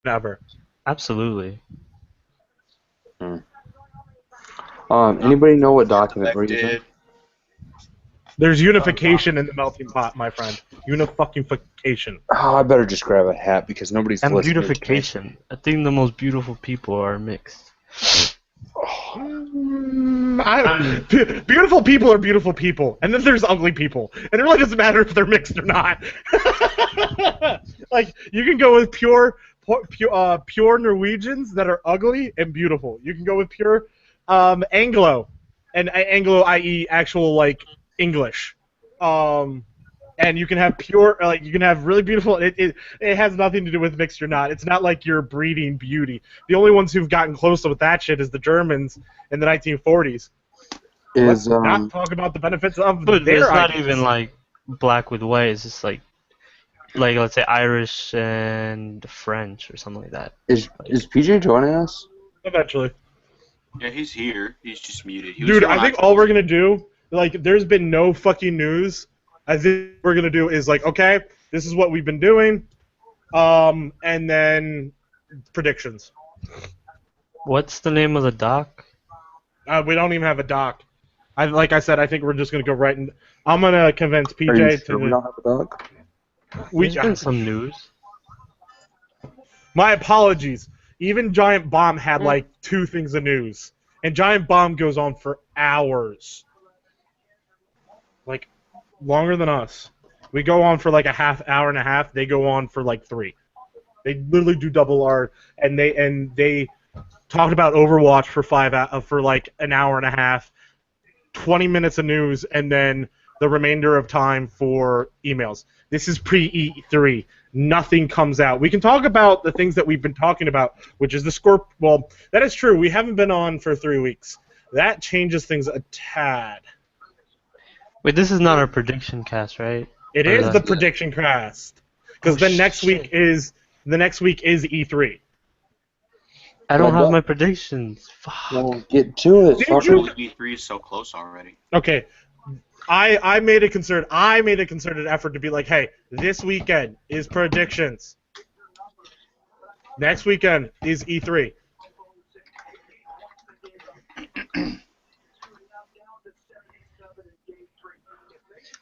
ever. Absolutely. Hmm. Anybody know what document we're using? Affected. There's unification in the melting pot, my friend. Unification. Oh, I better just grab a hat because nobody's And listening to me. beautification. I think the most beautiful people are mixed. Beautiful people are beautiful people, and then there's ugly people, and it really doesn't matter if they're mixed or not. Like you can go with pure Norwegians that are ugly and beautiful. You can go with pure Anglo, and Anglo, i.e., actual like English. And you can have pure, like you can have really beautiful. It has nothing to do with mixed or not. It's not like you're breeding beauty. The only ones who've gotten close with that shit is the Germans in the 1940s. Let's not talk about the benefits of But their it's not ideas. even like black with white. It's just like let's say Irish and French or something like that. Is PJ joining us? Eventually. Yeah, he's here. He's just muted. He was Dude, here when I think I all we're gonna do, like, there's been no fucking news. I think what we're gonna do is like, okay, this is what we've been doing, and then predictions. What's the name of the doc? We don't even have a doc. Like I said, I think we're just gonna go right in. I'm gonna convince PJ Are you to. sure we don't have a doc? There's been some news. My apologies. Even Giant Bomb had like 2 things of news, and Giant Bomb goes on for hours, like longer than us. We go on for like a half hour and a half. They go on for like 3. They literally do double R, and they talked about Overwatch for for like an hour and a half, 20 minutes of news, and then the remainder of time for emails. This is pre-E3. Nothing comes out. We can talk about the things that we've been talking about, which is the Scorp. Well, that is true. We haven't been on for 3 weeks. That changes things a tad. Wait, this is not our prediction cast, right? It Or is that's- the prediction cast, because Oh, then next shit. week is E3. I don't have Well, my predictions. Fuck. Well, get to it. Didn't you- fucker. E3 is so close already. Okay, I made a concerted effort to be like, hey, this weekend is predictions. Next weekend is E3.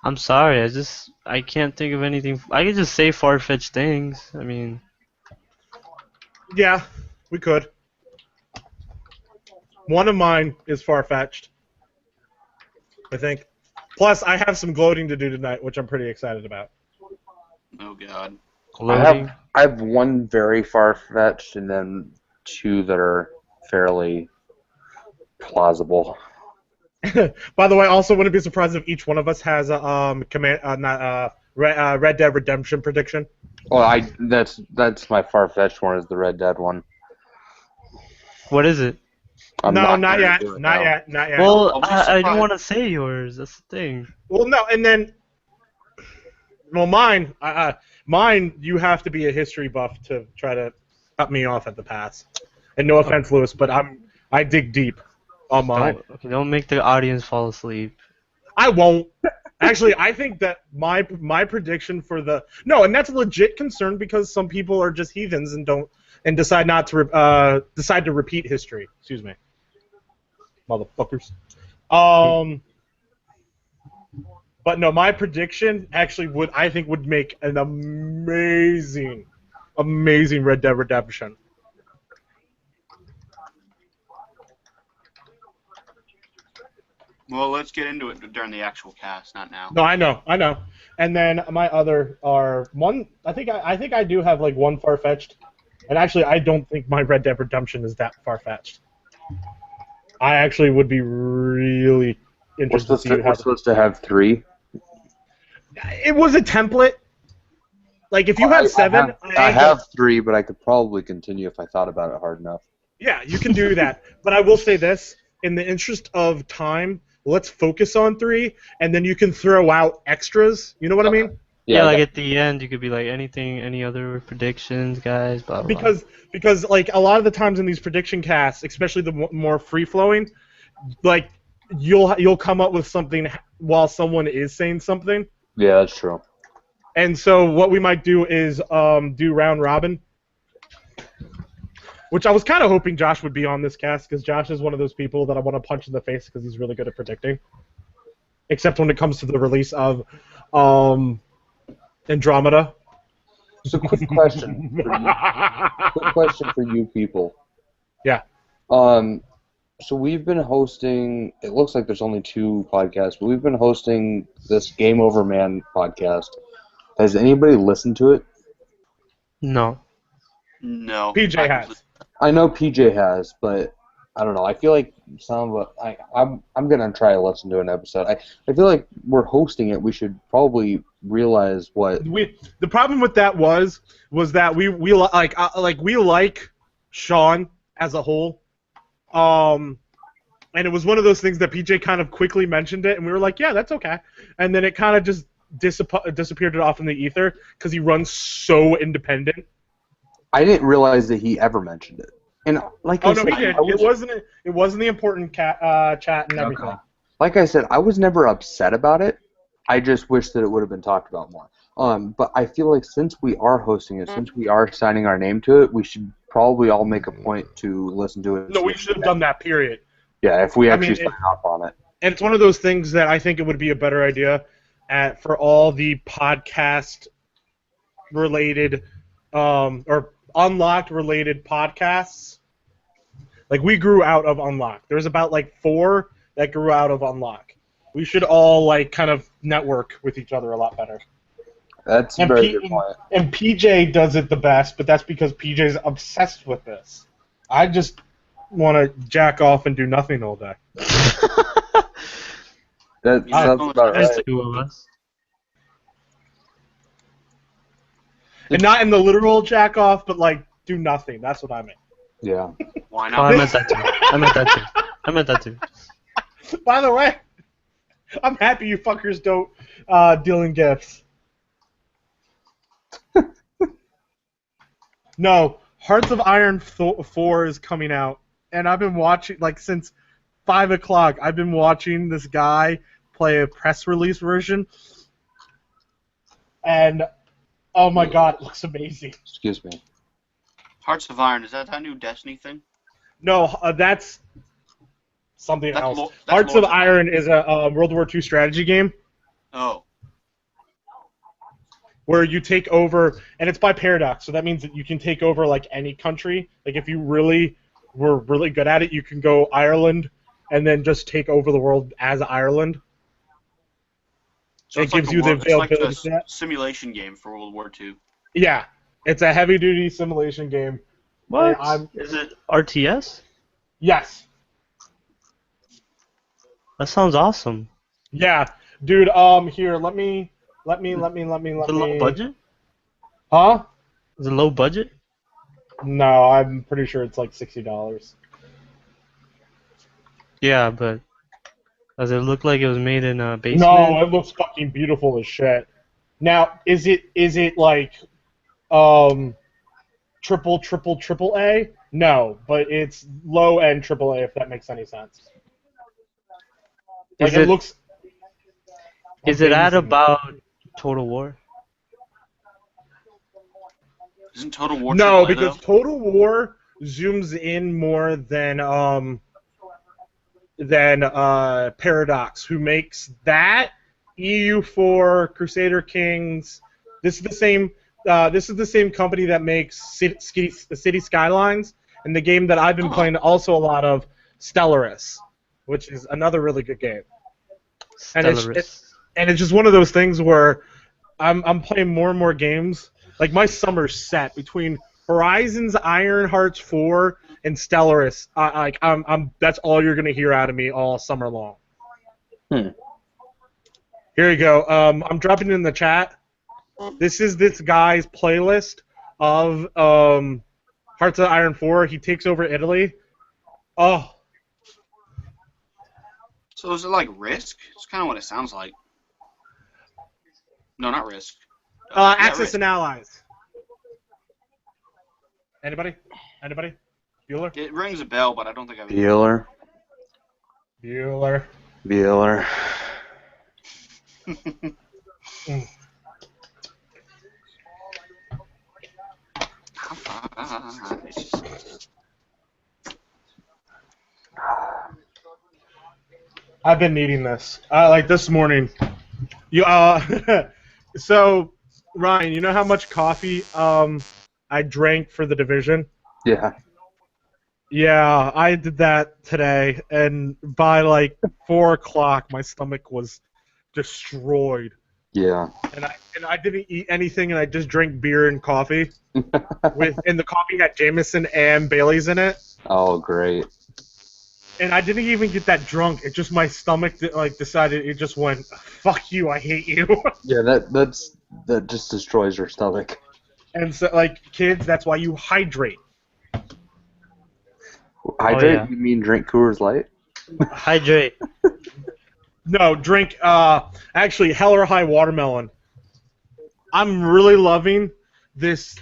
I'm sorry. I can't think of anything. I can just say far-fetched things. I mean, Yeah, we could. One of mine is far-fetched, I think. Plus, I have some gloating to do tonight, which I'm pretty excited about. Oh god. loading. I have one very far-fetched and then 2 that are fairly plausible. By the way, also wouldn't be surprised if each one of us has a Red Dead Redemption prediction. Well, that's my far-fetched one is the Red Dead one. What is it? I'm No, not gonna yet. do it Not now. yet. Not yet. Well, I'll be I don't surprised. want to say yours. That's the thing. Well, no, and then, well, mine, you have to be a history buff to try to cut me off at the pass. And no offense, Lewis, but I dig deep on mine. Don't make the audience fall asleep. I won't. Actually, I think that my prediction for and that's a legit concern because some people are just heathens and decide not to decide to repeat history. Excuse me, motherfuckers. But no, my prediction actually would make an amazing Red Dead Redemption. Well, let's get into it during the actual cast, not now. No, I know. And then my other are one. I think I do have like one far-fetched, and actually I don't think my Red Dead Redemption is that far-fetched. I actually would be really interested to see We're supposed to have 3. It was a template. Like if you had 7, I have 3, but I could probably continue if I thought about it hard enough. Yeah, you can do that. But I will say this: in the interest of time, let's focus on 3, and then you can throw out extras. You know what I mean? Yeah, like at the end, you could be like any other predictions, guys, blah, blah, blah. Because like a lot of the times in these prediction casts, especially the more free flowing, like you'll come up with something while someone is saying something. Yeah, that's true. And so what we might do is do round robin. which I was kind of hoping Josh would be on this cast because Josh is one of those people that I want to punch in the face because he's really good at predicting. Except when it comes to the release of Andromeda. So, quick question for you. Quick question for you people. Yeah. So we've been hosting. It looks like there's only 2 podcasts, but we've been hosting this Game Over Man podcast. Has anybody listened to it? No. No. PJ has. I know PJ has, but I don't know. I feel like I'm gonna try to listen to an episode. I feel like we're hosting it. We should probably realize what. The problem with that was that we like Sean as a whole, and it was one of those things that PJ kind of quickly mentioned it, and we were like, yeah, that's okay, and then it kind of just disappeared off in the ether because he runs so independent. I didn't realize that he ever mentioned it. And like Oh I no, said, he did. It wasn't the important chat and everything. Okay. Like I said, I was never upset about it. I just wish that it would have been talked about more. But I feel like since we are hosting it, since we are signing our name to it, we should probably all make a point to listen to it. No, we should have done that. Period. Yeah, if we actually sign off on it. And it's one of those things that I think it would be a better idea for all the podcast related or Unlocked related podcasts. Like we grew out of Unlocked. There's about like 4 that grew out of Unlock. We should all like kind of network with each other a lot better. That's a very good point. And PJ does it the best, but that's because PJ's obsessed with this. I just want to jack off and do nothing all day. That sounds about There's right. 2 of us. And not in the literal jack off, but like do nothing. That's what I mean. Yeah. Why Oh, not? I meant that too. By the way, I'm happy you fuckers don't deal in gifts. No, Hearts of Iron 4 is coming out, and I've been watching like since 5 o'clock. I've been watching this guy play a press release version, and oh my god, it looks amazing. Excuse me. Hearts of Iron, is that new Destiny thing? No, that's something That's else. that's Hearts Lord of Iron is a World War II strategy game Oh. where you take over, and it's by Paradox, so that means that you can take over like any country. Like if you really were really good at it, you can go Ireland and then just take over the world as Ireland. So It it's like gives a you the it's like availability for a that. simulation game for World War II. Yeah, it's a heavy-duty simulation game. What? I'm- Is it RTS? Yes. That sounds awesome. Yeah, dude. Here, let me. Is it low budget? Huh? Is it low budget? No, I'm pretty sure it's like $60. Yeah, but does it look like it was made in a basement? No, it looks fucking beautiful as shit. Now, is it like triple A? No, but it's low end triple A if that makes any sense. Like Is it- looks. Is it at amazing. about Total War? Isn't Total War No, AAA, because though? Total War zooms in more than Paradox, who makes that EU4 Crusader Kings. This is the same. This is the same company that makes City Skylines, and the game that I've been playing also a lot of, Stellaris, which is another really good game. And it's just one of those things where I'm playing more and more games. Like my summer's set between Horizons, Iron Hearts 4, and Stellaris. That's all you're gonna hear out of me all summer long. Here you go. I'm dropping it in the chat. This is this guy's playlist of Hearts of Iron 4. He takes over Italy. Oh. So is it like Risk? It's kind of what it sounds like. No, not Risk. Yeah, Axis Risk. and Allies. Anybody? Anybody? Bueller? It rings a bell, but I don't think I've. Bueller. Bueller. Bueller. I've been needing this. Like this morning. You so Ryan, you know how much coffee I drank for the division? Yeah. Yeah, I did that today, and by like 4 o'clock, my stomach was destroyed. Yeah. And I didn't eat anything, and I just drank beer and coffee. And the coffee had Jameson and Bailey's in it. Oh, great. And I didn't even get that drunk. It just my stomach decided. It just went, "Fuck you, I hate you." Yeah, that just destroys your stomach. And so, like kids, that's why you hydrate. Hydrate? yeah. You mean drink Coors Light? Hydrate. No, drink. Actually, Hell or High Watermelon. I'm really loving this.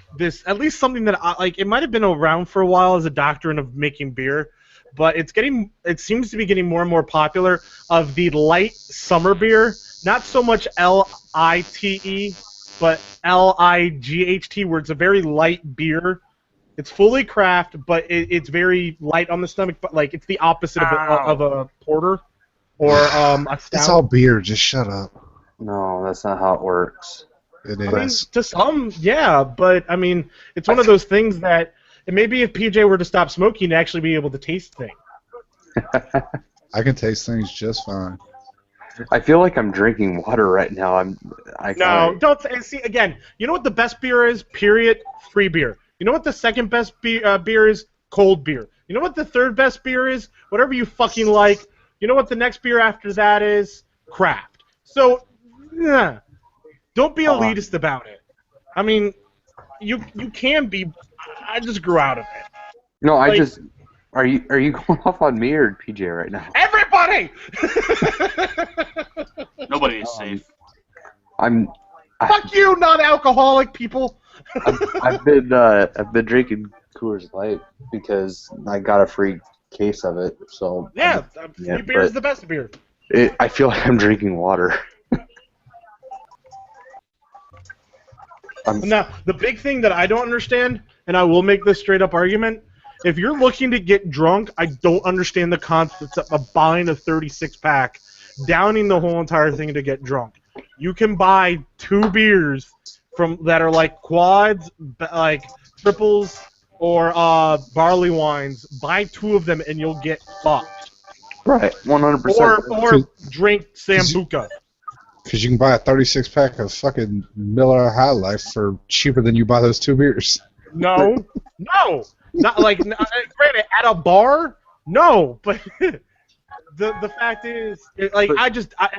At least something that I like. It might have been around for a while as a doctrine of making beer. But it seems to be getting more and more popular, of the light summer beer. Not so much L-I-T-E, but L-I-G-H-T, where it's a very light beer. It's fully craft, but it's very light on the stomach, but like it's the opposite of a porter or a stout. It's all beer. Just shut up. No, that's not how it works. It I mean, is. to some, yeah, but I mean, it's one of those things that maybe if PJ were to stop smoking, to actually be able to taste things. I can taste things just fine. I feel like I'm drinking water right now. No, don't see again. You know what the best beer is? Period. Free beer. You know what the second best beer is? Cold beer. You know what the third best beer is? Whatever you fucking like. You know what the next beer after that is? Craft. So, yeah. Don't be elitist about it. I mean, you can be. I just grew out of it. No, like, Are you going off on me or PJ right now? Everybody. Nobody is safe. Fuck you, non-alcoholic people. I've been drinking Coors Light because I got a free case of it. So Yeah, free beer is the best beer. I feel like I'm drinking water. Now, the big thing that I don't understand, and I will make this straight-up argument, if you're looking to get drunk, I don't understand the concept of buying a 36-pack, downing the whole entire thing to get drunk. You can buy 2 beers that are like quads, like triples, or barley wines. Buy 2 of them and you'll get fucked. Right, 100%. Or drink Sambuca. Because you can buy a 36-pack of fucking Miller High Life for cheaper than you buy those 2 beers. No. Not like, granted, at a bar, no, but the fact is,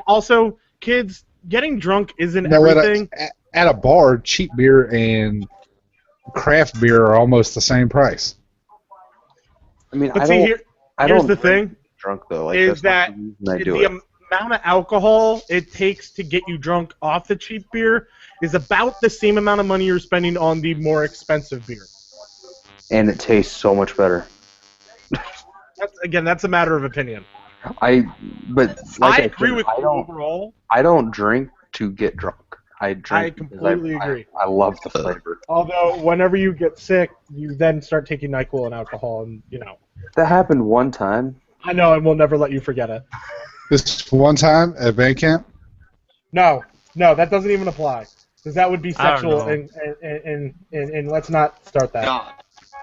also, kids, getting drunk isn't everything. At a bar, cheap beer and craft beer are almost the same price. I mean, But here's the thing, drunk though. Like, is that's that not the reason I do the it. amount of alcohol it takes to get you drunk off the cheap beer is about the same amount of money you're spending on the more expensive beer. And it tastes so much better. That's a matter of opinion. I agree with you overall. I don't drink to get drunk. I drink completely agree. I love the flavor. Although, whenever you get sick, you then start taking NyQuil and alcohol, and That happened one time. I know, and we'll never let you forget it. This one time at band camp? No, that doesn't even apply. Because that would be I don't sexual, know. and let's not start that. God.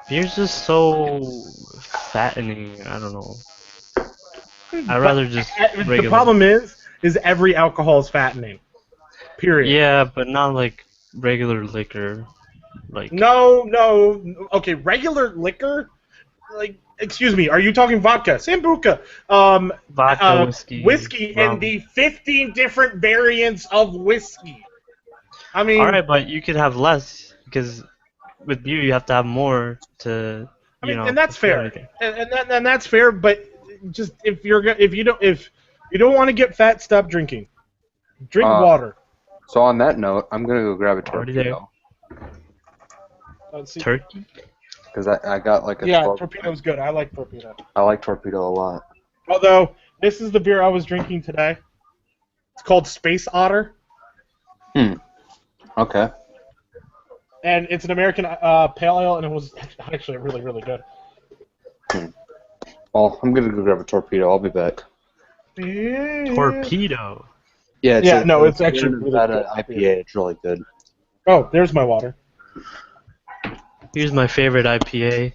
Beer's just so fattening. I don't know. I'd rather just The regular. problem is every alcohol is fattening. Period. Yeah, but not like regular liquor. Like No. Okay, regular liquor? Like, excuse me, are you talking vodka? Sambuca. vodka, whiskey, and rum. the 15 different variants of whiskey. I mean, Alright, but you could have less because with beer you have to have more to. and that's feel fair. anything. And that's fair, but just if you don't want to get fat, stop drinking. Drink water. So on that note, I'm gonna go grab a Already there. torpedo Let's see. Turkey. because I got like a Yeah, 12 torpedo's good. I like torpedo. I like torpedo a lot. Although this is the beer I was drinking today. It's called Space Otter, Okay. and it's an American pale ale, and it was actually really, really good. Well, I'm gonna go grab a torpedo. I'll be back. Torpedo. Yeah, Yeah, no, it's actually really Nevada good. IPA. It's really good. Oh, there's my water. Here's my favorite IPA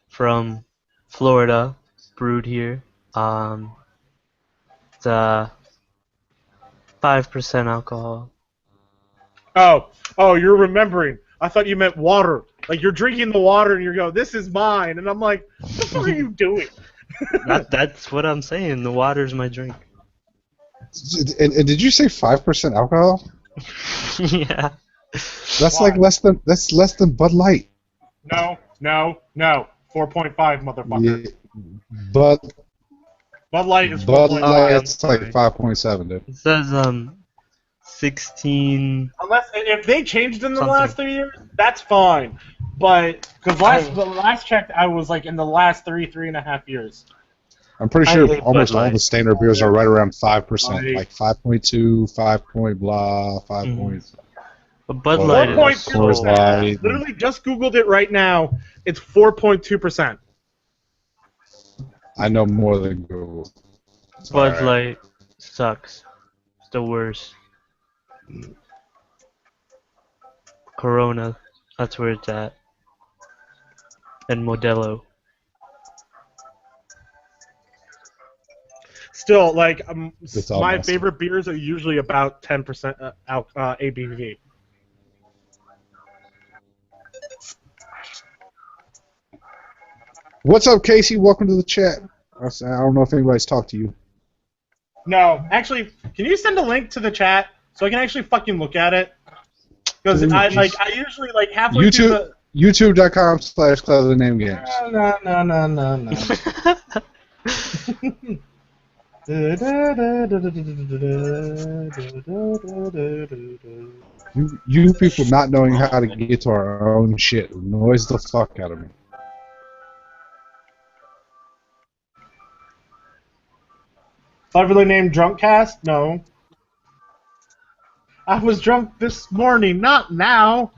from Florida, brewed here. It's 5% alcohol. Oh, you're remembering. I thought you meant water. Like you're drinking the water and you go, "This is mine," and I'm like, "What the fuck are you doing?" That's what I'm saying. The water's my drink. And did you say 5% alcohol? Yeah. That's Why? like less than Bud Light. No. 4.5, motherfucker. Yeah, but Bud Light is Bud 4.5. Light's like 5.7, dude. It says 16. Unless if they changed in the Something. last 3 years, that's fine. But because the last check, I was like in the last 3.5 years. I'm pretty I sure hate almost Bud all Light. the standard beers are right around 5%, Right. like 5.2, 5 point blah, 5 Mhm. point. But Bud Well, Light is 4.2%. so Coors bad. Light. Literally just Googled it right now. It's 4.2%. I know more than Google. Bud Alright. Light sucks. It's the worst. Corona, that's where it's at. And Modelo. Still, like It's all my messy. favorite beers are usually about 10% ABV. What's up, Casey? Welcome to the chat. I don't know if anybody's talked to you. No, actually, can you send a link to the chat so I can actually fucking look at it? Because Dude, I usually like halfway through the. YouTube.com/CleverNameGames. No. You people not knowing how to get to our own shit annoys the fuck out of me. Cleverly named Drunkcast? No. I was drunk this morning, not now.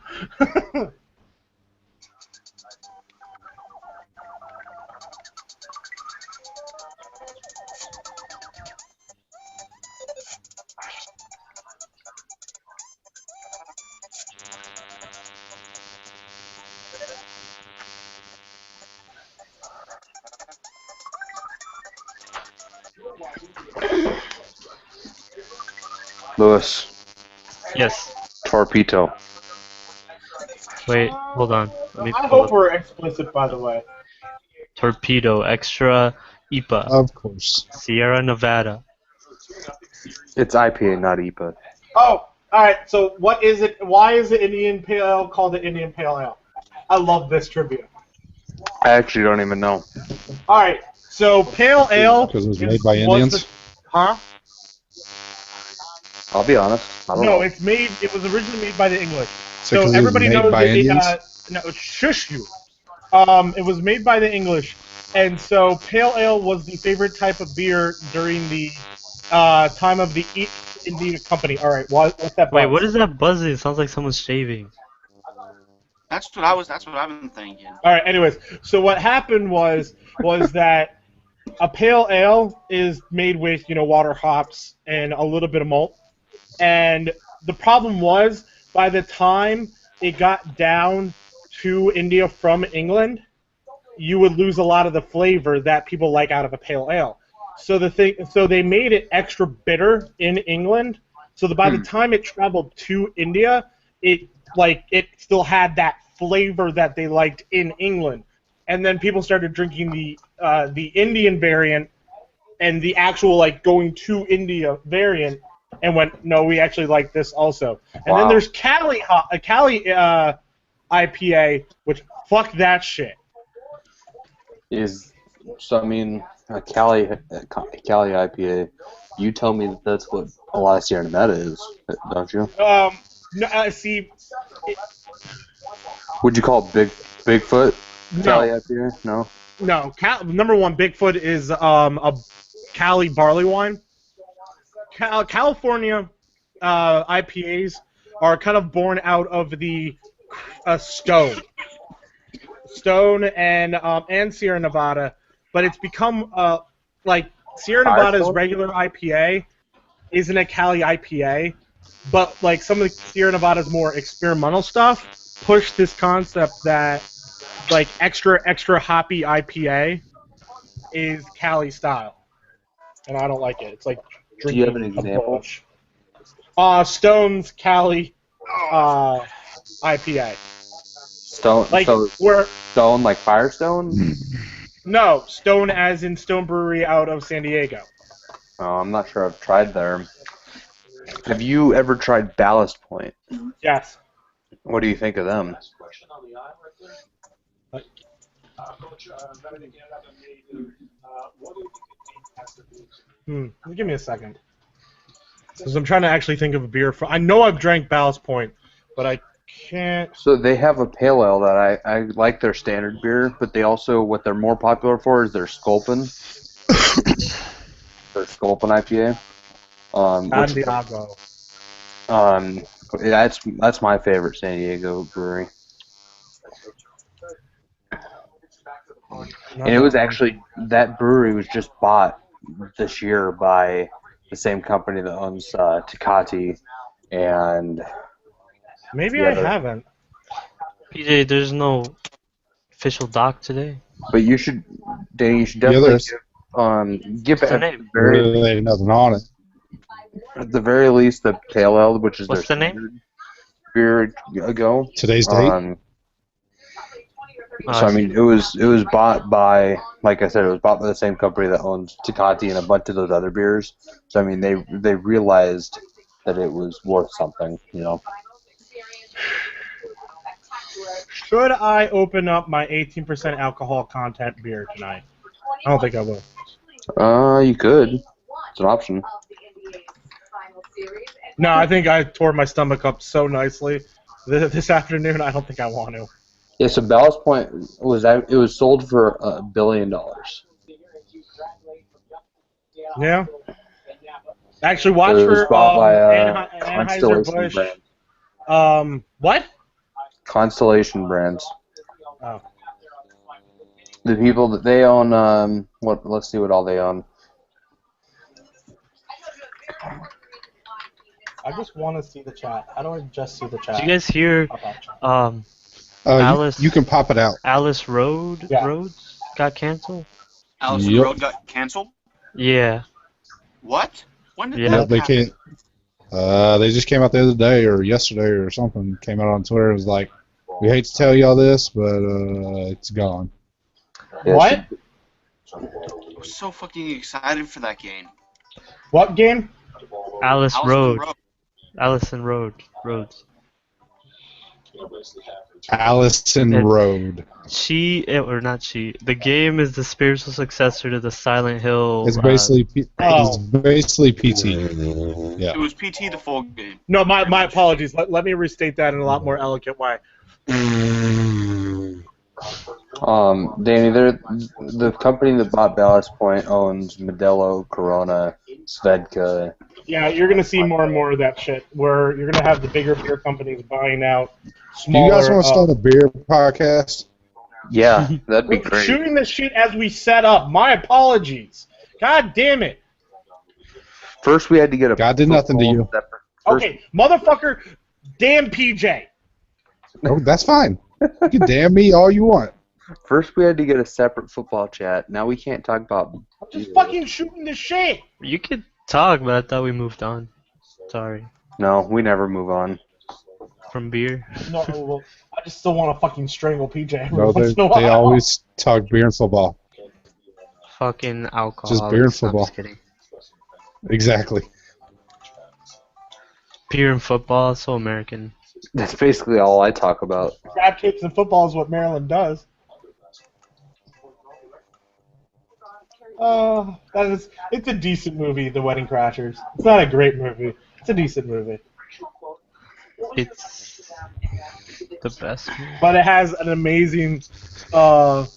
Lewis, Yes. Torpedo. Wait, hold on. Let me I pull hope up. we're explicit, by the way. Torpedo Extra IPA. Of course. Sierra Nevada. It's IPA, not IPA. Oh, alright, so what is it? Why is the Indian Pale Ale called the Indian Pale Ale? I love this trivia. I actually don't even know. Alright, so Pale Ale. Because it was is- made by was Indians? Huh? I'll be honest. I don't No, know. it was originally made by the English. So So 'cause it was everybody made knows by that Indians? no, shush you. It was made by the English, and so Pale Ale was the favorite type of beer during the time of the East India Company. All right, what's that? Wait, buzz? what is that buzzing? It sounds like someone's shaving. That's what I've been thinking. All right. Anyways, so what happened was that a pale ale is made with water, hops, and a little bit of malt. And the problem was by the time it got down to India from England, you would lose a lot of the flavor that people like out of a pale ale. So they made it extra bitter in England. So that by the time it traveled to India, it still had that flavor that they liked in England. And then people started drinking the Indian variant and the actual going to India variant, and went, no, we actually like this also. And then Wow. there's Cali IPA, which fuck that shit. I mean, a Cali IPA. You tell me that's what a lot of Sierra Nevada is, don't you? No, see, Would you call it Bigfoot Cali no, IPA? No. no. Number one, Bigfoot is a Cali barley wine. California IPAs are kind of born out of the Stone and Sierra Nevada, but it's become Sierra Nevada's Firestone? regular IPA isn't a Cali IPA, but like some of the Sierra Nevada's more experimental stuff push this concept that like extra hoppy IPA is Cali style, and I don't like it. It's like Do you have drinking an example? a bush. Stone's Cali IPA. Stone, Like so we're Stone like Firestone? no Stone as in Stone Brewery out of San Diego. Oh, I'm not sure I've tried there. Have you ever tried Ballast Point? Yes. What do you think of them? Give me a second. Because I'm trying to actually think of a beer. I know I've drank Ballast Point, but I can't. So they have a pale ale that I like their standard beer, but they also, what they're more popular for is their Sculpin. Their Sculpin IPA. Santiago. That's my favorite San Diego brewery. And it was actually, that brewery was just bought this year by the same company that owns Tecate, and Maybe Yeah, I they're- haven't. PJ, there's no official doc today. but you should, Danny, you should Yeah, definitely there's give What's the at name? the very really nothing on it. at the very least the pale ale, which is What's their the name? standard beer ago. Today's date. So I mean, it was bought by, like I said, it was bought by the same company that owns Tecate and a bunch of those other beers. So I mean, they realized that it was worth something, you know. Should I open up my 18% alcohol content beer tonight? I don't think I will. You could. It's an option. No, I think I tore my stomach up so nicely this afternoon. I don't think I want to. Yeah. So Ballast Point was sold for $1 billion. Yeah. Actually, watch It was for bought by Constellation Anheuser-Busch. Brands. What? Constellation Brands. Oh. The people that they own. What? Let's see what all they own. I just want to see the chat. How do I just see the chat? Did you guys hear Alice- You can pop it out. Alice Yeah. Roads got canceled? Allison Yep. Road got canceled? Yeah. What? When did Yeah. that Yep, they happen? can't. They just came out the other day or yesterday or something. Came out on Twitter. It was like, we hate to tell y'all this, but it's gone. Yeah, What? I was so fucking excited for that game. What game? Alice Allison Road. Road. Allison Roads. Allison It's- Road. The game is the spiritual successor to the Silent Hill. It's basically Oh. it's basically PT. Yeah. It was PT the full game. No, my apologies. Let me restate that in a lot more elegant way. Danny, the company that bought Ballast Point owns Modelo, Corona, Svedka. Yeah, you're gonna see more and more of that shit, where you're gonna have the bigger beer companies buying out Do smaller. you guys want to start a beer podcast? Yeah, that'd be We're great. shooting this shit as we set up. My apologies. God damn it. First, we had to get a. God did nothing to you. separate- First, Okay, motherfucker. Damn PJ. Oh, that's fine. You can damn me all you want. First, we had to get a separate football chat. Now we can't talk about. I'm just fucking shooting this shit. You could talk, but I thought we moved on. Sorry. No, we never move on. From beer. No, well, I just still want to fucking strangle PJ every No, once in a while. they always talk beer and football. Fucking alcohol. Just beer and football. I'm just kidding. Exactly. Beer and football, so American. That's basically all I talk about. Crab cakes and football is what Maryland does. It's a decent movie, The Wedding Crashers. It's not a great movie. It's a decent movie. It's the best. But it has an amazing line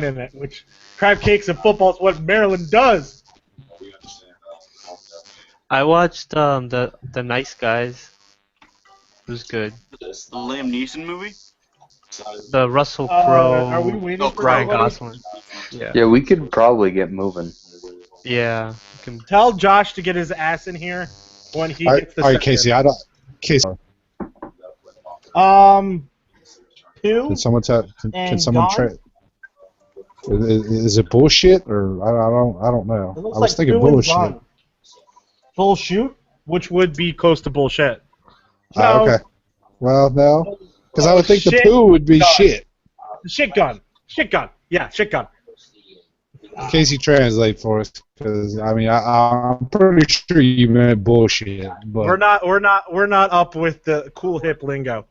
in it, which crab cakes and football is what Maryland does. I watched the Nice Guys. It was good. The Liam Neeson movie? The Russell Are Crowe, we waiting Oh, for Ryan somebody? Gosling. Yeah. Yeah, we could probably get moving. Yeah. You can- Tell Josh to get his ass in here when he All gets the right, sentence. Casey. I don't. Casey, 2 can someone tell? Can and someone gone? try? Is it bullshit or I don't know. It looks I was like thinking 2 and bullshit. gone. Bullshit, which would be close to bullshit. Ah, No. okay. Well, no, because I would think the Shit poo would be gun. shit. Shit gun. Shit gun. Yeah, shit gun. Casey, translate for us, because I mean I'm pretty sure you meant bullshit, but We're not up with the cool hip lingo.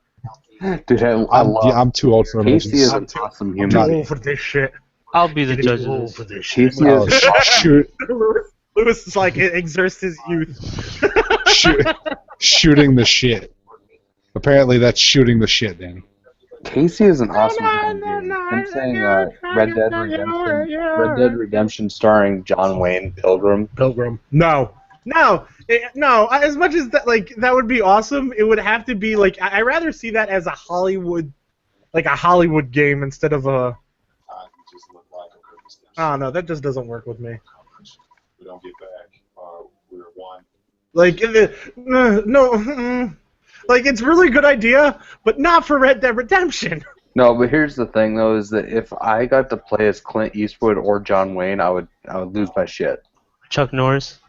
Dude, I love I'm too old for Casey is emojis. an awesome I'm human too not- being. old for this shit. I'll be the Too judge of old this. for this shit. Casey Oh, is shoot, Lewis is like, it exerts his youth. shooting the shit. Apparently that's shooting the shit, Danny. Casey is an awesome human being. I'm saying Red Dead Redemption starring John Wayne Pilgrim. Pilgrim. No. As much as that, like, that would be awesome, it would have to be like I rather see that as a Hollywood game instead of a. I don't know. That just doesn't work with me. We don't get back. We're one. Like like it's really good idea, but not for Red Dead Redemption. No, but here's the thing though: is that if I got to play as Clint Eastwood or John Wayne, I would lose my shit. Chuck Norris.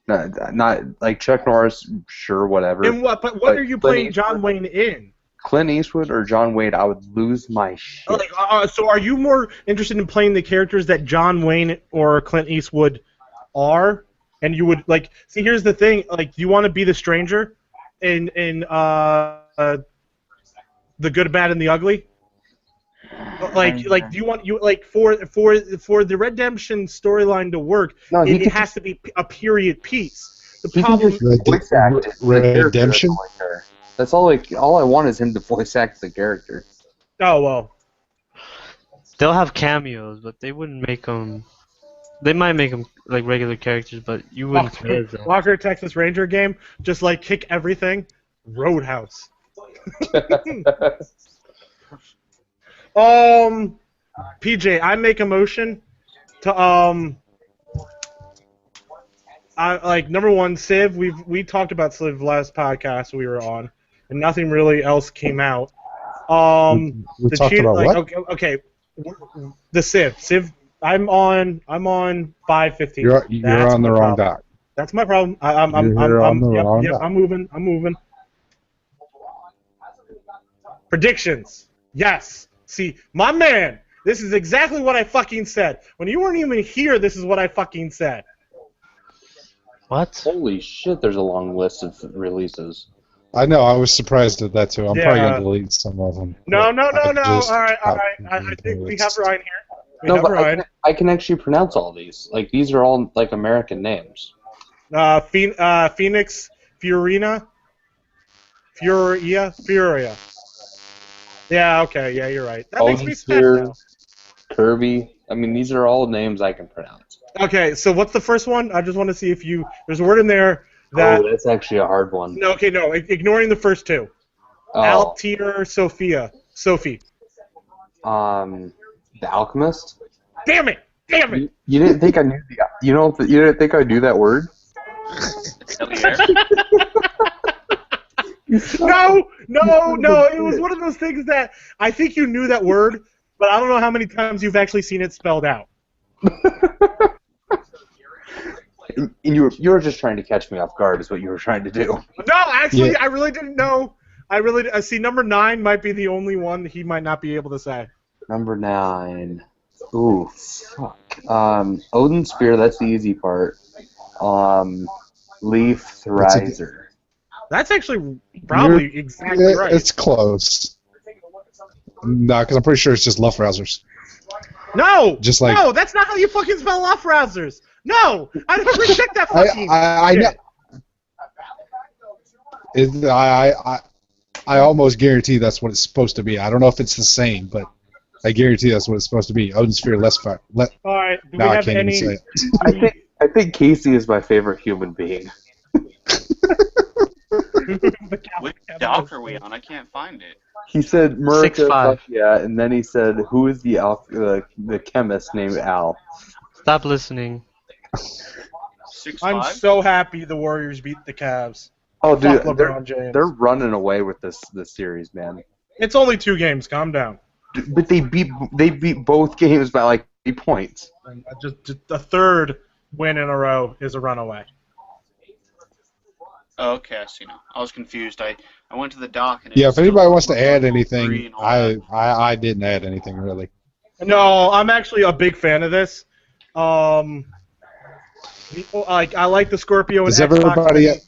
Not like Chuck Norris, sure, whatever. And what? But what Like, are you Clint playing John Wayne in? Clint Eastwood or John Wayne, I would lose my shit. Like, so are you more interested in playing the characters that John Wayne or Clint Eastwood are? And you would like see. Here's the thing: like, you want to be the stranger in The Good, Bad, and the Ugly. Like do you want for the Redemption storyline to work? No, he it could has to be a period piece. The He can problem. just voice act the Redemption? character. That's all. All I want is him to voice act the character. Oh well. They'll have cameos, but they wouldn't make them. They might make them like regular characters, but you wouldn't play as them. Walker Texas Ranger game, just like kick everything. Roadhouse. PJ, I make a motion to I like number one, Civ. We talked about Civ last podcast we were on, and nothing really else came out. We The talked cheat, about like, what? okay, the Civ. I'm on 5:15. You're That's on the my wrong problem. dock. That's my problem. I'm You're on the wrong yep, dock. I'm moving. Predictions. Yes. See, my man, this is exactly what I fucking said. When you weren't even here, this is what I fucking said. What? Holy shit! There's a long list of releases. I know. I was surprised at that too. I'm probably Yeah. gonna delete some of them. No. but I just- All right. I think we have Ryan here. We No, have but Ryan. I can actually pronounce all these. Like these are all like American names. Phoenix, Furia. Yeah, okay, yeah, you're right. That makes me sad Odinsphere, now. Kirby. I mean, these are all names I can pronounce. Okay, so what's the first one? I just want to see if there's a word in there that... Oh, that's actually a hard one. No, okay, no, ignoring the first two. Oh, Altair, Sophie. The Alchemist. Damn it! You didn't think I knew the? You didn't think I knew that word? No, it was one of those things that I think you knew that word, but I don't know how many times you've actually seen it spelled out. And you were just trying to catch me off guard, is what you were trying to do. No, actually, Yeah. I really didn't know. See, number 9 might be the only one that he might not be able to say. Number 9. Ooh, fuck. Odin Spear, that's the easy part. Leaf Thrizer. That's actually probably exactly right. It's close. No, because I'm pretty sure it's just love rousers. No! Just like- No, that's not how you fucking spell off rousers! No! I don't reject that fucking I know. shit. I almost guarantee that's what it's supposed to be. I don't know if it's the same, but I guarantee that's what it's supposed to be. Odin Sphere, Alright, do now we I have can't any... even say it. I think Casey is my favorite human being. Which dock are we on? I can't find it. He said America, 6'5". fuck yeah, and then he said, "Who is the chemist named Al?" Stop listening. 6'5"? I'm so happy the Warriors beat the Cavs. Oh, Fuck dude, LeBron James. they're running away with this series, man. It's only 2 games. Calm down. But they beat both games by like 3 points. And just the third win in a row is a runaway. Oh, okay, I see now. I was confused. I went to the dock and Yeah, it's if anybody still wants to add 3 anything, and all that. I didn't add anything really. No, I'm actually a big fan of this. I like the Scorpio and Does Xbox.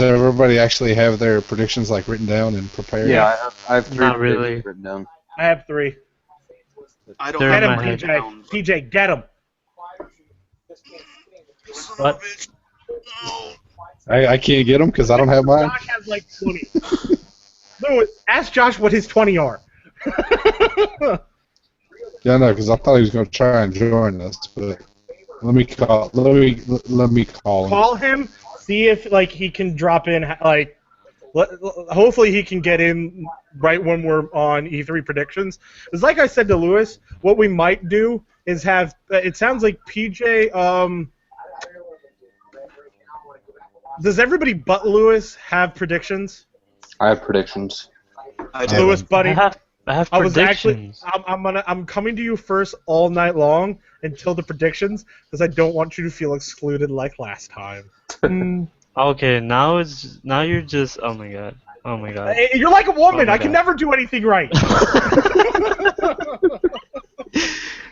everybody actually have their predictions like written down and prepared? Yeah, I have 3 Not really. predictions written down. I have 3. I don't They're Get in him, my head. PJ. PJ, get him. What? I can't get them because I don't have mine. Josh has like 20. Lewis, ask Josh what his 20 are. Yeah, no, because I thought he was going to try and join us, but let me call him. Call him, see if like he can drop in. Like, hopefully he can get in right when we're on E3 predictions. Because like I said to Lewis, what we might do is have. It sounds like PJ. Does everybody but Lewis have predictions? I have predictions. I do. Lewis, buddy. I have I was actually, predictions. I'm coming to you first all night long until the predictions because I don't want you to feel excluded like last time. Okay, now you're just. Oh my god. Oh my god. Hey, you're like a woman. Oh my I can God. never do anything right.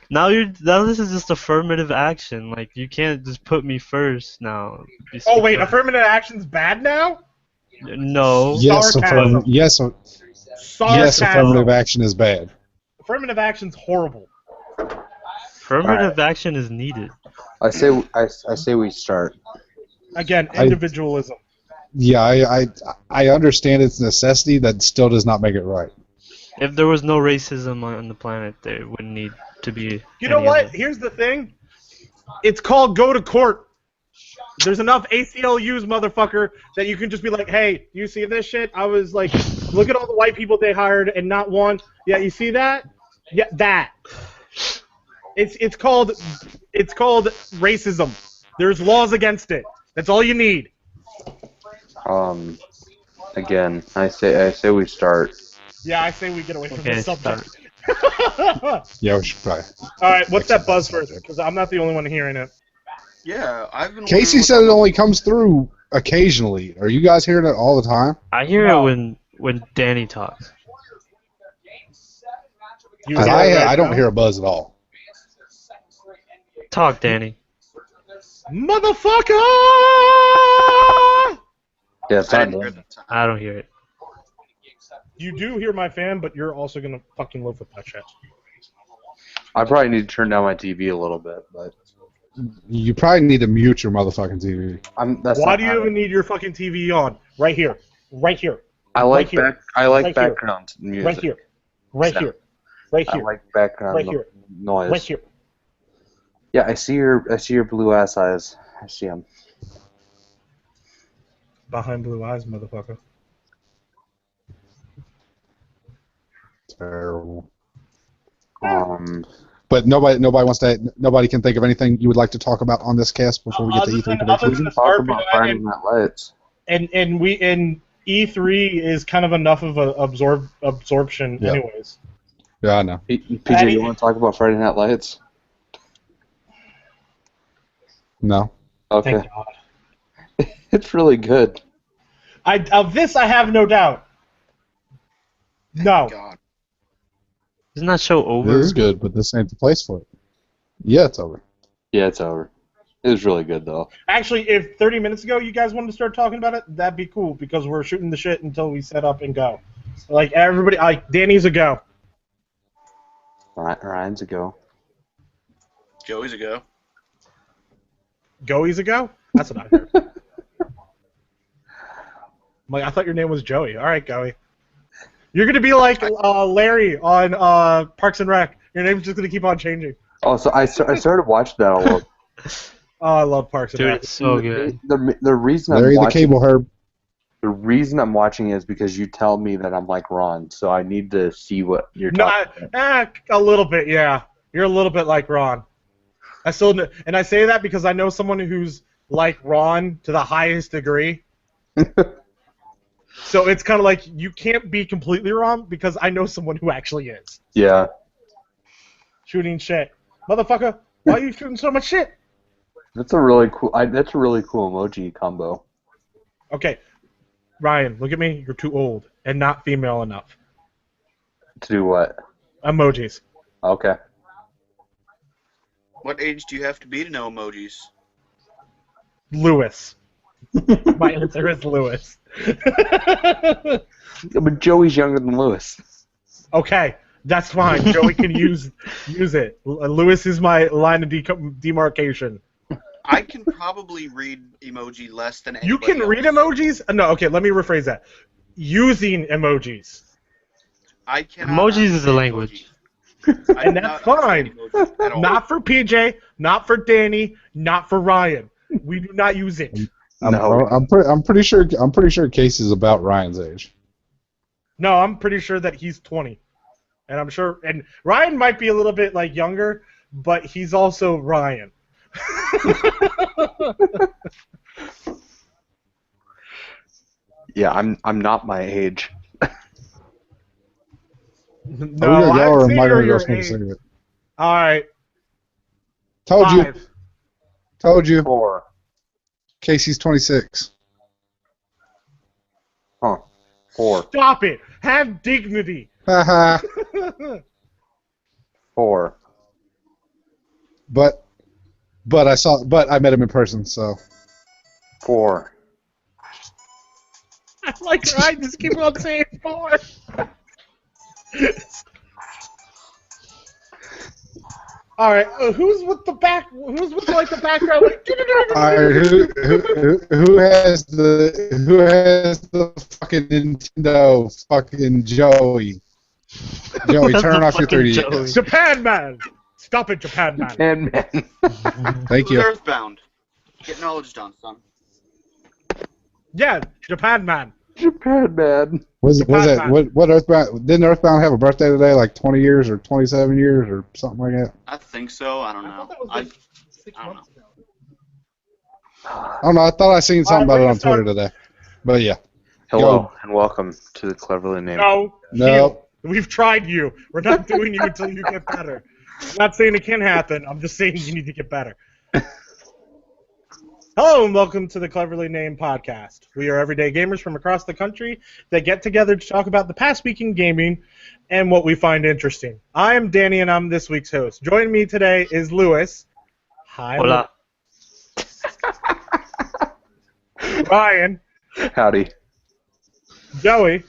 Now this is just affirmative action. Like you can't just put me first now. Just Oh wait, because- affirmative action's bad now? No. Yes, Sarcasm. yes, Sarcasm. affirmative action is bad. Affirmative action's horrible. Affirmative action is needed. I say we start. Again, individualism. Yeah, I understand its necessity. That still does not make it right. If there was no racism on the planet, there wouldn't need to be. You know any of what? it. Here's the thing. It's called go to court. There's enough ACLUs, motherfucker, that you can just be like, hey, you see this shit? I was like, look at all the white people they hired and not one. Yeah, you see that? Yeah, that. It's called racism. There's laws against it. That's all you need. Again, I say we start. Yeah, I say we get away from Okay, this subject. Yeah, we should probably. All right, what's that buzz first? Because I'm not the only one hearing it. Yeah, I've been. Casey said it only comes through occasionally. Are you guys hearing it all the time? I hear No. it when Danny talks. You 'Cause hear it right I don't now? hear a buzz at all. Talk, Danny. Motherfucker! Yeah, it's I not didn't hear done. that time. I don't hear it. You do hear my fan, but you're also gonna fucking live with that shit. I probably need to turn down my TV a little bit, but You probably need to mute your motherfucking TV. that's Why not do you happening. even need your fucking TV on? Right here. Right here. I like right here? I like Right here? background music. Right here. Right Sound. here. Right I here. like background Right here. noise. Right here. Yeah, I see your blue ass eyes. I see them. Behind blue eyes, motherfucker. Terrible. But But nobody can think of anything you would like to talk about on this cast before we get to Other E3 than- predictions. other than- talk about Friday Night Lights. And E3 is kind of enough of an absorption, Yeah. anyways. Yeah, I know. PJ, you want to talk about Friday Night Lights? No. Okay. Thank God. It's really good. Of this, I have no doubt. No. God. Isn't that show It over? is good, but this ain't the place for it. Yeah, it's over. Yeah, it's over. It was really good though. Actually, if 30 minutes ago you guys wanted to start talking about it, that'd be cool because we're shooting the shit until we set up and go. Like everybody, like Danny's a go. Ryan's a go. Joey's a go. Goey's a go? That's what I heard. I'm like, I thought your name was Joey. All right, Goey. You're gonna be like Larry on Parks and Rec. Your name's just gonna keep on changing. Oh, so I started watching that a little. Oh, I love Parks and Dude, Rec. it's so good. The reason Larry I'm the watching Cable Herb. The reason I'm watching is because you tell me that I'm like Ron, so I need to see what you're talking about. A little bit, yeah. You're a little bit like Ron. And I say that because I know someone who's like Ron to the highest degree. So it's kind of like you can't be completely wrong because I know someone who actually is. Yeah. Shooting shit. Motherfucker, why are you shooting so much shit? That's a really cool emoji combo. Okay, Ryan, look at me. You're too old and not female enough. To do what? Emojis. Okay. What age do you have to be to know emojis? Lewis. My answer is Lewis. But Joey's younger than Lewis. Okay, that's fine. Joey can use it. Lewis is my line of demarcation. I can probably read emoji less than anybody You can else. read emojis? No, okay, let me rephrase that. Using emojis. I cannot Emojis is a understand language. emojis. I And do that's not fine. understand emojis at all. Not for PJ, not for Danny, not for Ryan. We do not use it. No. I'm pretty sure Casey's about Ryan's age. No, I'm pretty sure that he's 20. And I'm sure, and Ryan might be a little bit like younger, but he's also Ryan. Yeah, I'm not my age. No, Y'all are I'd say might you're go your smoke a age. cigarette. All right, Told you. 5. Told you. 4. Casey's 26. Huh. 4. Stop it. Have dignity. Haha. 4. But I met him in person, so 4. I like Ryan. Just keep on saying 4. All right, who's with the background? Like, alright, who has the fucking Nintendo fucking Joey? Joey, That's turn the off your fucking 3DS. Joey. Japan Man. Stop it, Japan Man. And man. Thank Who's you. Earthbound? Get knowledge done, son. Yeah, Japan Man. Japan man. Was Japan it Man. what Earthbound? Didn't Earthbound have a birthday today, like 20 years or 27 years or something like that? I think so. I don't I know. thought that was I like 6 I don't months ago. I don't know. I thought I seen something Alright, about it we're on Twitter today. But yeah, Hello and welcome to the cleverly named. No. no. We've tried you. We're not doing you until you get better. I'm not saying it can happen. I'm just saying you need to get better. Hello and welcome to the Cleverly Named Podcast. We are everyday gamers from across the country that get together to talk about the past week in gaming and what we find interesting. I am Danny and I'm this week's host. Joining me today is Lewis. Hi. Hola. Ryan. Howdy. Joey.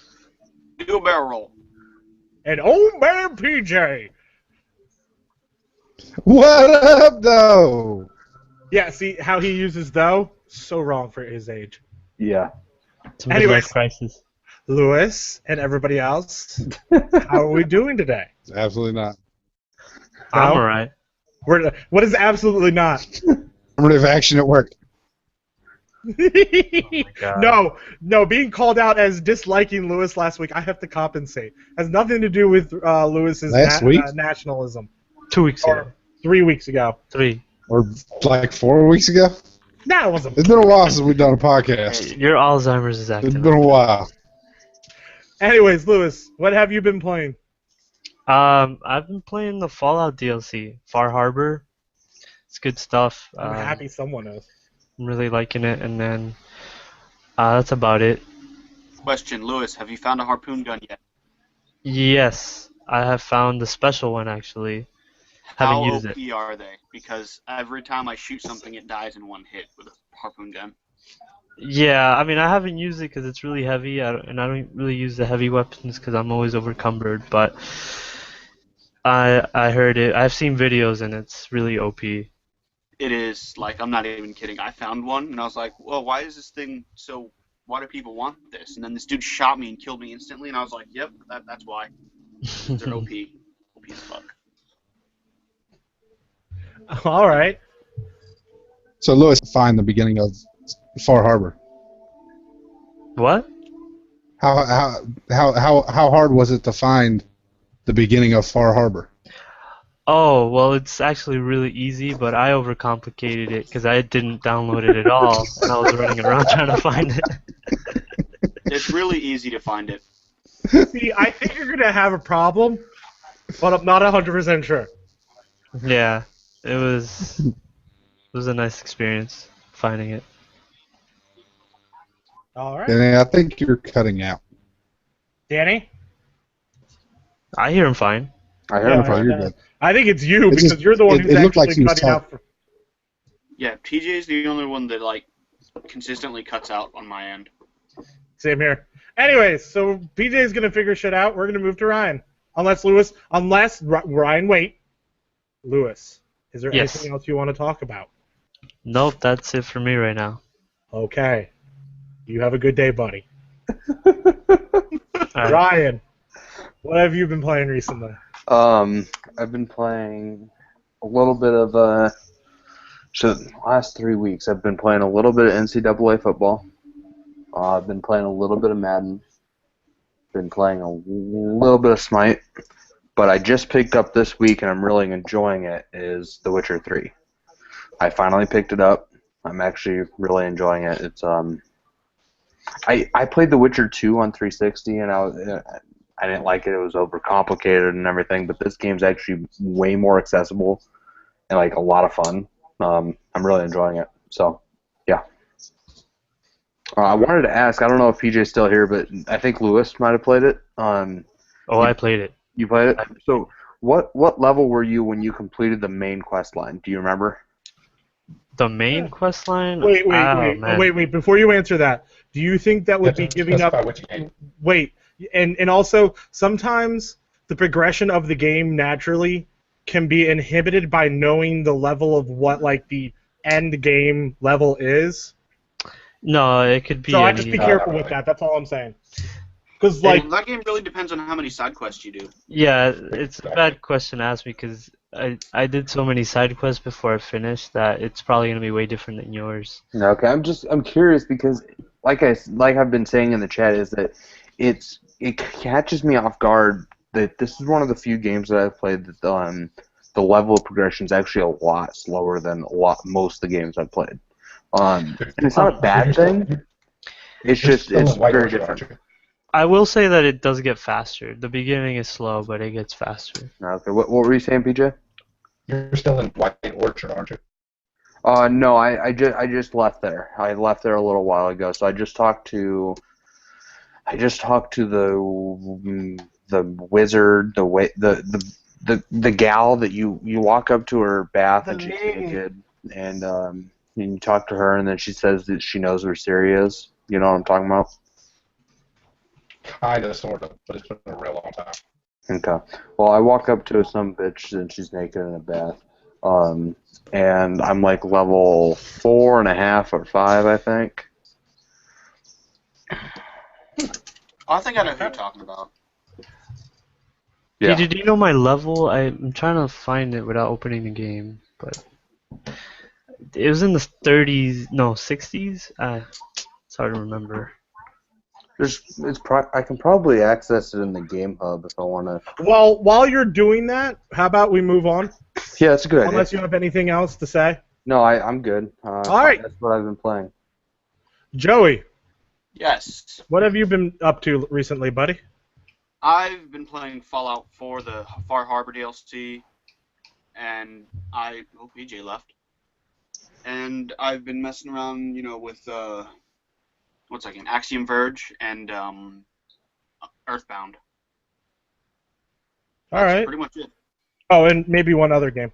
do a barrel roll. And old man PJ. What up, though? Yeah, see how he uses though? So wrong for his age. Yeah. It's a Anyways. midlife crisis. Lewis and everybody else, how are we doing today? Absolutely not. I'm No? alright. What is absolutely not? Affirmative action at work. God. No, being called out as disliking Lewis last week, I have to compensate. Has nothing to do with Lewis's Last week? nationalism. 2 weeks ago. Or 3 weeks ago. 3. Or like 4 weeks ago. No, it wasn't. It's been a while since we've done a podcast. Your Alzheimer's is It's active. been a while. Anyways, Lewis, what have you been playing? I've been playing the Fallout DLC, Far Harbor. It's good stuff. I'm happy someone is. I'm really liking it, and then that's about it. Question, Lewis, have you found a harpoon gun yet? Yes, I have found the special one actually. How Haven't used it. OP are they? Because every time I shoot something, it dies in one hit with a harpoon gun. Yeah, I mean I haven't used it because it's really heavy, and I don't really use the heavy weapons because I'm always overcumbered. But I heard it. I've seen videos, and it's really OP. It is, like, I'm not even kidding. I found one, and I was like, well, why is this thing so... Why do people want this? And then this dude shot me and killed me instantly, and I was like, yep, that's why. They're OP. OP as fuck. All right. So Lewis, find the beginning of Far Harbor. What? How hard was it to find the beginning of Far Harbor? Oh, well, it's actually really easy, but I overcomplicated it because I didn't download it at all, and I was running around trying to find it. It's really easy to find it. See, I think you're gonna have a problem, but I'm not 100% sure. Yeah, it was a nice experience finding it. All right, And I think you're cutting out. Danny. I hear him fine. I heard Yeah, him Okay, fine. you're good. I think it's you It's because just- you're the one it who's looked like actually he was cutting out. Yeah, TJ's the only one that like consistently cuts out on my end. Same here. Anyways, so PJ's gonna figure shit out. We're gonna move to Ryan, unless Ryan. Wait, Lewis. Is there Yes. anything else you want to talk about? Nope, that's it for me right now. Okay. You have a good day, buddy. Alright. Ryan, what have you been playing recently? I've been playing a little bit of so the last 3 weeks I've been playing a little bit of NCAA football. I've been playing a little bit of Madden. Been playing a little bit of Smite. But I just picked up this week and I'm really enjoying it is The Witcher 3. I finally picked it up. I'm actually really enjoying it. It's I played The Witcher 2 on 360 and I didn't like it. It was overcomplicated and everything, but this game's actually way more accessible and like a lot of fun. I'm really enjoying it. So, yeah. I wanted to ask. I don't know if PJ's still here, but I think Lewis might have played it. Oh, I played it. You played it. So, what level were you when you completed the main quest line? Do you remember? The main quest line? Wait, Man. wait. Before you answer that, do you think that would be giving up? Wait, and also sometimes the progression of the game naturally can be inhibited by knowing the level of what like the end game level is. No, it could be So I any... just be careful with that. That's all I'm saying. Because like Well, that game really depends on how many side quests you do. Yeah, it's a bad question to ask me because I did so many side quests before I finished that it's probably going to be way different than yours. Okay, I'm curious because like I've been saying in the chat is that it catches me off guard that this is one of the few games that I've played that the level of progression is actually a lot slower than most of the games I've played. And it's not a bad thing. It's just it's very different. I will say that it does get faster. The beginning is slow, but it gets faster. Okay, what were you saying, PJ? You're still in White Orchard, aren't you? No, I just left there. I left there a little while ago. So I just talked to the wizard, the gal that you walk up to her bath and she's naked, and you talk to her and then she says that she knows where Siri is. You know what I'm talking about? Kinda, sort of, but it's been a real long time. Okay. Well, I walk up to some bitch and she's naked in a bath. And I'm like level 4.5 or 5, I think. Oh, I think I know who you're talking about. Yeah. Did you know my level? I'm trying to find it without opening the game, but it was in the 30s, no, 60s? It's hard to remember. I can probably access it in the game hub if I want to. well, while you're doing that, how about we move on? Yeah, that's a good idea. Unless you have anything else to say. No, I'm good. All right. That's what I've been playing. Joey, Yes. what have you been up to recently, buddy? I've been playing Fallout 4, the Far Harbor DLC, and PJ left. And I've been messing around, with Axiom Verge and Earthbound. All That's right. pretty much it. Oh, and maybe one other game,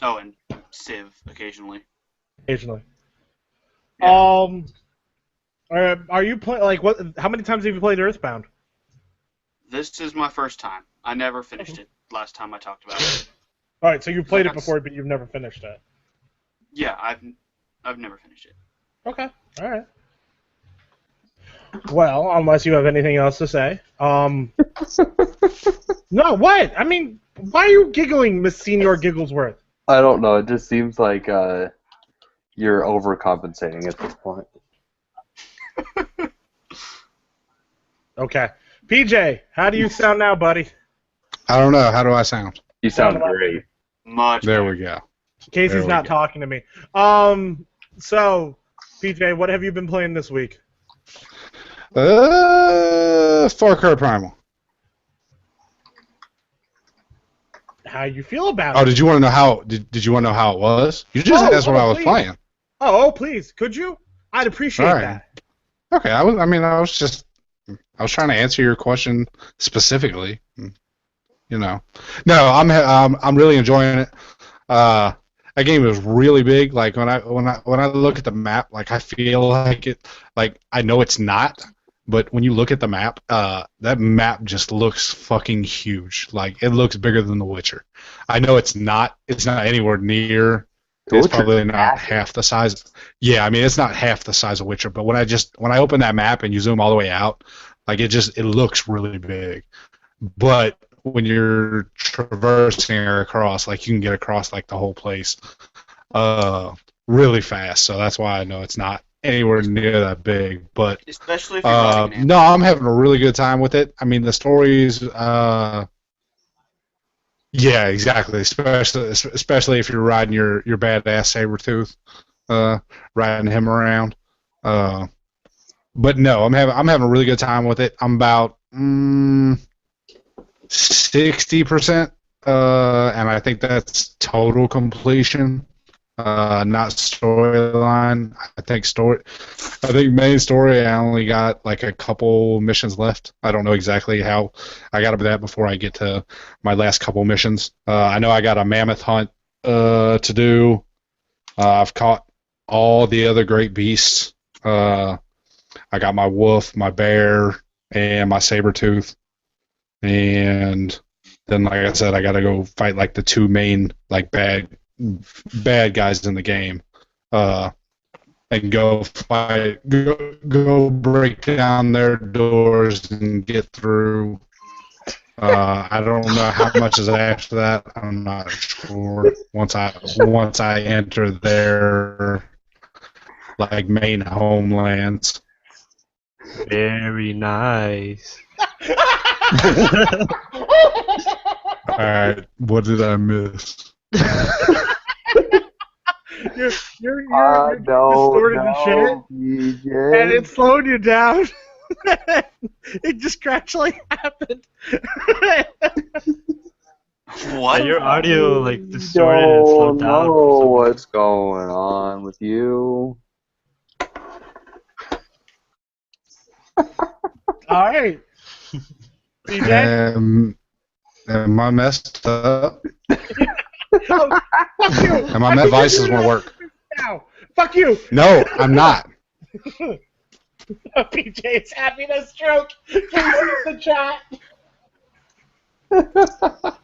Oh, and Civ occasionally. occasionally. Yeah. Are you playing like what? How many times have you played Earthbound? This is my first time. I never finished it last time I talked about it. All right, so you've played it That's- before, but you've never finished it. Yeah, I've never finished it. Okay. All right. Well, unless you have anything else to say. No, what? I mean, why are you giggling, Miss Senior Gigglesworth? I don't know. It just seems like you're overcompensating at this point. Okay. PJ, how do you sound now, buddy? I don't know. How do I sound? You sound great. Much. There better. we go. Casey's There we not go. talking to me. So, PJ, what have you been playing this week? Far Cry Primal. How you feel about Oh, it? did you want to know how? Did you want to know how it was? You just asked what I was please. playing. Oh, please, could you? I'd appreciate All right. that. Okay, I was trying to answer your question specifically. You know, no, I'm really enjoying it. That game is really big. Like when I look at the map, like I feel like it. Like I know it's not, but when you look at the map, that map just looks fucking huge. Like it looks bigger than The Witcher. I know it's not. It's not anywhere near. The It's Witcher's probably not massive. half the size. Yeah, I mean it's not half the size of Witcher. But when I open that map and you zoom all the way out, like it looks really big. But when you're traversing across, like you can get across like the whole place, really fast. So that's why I know it's not anywhere near that big. But Especially if you're riding an no, I'm having a really good time with it. I mean, the stories. Yeah, exactly. Especially if you're riding your badass Sabretooth, riding him around. But no, I'm having a really good time with it. I'm about 60%, and I think that's total completion, not storyline. I think main story. I only got like a couple missions left. I don't know exactly how I got up to that before I get to my last couple missions. I know I got a mammoth hunt to do. I've caught all the other great beasts. I got my wolf, my bear, and my Sabretooth. And then, like I said, I gotta go fight like the two main like bad guys in the game, and go break down their doors and get through. I don't know how much is after that. I'm not sure. Once I enter their like main homelands. Very nice. All right, what did I miss? You're No, distorted and shit, PJ. and it's slowed you down. It just gradually happened. What? Your audio like distorted and slowed down. know for some what's going on with you. All right, PJ. Am I messed up? Oh, fuck you. And my devices won't work. Now, fuck you. No, I'm not. PJ is having a stroke. Please use the chat.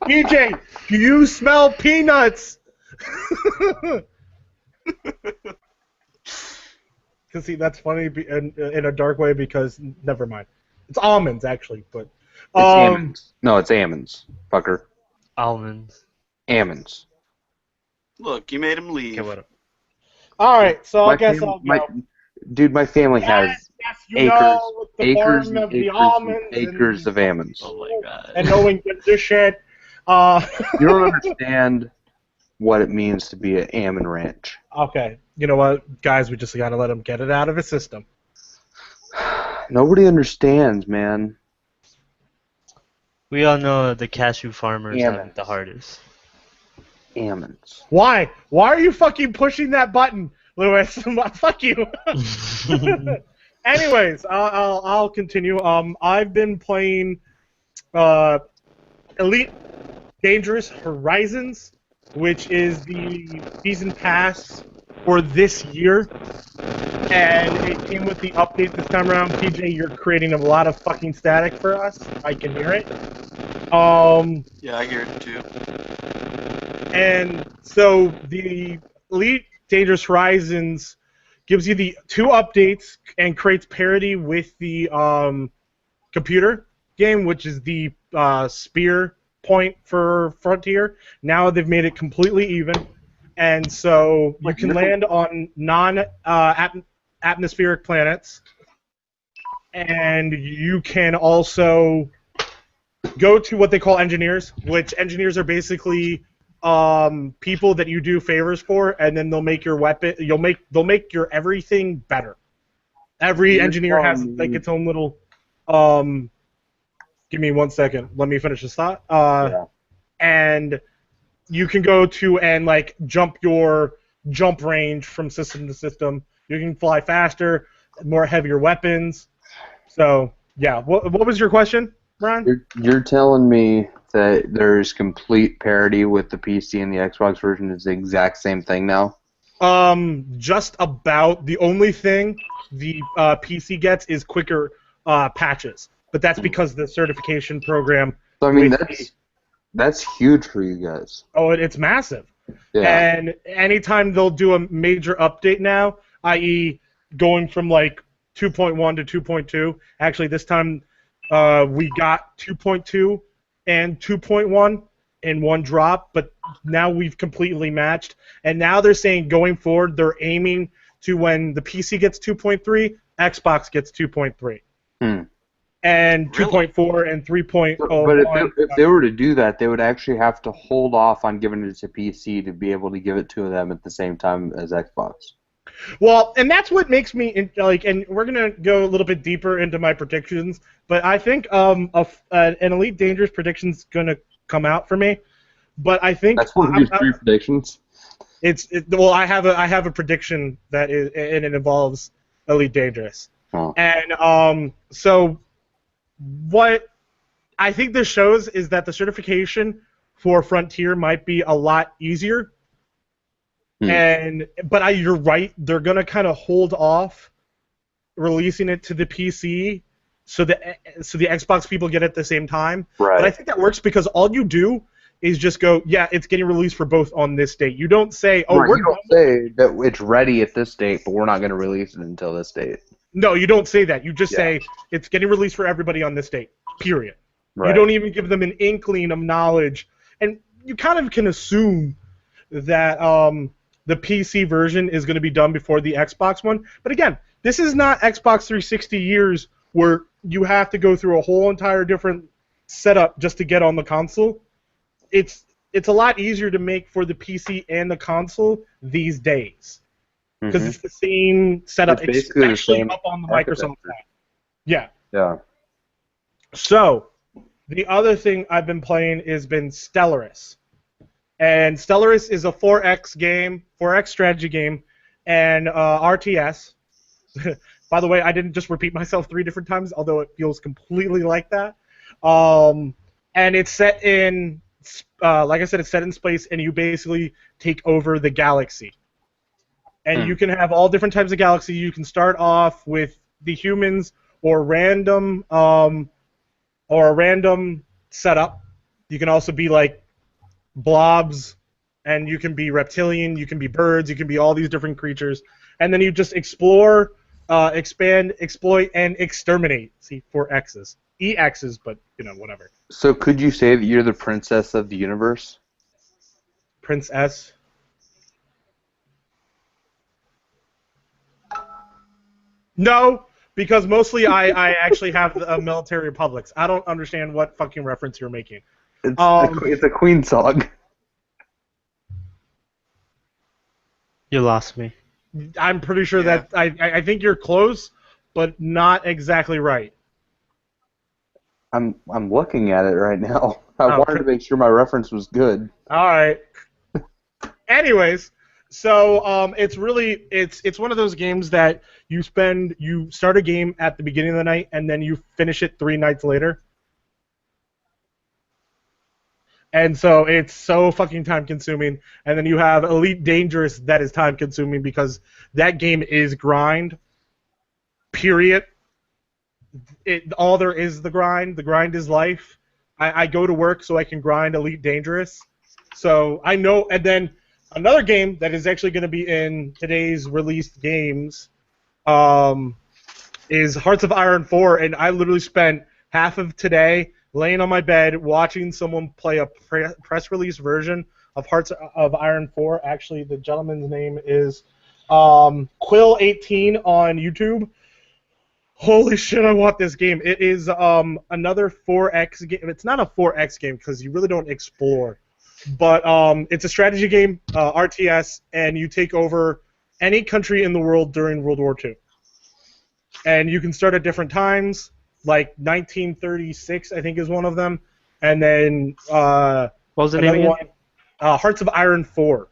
PJ, do you smell peanuts? Cause see, that's funny in a dark way because never mind. It's almonds actually, but It's almonds. No, it's almonds, fucker. almonds. Almonds. Look, you made him leave. Okay, whatever. All right, so I guess I'll go. Dude, my family has Yes, you acres, know, the acres, farm and of the acres, almonds and acres of almonds. Oh my god. and no one gives a shit. You don't understand what it means to be an almond ranch. Okay, you know what, guys? We just gotta let him get it out of his system. Nobody understands, man. We all know that the cashew farmers have it Almonds. the hardest. Almonds. Why? Why are you fucking pushing that button, Lewis? Fuck you. Anyways, I'll continue. I've been playing Elite Dangerous Horizons, which is the season pass for this year, and it came with the update this time around. PJ, you're creating a lot of fucking static for us. I can hear it. Yeah, I hear it too. And so the Elite Dangerous Horizons gives you the two updates and creates parity with the computer game, which is the spear point for Frontier. Now they've made it completely even, and so you can land on non-atmospheric planets, and you can also go to what they call engineers, which engineers are basically people that you do favors for, and then they'll make your weapon. They'll make your everything better. Every engineer has like its own little. Give me 1 second. Let me finish this thought. Yeah. And you can go to and like jump your jump range from system to system. You can fly faster, more heavier weapons. So yeah, what was your question, Brian? You're telling me that there's complete parity with the PC and the Xbox version is the exact same thing now? Just about. The only thing the PC gets is quicker patches, but that's because the certification program. So I mean that's huge for you guys. Oh, it's massive. Yeah. And anytime they'll do a major update now, i.e., going from like 2.1 to 2.2. Actually, this time we got 2.2 and 2.1 in one drop, but now we've completely matched. And now they're saying going forward, they're aiming to when the PC gets 2.3, Xbox gets 2.3. And 2.4 and 3.0. But if they were to do that, they would actually have to hold off on giving it to PC to be able to give it to them at the same time as Xbox. Well, and that's what makes me like, and we're gonna go a little bit deeper into my predictions, but I think an Elite Dangerous prediction's gonna come out for me. But I think that's one of your 3 predictions. Well, I have a prediction that is, and it involves Elite Dangerous. Oh. And so what I think this shows is that the certification for Frontier might be a lot easier. But you're right, they're gonna kind of hold off releasing it to the PC so the Xbox people get it at the same time. Right. But I think that works because all you do is just go, yeah, it's getting released for both on this date. You don't say, oh, you don't say that it's ready at this date, but we're not going to release it until this date. No, you don't say that. You just say it's getting released for everybody on this date. Period. Right. You don't even give them an inkling of knowledge, and you kind of can assume that the PC version is going to be done before the Xbox one. But again, this is not Xbox 360 years where you have to go through a whole entire different setup just to get on the console. It's a lot easier to make for the PC and the console these days because it's the same setup. It's basically the same up on the Microsoft side. Yeah. Yeah. So the other thing I've been playing has been Stellaris. And Stellaris is a 4X strategy game, and RTS. By the way, I didn't just repeat myself 3 different times, although it feels completely like that. And it's set in, like I said, it's set in space, and you basically take over the galaxy. And you can have all different types of galaxy. You can start off with the humans or a random setup. You can also be like blobs, and you can be reptilian, you can be birds, you can be all these different creatures, and then you just explore, expand, exploit, and exterminate. See, 4 X's. EXs, but, whatever. So could you say that you're the princess of the universe? Princess? No, because mostly I actually have military republics. I don't understand what fucking reference you're making. It's a Queen song. You lost me. I'm pretty sure that I think you're close, but not exactly right. I'm looking at it right now. I wanted to make sure my reference was good. All right. Anyways, so it's really it's one of those games that you start a game at the beginning of the night and then you finish it 3 nights later. And so it's so fucking time consuming. And then you have Elite Dangerous that is time consuming because that game is grind. Period. All there is the grind. The grind is life. I go to work so I can grind Elite Dangerous. So I know. And then another game that is actually going to be in today's released games is Hearts of Iron 4. And I literally spent half of today laying on my bed watching someone play a press release version of Hearts of Iron 4. Actually, the gentleman's name is Quill18 on YouTube. Holy shit, I want this game. It is another 4X game. It's not a 4X game because you really don't explore. But it's a strategy game, RTS, and you take over any country in the world during World War II. And you can start at different times, like 1936, I think, is one of them. And then What was the name another again? one, Hearts of Iron 4.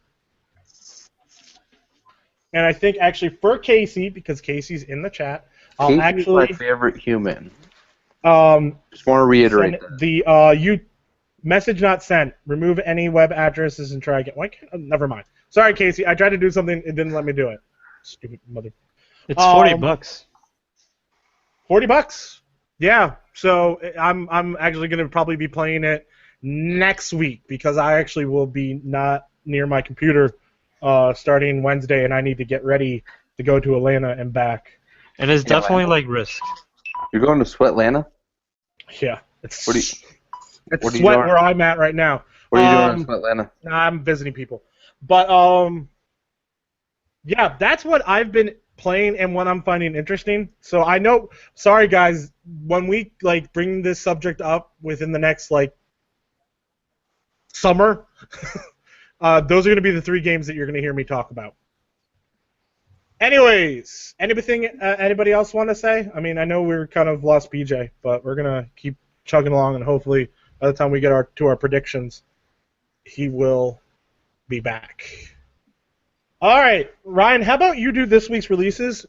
And I think actually for Casey, because Casey's in the chat, I'll Casey's actually my favorite human. um, Just want to reiterate send that. the you message not sent. Remove any web addresses and try again. Why can't? Never mind. Sorry, Casey. I tried to do something. It didn't let me do it. Stupid mother. It's $40. $40. Yeah. So I'm actually gonna probably be playing it next week because I actually will be not near my computer starting Wednesday, and I need to get ready to go to Atlanta and back. And it's definitely like Risk. You're going to Swetlanta? Yeah. It's What are you- it's what are you sweat doing? where I'm at right now. What are you doing in Swetlanta? Nah, I'm visiting people. But yeah, that's what I've been playing and what I'm finding interesting. So I know, sorry guys, when we like bring this subject up within the next like summer, those are going to be the 3 games that you're going to hear me talk about. Anyways, anybody else want to say? I mean, I know we're kind of lost BJ, but we're going to keep chugging along, and hopefully by the time we get to our predictions, he will be back. All right, Ryan, how about you do this week's releases?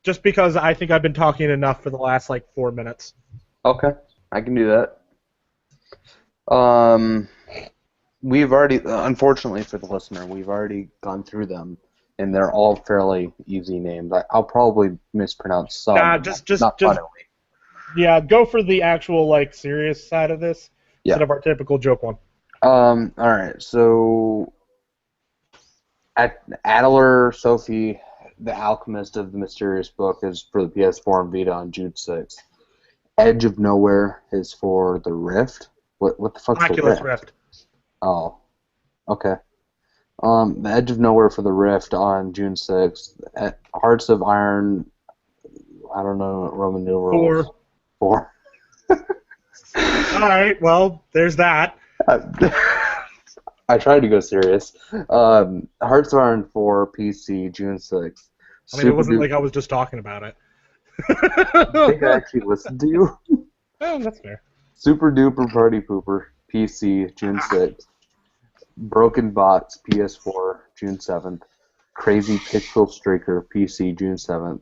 Just because I think I've been talking enough for the last like 4 minutes. Okay, I can do that. We've already, unfortunately for the listener, we've already gone through them, and they're all fairly easy names. I'll probably mispronounce some. Nah, but just not funnily. yeah, go for the actual like serious side of this Yeah. instead of our typical joke one. All right, so Adler Sophie, The Alchemist of the Mysterious Book, is for the PS4 and Vita on June 6th. Edge of Nowhere is for the Rift. What the fuck's the Oculus Rift? Rift. Oh, okay. The Edge of Nowhere for the Rift on June 6th. Hearts of Iron, I don't know, Roman numerals. 4. All right, well, there's that. I tried to go serious. Hearts of Iron 4 PC, June 6th. I mean, it wasn't like I was just talking about it. I think I actually listened to you. Oh, that's fair. Super Duper Party Pooper, PC, June 6th. Broken Bots, PS4, June 7th. Crazy Pixel Streaker, PC, June 7th.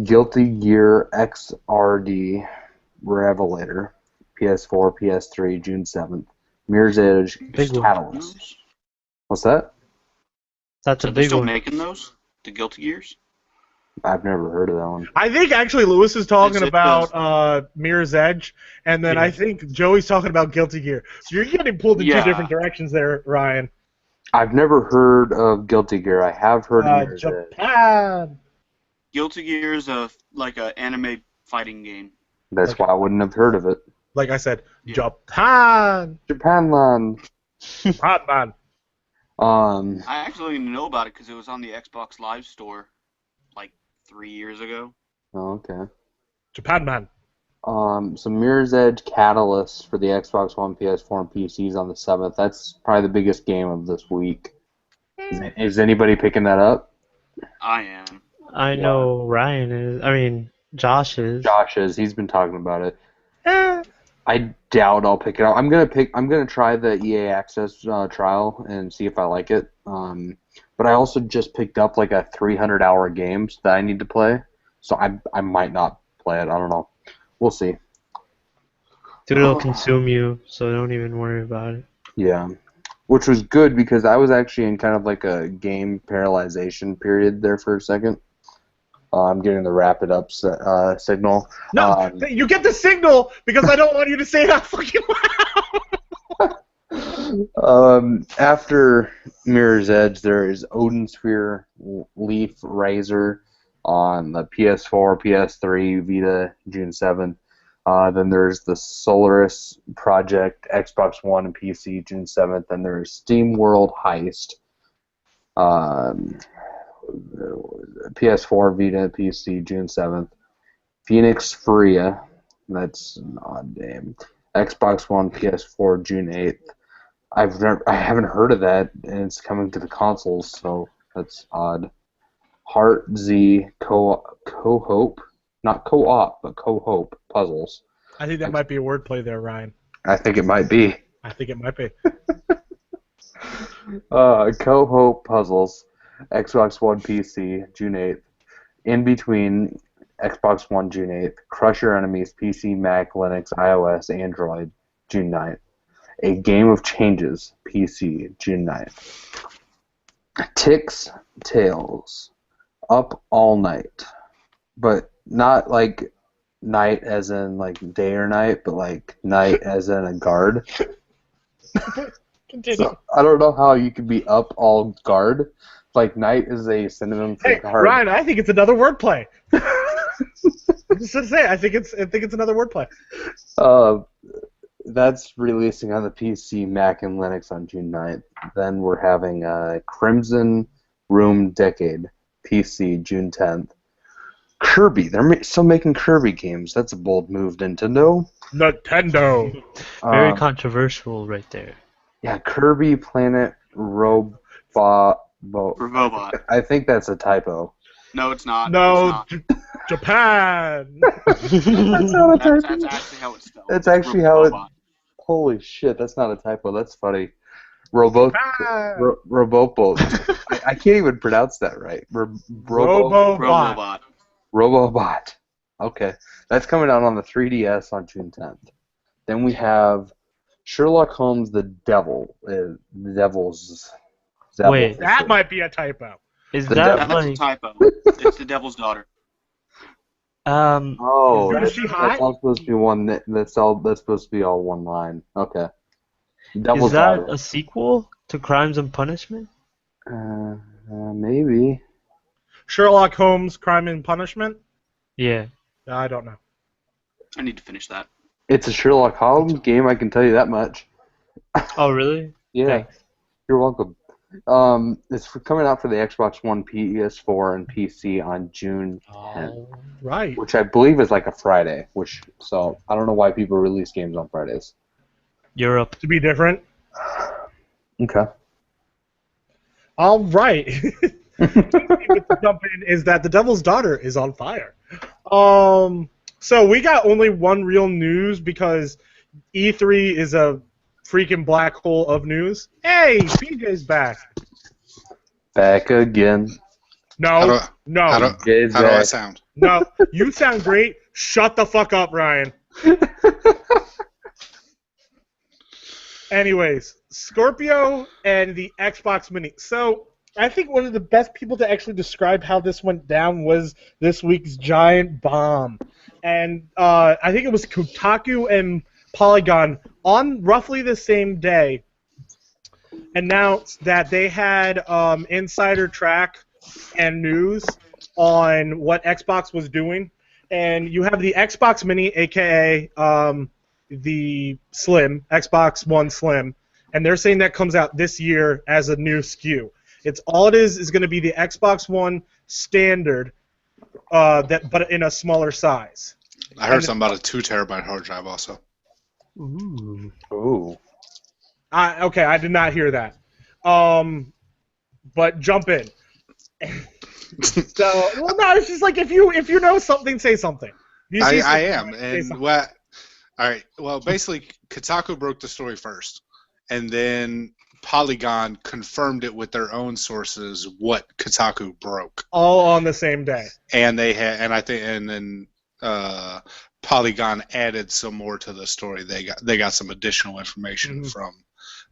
Guilty Gear XRD Revelator, PS4, PS3, June 7th. Mirror's Edge Big one. Catalyst. What's that? That's a Are they big still one. making those? The Guilty Gears? I've never heard of that one. I think actually Lewis is talking It's- it about Mirror's Edge, and then Yeah. I think Joey's talking about Guilty Gear. So you're getting pulled in two Yeah. different directions there, Ryan. I've never heard of Guilty Gear. I have heard of Mirror's Edge. Japan. Guilty Gear is like an anime fighting game. That's why I wouldn't have heard of it. Like I said, Yeah. Japan. Japanland. Hot man. I actually didn't know about it because it was on the Xbox Live Store like 3 years ago. Oh, okay. Japan man. So Mirror's Edge Catalyst for the Xbox One, PS4, and PCs on the 7th. That's probably the biggest game of this week. Is anybody picking that up? I am. I know Ryan is. I mean, Josh is. Josh is. He's been talking about it. Eh. I doubt I'll pick it up. I'm gonna try the EA Access trial and see if I like it. But I also just picked up like a 300-hour game that I need to play, so I might not play it. I don't know. We'll see. Dude, it'll consume you, so don't even worry about it. Yeah, which was good because I was actually in kind of like a game paralyzation period there for a second. I'm getting the wrap it up signal. No, you get the signal because I don't want you to say that fucking loud. After Mirror's Edge, there is Odin Sphere Leaf Razor on the PS4, PS3, Vita, June 7th. Then there's the Solaris Project, Xbox One and PC, June 7th. And there's Steam World Heist, PS4, Vita, PC, June 7th. Phoenix Freya. That's an odd name. Xbox One, PS4, June 8th. I haven't heard of that, and it's coming to the consoles, so that's odd. Heart Z Co-Hope, not co-op, but Co-Hope puzzles. I think that might be a wordplay there, Ryan. I think it might be. I think it might be. Co-Hope puzzles. Xbox One, PC, June 8th. In between, Xbox One, June 8th. Crush Your Enemies, PC, Mac, Linux, iOS, Android, June 9th. A Game of Changes, PC, June 9th. Ticks Tales, Up All Night. But not like night as in like day or night, but like night as in a guard. Continue. So, I don't know how you could be up all guard. Like night is a synonym for Hey, guard. Ryan, I think it's another wordplay. I'm just gonna say, I think it's another wordplay. That's releasing on the PC, Mac, and Linux on June 9th. Then we're having Crimson Room Decade, PC, June 10th. Kirby. They're still making Kirby games. That's a bold move, Nintendo. Nintendo. Very controversial right there. Yeah, Kirby Planet Robot. Robobot. I think that's a typo. No, it's not. No, It's not. Japan. That's not a typo. That's actually how it's spelled. That's actually how it. Robobot. Holy shit, that's not a typo. That's funny. Roboboat. I can't even pronounce that right. Robobot. Robobot. Robobot. Okay. That's coming out on the 3DS on June 10th. Then we have Sherlock Holmes the Devil. Devil's. Wait. That might be a typo. Is The that devil- That's a like typo. It's the Devil's Daughter. Oh, Is that's, she that's hot? all supposed to be one. That's supposed to be all one line. Okay. is Devil's that Daughter. a sequel to Crimes and Punishment? Maybe. Sherlock Holmes, Crime and Punishment? Yeah. I don't know. I need to finish that. It's a Sherlock Holmes game. I can tell you that much. Oh really? Yeah. Thanks. You're welcome. It's coming out for the Xbox One, PS4, and PC on June 10th, Right. which I believe is like a Friday. So I don't know why people release games on Fridays. Europe. To be different. Okay. All right. To jump in is that The Devil's Daughter is on fire. So we got only one real news because E3 is a freaking black hole of news. Hey, PJ's back. Back again. No, How no, PJ's do I back. sound? no. You sound great. Shut the fuck up, Ryan. Anyways, Scorpio and the Xbox Mini. So I think one of the best people to actually describe how this went down was this week's giant bomb. And I think it was Kotaku and Polygon on roughly the same day announced that they had insider track and news on what Xbox was doing. And you have the Xbox Mini, aka the Slim, Xbox One Slim, and they're saying that comes out this year as a new SKU. It's all it is going to be the Xbox One standard, but in a smaller size. I heard something about a 2 terabyte hard drive also. Ooh. Ooh. Okay, I did not hear that. But jump in. So, well, no, it's just like if you know something, say something. You see I something, am, say and something. what? All right. Well, basically, Kotaku broke the story first, and then Polygon confirmed it with their own sources what Kotaku broke, All on the same day. and they had, and I think, and then Polygon added some more to the story. They got some additional information Mhm. from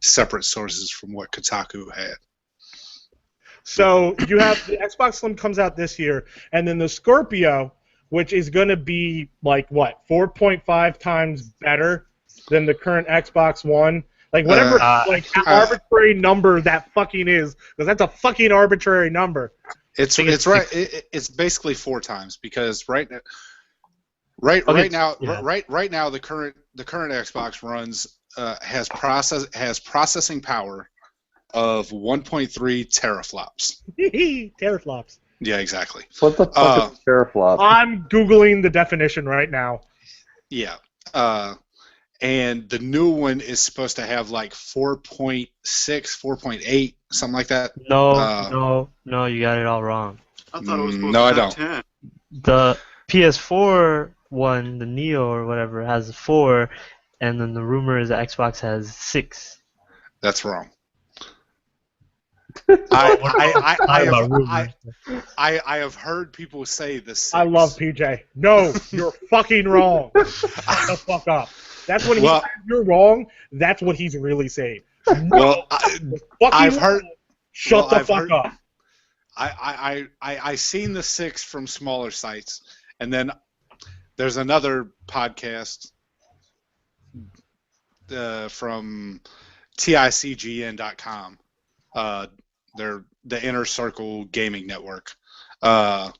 separate sources from what Kotaku had. So you have the Xbox Slim comes out this year, and then the Scorpio, which is going to be like what 4.5 times better than the current Xbox One. Like whatever, arbitrary number that fucking is, because that's a fucking arbitrary number. It's think it's right. It's basically 4 times because right now the current Xbox runs has processing power of 1.3 teraflops. Teraflops. Yeah, exactly. What the fuck is a teraflop? I'm Googling the definition right now. Yeah. And the new one is supposed to have like 4.6, 4.8, something like that. No, you got it all wrong. I thought it was supposed No, I to have don't. 10. The PS4 one, the Neo or whatever, has 4, and then the rumor is that Xbox has 6. That's wrong. I have heard people say the 6. I love PJ. No, you're fucking wrong. Shut the fuck up. That's when he says you're wrong. That's what he's really saying. Well, I've heard. Shut the fuck up. I seen the 6 from smaller sites, and then there's another podcast from TICGN.com. They're the Inner Circle Gaming Network. That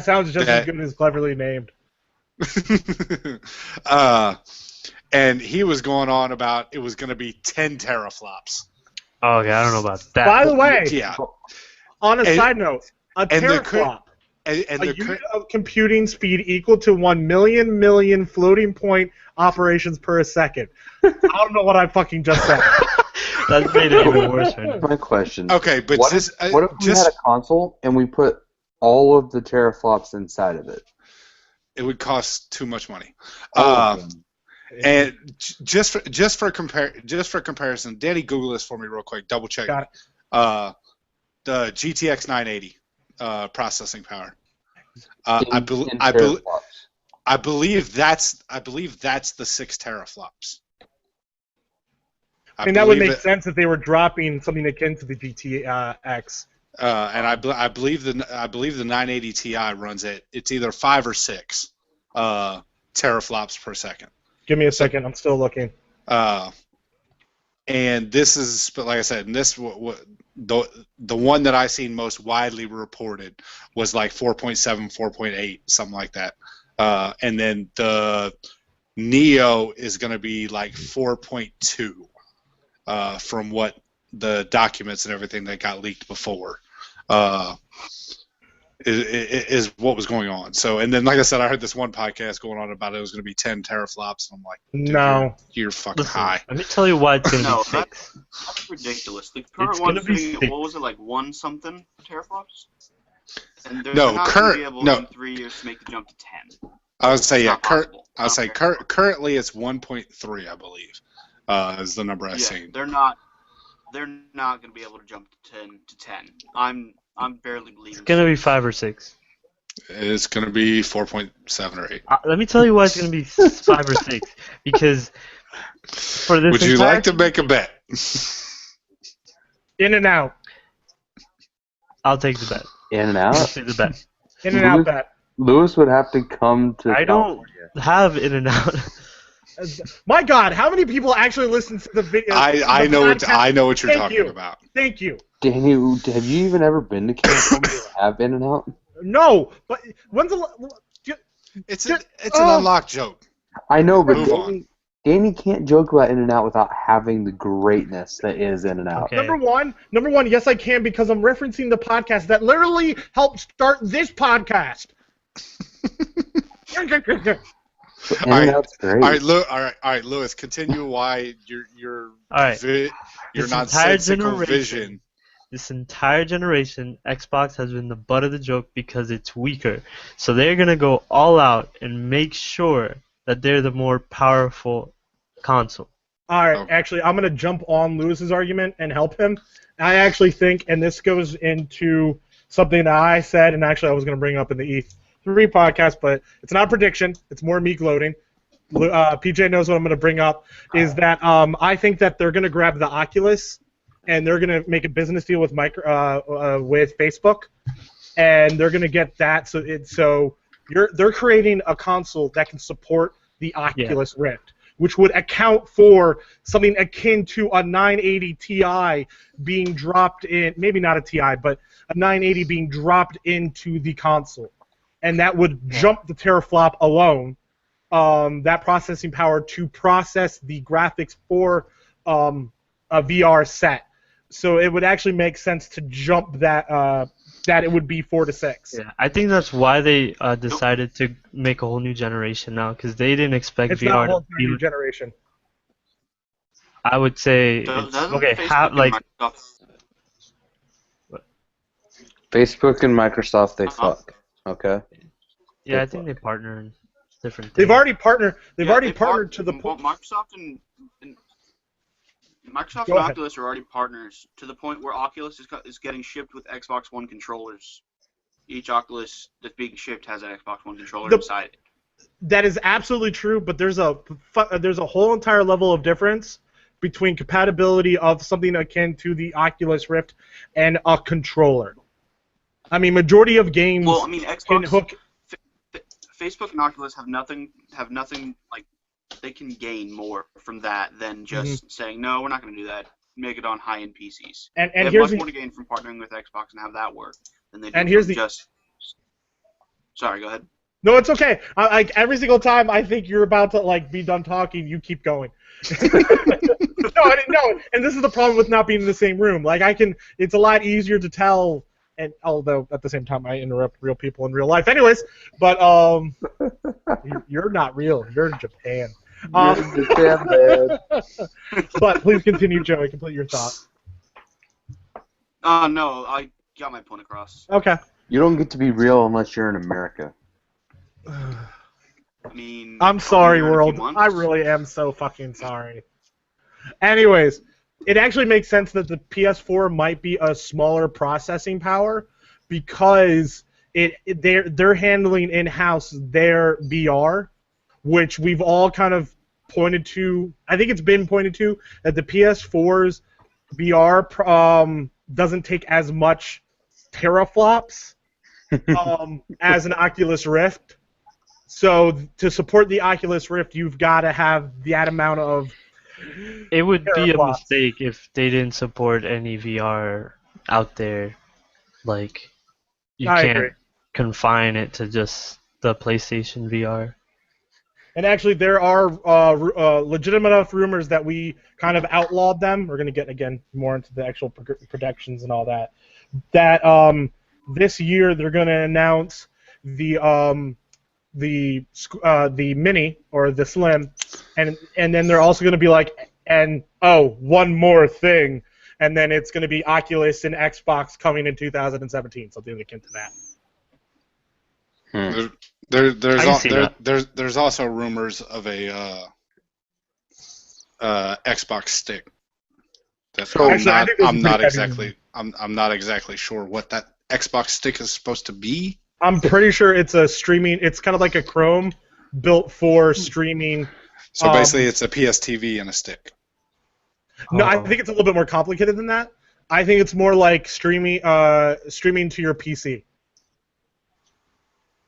sounds just as good as cleverly named. And he was going on about it was going to be 10 teraflops. Oh, okay, I don't know about that. By the way, Yeah. on a side note, a teraflop, And a unit of computing speed equal to 1 million floating point operations per second. I don't know what I fucking just said. That made it even worse. Right now. My question. Okay, but what if we had a console and we put all of the teraflops inside of it? It would cost too much money. All of them. And just for comparison, Danny, Google this for me real quick. Double check. Got it. The GTX 980 processing power. In I teraflops. believe that's the 6 teraflops. I mean, that would make sense if they were dropping something akin to the GTX. And I believe the 980 Ti runs at it's either 5 or 6 teraflops per second. Give me a second. I'm still looking. And this is, but like I said, and this the one that I seen most widely reported was like 4.7, 4.8, something like that. And then the Neo is going to be like 4.2 from what the documents and everything that got leaked before. Is what was going on. So, and then, like I said, I heard this one podcast going on about it was going to be 10 teraflops, and I'm like, dude, no, you're fucking Listen, high. let me tell you why it's going to No, be 6. that's ridiculous. The current It's one's gonna be sitting at, six. what was it, like 1 something teraflops? And they're No, not current- going to be able no. in 3 years to make the jump to 10. I would say, It's yeah, not possible. It's not very currently it's 1.3, I believe, is the number I've seen. They're not going to be able to jump to 10. I'm barely believing. It's going to be 5 or 6. It's going to be 4.7 or 8. Let me tell you why it's going to be 5 or 6. Because for this Would you like to make a bet? in and out. I'll take the bet. In and I'll out. take the bet. In and out bet. Lewis would have to come to. I don't have In and Out. My God, how many people actually listen to the video? I know what you're Thank talking you. about. Thank you. Danny, have you even ever been to California and have In and Out? No, but when's the It's an unlocked joke. I know, but Move on. Danny can't joke about In and Out without having the greatness that is In and Out. Okay. number one? Yes, I can because I'm referencing the podcast that literally helped start this podcast. In and Out's great. All right, Lewis. Continue why your All right. your This nonsensical entire vision. This entire generation, Xbox has been the butt of the joke because it's weaker. So they're going to go all out and make sure that they're the more powerful console. All right, Oh. actually, I'm going to jump on Lewis's argument and help him. I actually think, and this goes into something that I said, and actually I was going to bring up in the E3 podcast, but it's not a prediction. It's more me gloating. PJ knows what I'm going to bring up, is that I think that they're going to grab the Oculus, and they're going to make a business deal with with Facebook, and they're going to get that. So they're creating a console that can support the Oculus Rift, which would account for something akin to a 980 Ti being dropped in, maybe not a Ti, but a 980 being dropped into the console, and that would jump the teraflop alone. That processing power to process the graphics for a VR set. So it would actually make sense to jump that that it would be 4 to 6. Yeah, I think that's why they decided to make a whole new generation now, because they didn't expect It's not a VR whole to new be. generation. I would say Doesn't it's okay. Facebook and Like Microsoft Facebook and Microsoft, they fuck. Okay. yeah, They I think they fuck. partner in different They've things. already partnered. They've Yeah, already they partnered to the well, point. Microsoft and Microsoft Go and ahead. Oculus are already partners to the point where Oculus is getting shipped with Xbox One controllers. Each Oculus that's being shipped has an Xbox One controller inside it. That is absolutely true, but there's a whole entire level of difference between compatibility of something akin to the Oculus Rift and a controller. I mean, majority of games Well, I mean, can Xbox, hook. Facebook and Oculus have nothing like they can gain more from that than just saying no, we're not going to do that. Make it on high-end PCs. And They have here's much more to gain from partnering with Xbox and have that work than they do And here's from the- just. Sorry, go ahead. No, it's okay. Like every single time I think you're about to like be done talking, you keep going. No, I didn't know. And this is the problem with not being in the same room. Like it's a lot easier to tell. And although at the same time I interrupt real people in real life, anyways. But you're not real. You're in Japan. But please continue, Joey. Complete your thought. No, I got my point across. Okay. You don't get to be real unless you're in America. I mean, I'm sorry, I'll be here in a world. few months. I really am so fucking sorry. Anyways, it actually makes sense that the PS4 might be a smaller processing power because they're handling in-house their VR, which we've all kind of pointed to. I think it's been pointed to that the PS4's VR doesn't take as much teraflops as an Oculus Rift. So to support the Oculus Rift, you've got to have that amount of. It would be a teraflops. mistake if they didn't support any VR out there. Like, you I can't agree. confine it to just the PlayStation VR. And actually, there are legitimate enough rumors that we kind of outlawed them. We're going to get, again, more into the actual protections and all that. That this year they're going to announce the Mini or the Slim, and then they're also going to be like, and one more thing, and then it's going to be Oculus and Xbox coming in 2017, something akin to that. There's also rumors of a Xbox stick. That So- Actually, I think those are I'm not pretty heavy. exactly I'm not exactly sure what that Xbox stick is supposed to be. I'm pretty sure it's a streaming. It's kind of like a Chrome built for streaming. So basically, it's a PS TV and a stick. No, I think it's a little bit more complicated than that. I think it's more like streaming to your PC.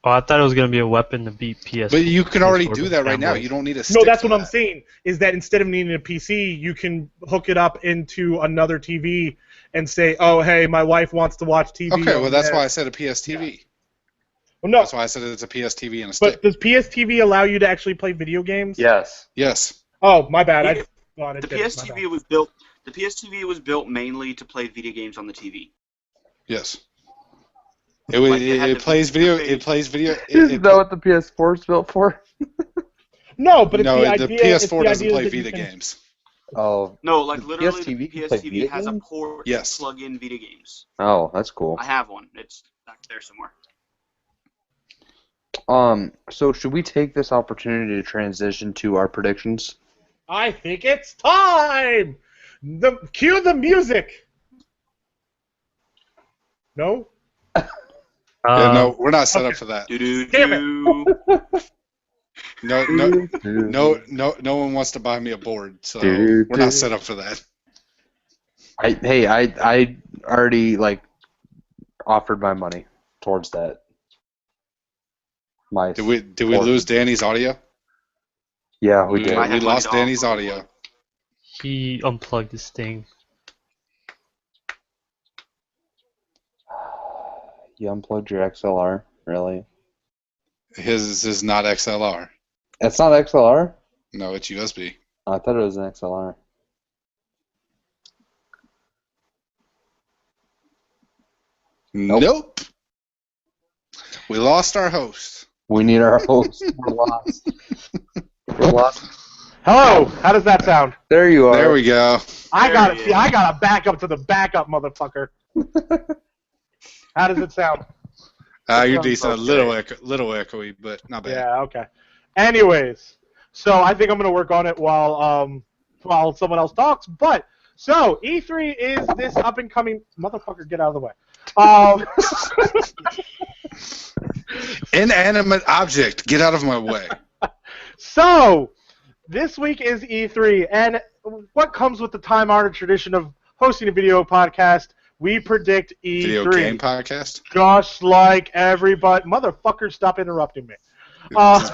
Oh, I thought it was gonna be a weapon to beat PS. But you can already do that right now. fanboys. You don't need a stick. No, that's for what I'm that. saying. Is that instead of needing a PC, you can hook it up into another TV and say, "Oh, hey, my wife wants to watch TV." Okay, well on that's this." why I said a PS TV. Well, no, That's why I said it's a PS TV and a stick. but does PS TV allow you to actually play video games? Yes. Yes. Oh, my bad. I Yeah. thought it The did. PS My TV bad. was built. The PS TV was built mainly to play video games on the TV. Yes. Like, it had It the plays video. interface. It plays video. Is that what the PS4 is built for? No, but it's no, the the idea. PS4 it's the doesn't idea play that you Vita can- games. Oh. No, like The literally, PS TV the can PS play TV video has a games? port Yes. to plug in video games. Oh, that's cool. I have one. It's back there somewhere. So should we take this opportunity to transition to our predictions? I think it's time. Cue the music. No. Yeah, no, we're not set up for that. Damn No one wants to buy me a board, so Doo-doo-doo. we're not set up for that. I already offered my money towards that. Did we lose Danny's audio? Yeah, we did. Might We have lost money to Danny's offer. audio. He unplugged this thing. You unplugged your XLR? Really? His is not XLR. It's not XLR? No, it's USB. Oh, I thought it was an XLR. Nope. We lost our host. We need our host. We're lost. We're lost. Hello. How does that sound? There you are. There we go. I There got he it. See, I got a backup to the backup, motherfucker. How does it sound? You're sounds decent. okay. Little echoey, but not bad. Yeah. Okay. Anyways, so I think I'm gonna work on it while someone else talks. But so E3 is this up and coming motherfucker. Get out of the way. Inanimate object, get out of my way. So this week is E3, and what comes with the time-honored tradition of hosting a video podcast? We predict E3. Video game podcast. Just like everybody. Motherfucker, stop interrupting me.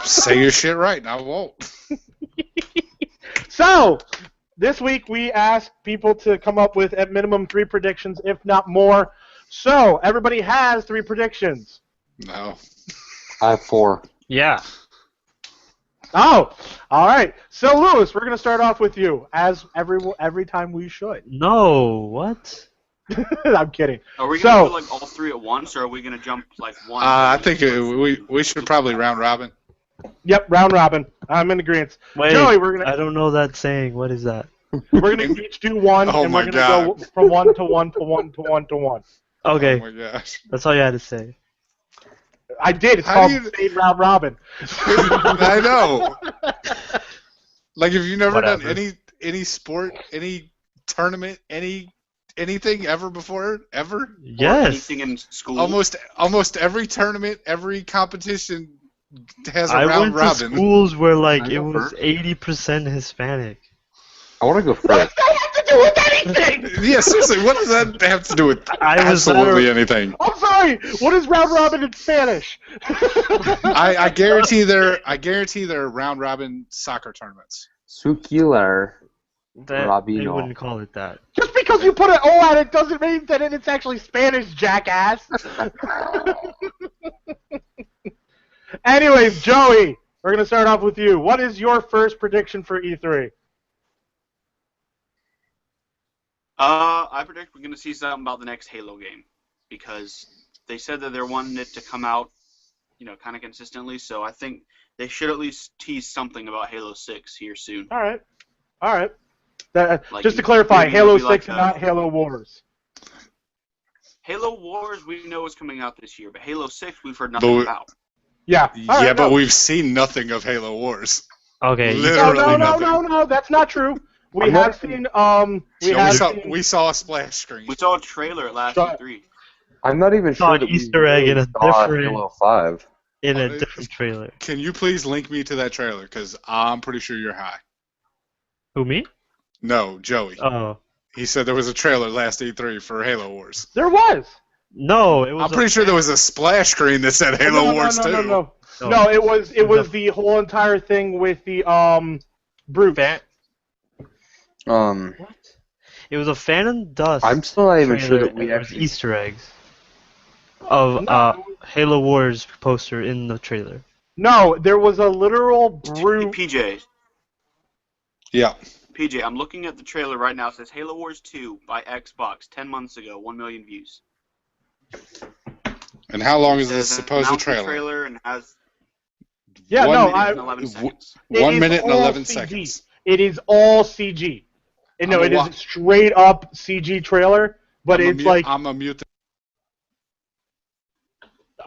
Say your shit right, and I won't. So, this week we asked people to come up with at minimum 3 predictions, if not more. So, everybody has 3 predictions. No. I have 4. Yeah. Oh, all right. So, Lewis, we're going to start off with you, as every time we should. No, what? I'm kidding. Are we gonna So- do like all 3 at once, or are we gonna jump like one? I think we should probably round robin. Yep, round robin. I'm in agreement. Wait, Joey, we're gonna I don't know that saying. What is that? each do one, Oh and my we're gonna go God. from 1 to 1 to 1 to 1 to 1. Okay, Oh my gosh. that's all you had to say. I did. It's How called do you- State Round Robin. I know. Like, have you never done Whatever. any sport, any tournament, anything ever before? Ever? Yes. Anything in school? Almost every tournament, every competition has a I round went to robin. schools where like I it go was first. 80% Hispanic. I want to go What does first. that have to do with anything? Yeah, seriously, what does that have to do with I was at absolutely a- anything? I'm sorry. What is round robin in Spanish? I guarantee there are round robin soccer tournaments. Sukilar. They Rabino. wouldn't call it that. Just because you put an O at it doesn't mean that it's actually Spanish, jackass. Anyways, Joey, we're gonna start off with you. What is your first prediction for E E3? I predict we're gonna see something about the next Halo game, because they said that they're wanting it to come out, kind of consistently. So I think they should at least tease something about Halo 6 here soon. All right. Like, Just to clarify, maybe Halo it'll be 6 like and not Halo Wars. Halo Wars we know is coming out this year, but Halo 6 we've heard But nothing we- about. Yeah. All right, But no. we've seen nothing of Halo Wars. Okay. Literally No, nothing. that's not true. We I'm have not- seen We saw a splash screen. We saw a trailer at last Shut- E3. I'm not even Saw sure an that Easter egg in a saw different- Halo 5. in a Oh, different trailer. Can you please link me to that trailer? Because I'm pretty sure you're high. Who, me? No, Joey. Oh. He said there was a trailer last E3 for Halo Wars. There was. No, it was. I'm pretty sure there was a splash screen that said Halo Wars 2. No, it was the whole entire thing with the brute. Um, What? It was a Phantom Dust. I'm still not even sure trailer, that we and there was actually. Easter eggs of Halo Wars poster in the trailer. No, there was a literal brute. PJ, Yeah. I'm looking at the trailer right now. It says Halo Wars 2 by Xbox 10 months ago, 1 million views. And how long is It this says supposed announced the trailer? trailer and has Yeah, 1 no, minute and 11 seconds. It 1 is minute and all 11 CG. seconds. It is all CG. And no, I'm it a is wa- a straight up CG trailer, but I'm it's a like I'm a mute.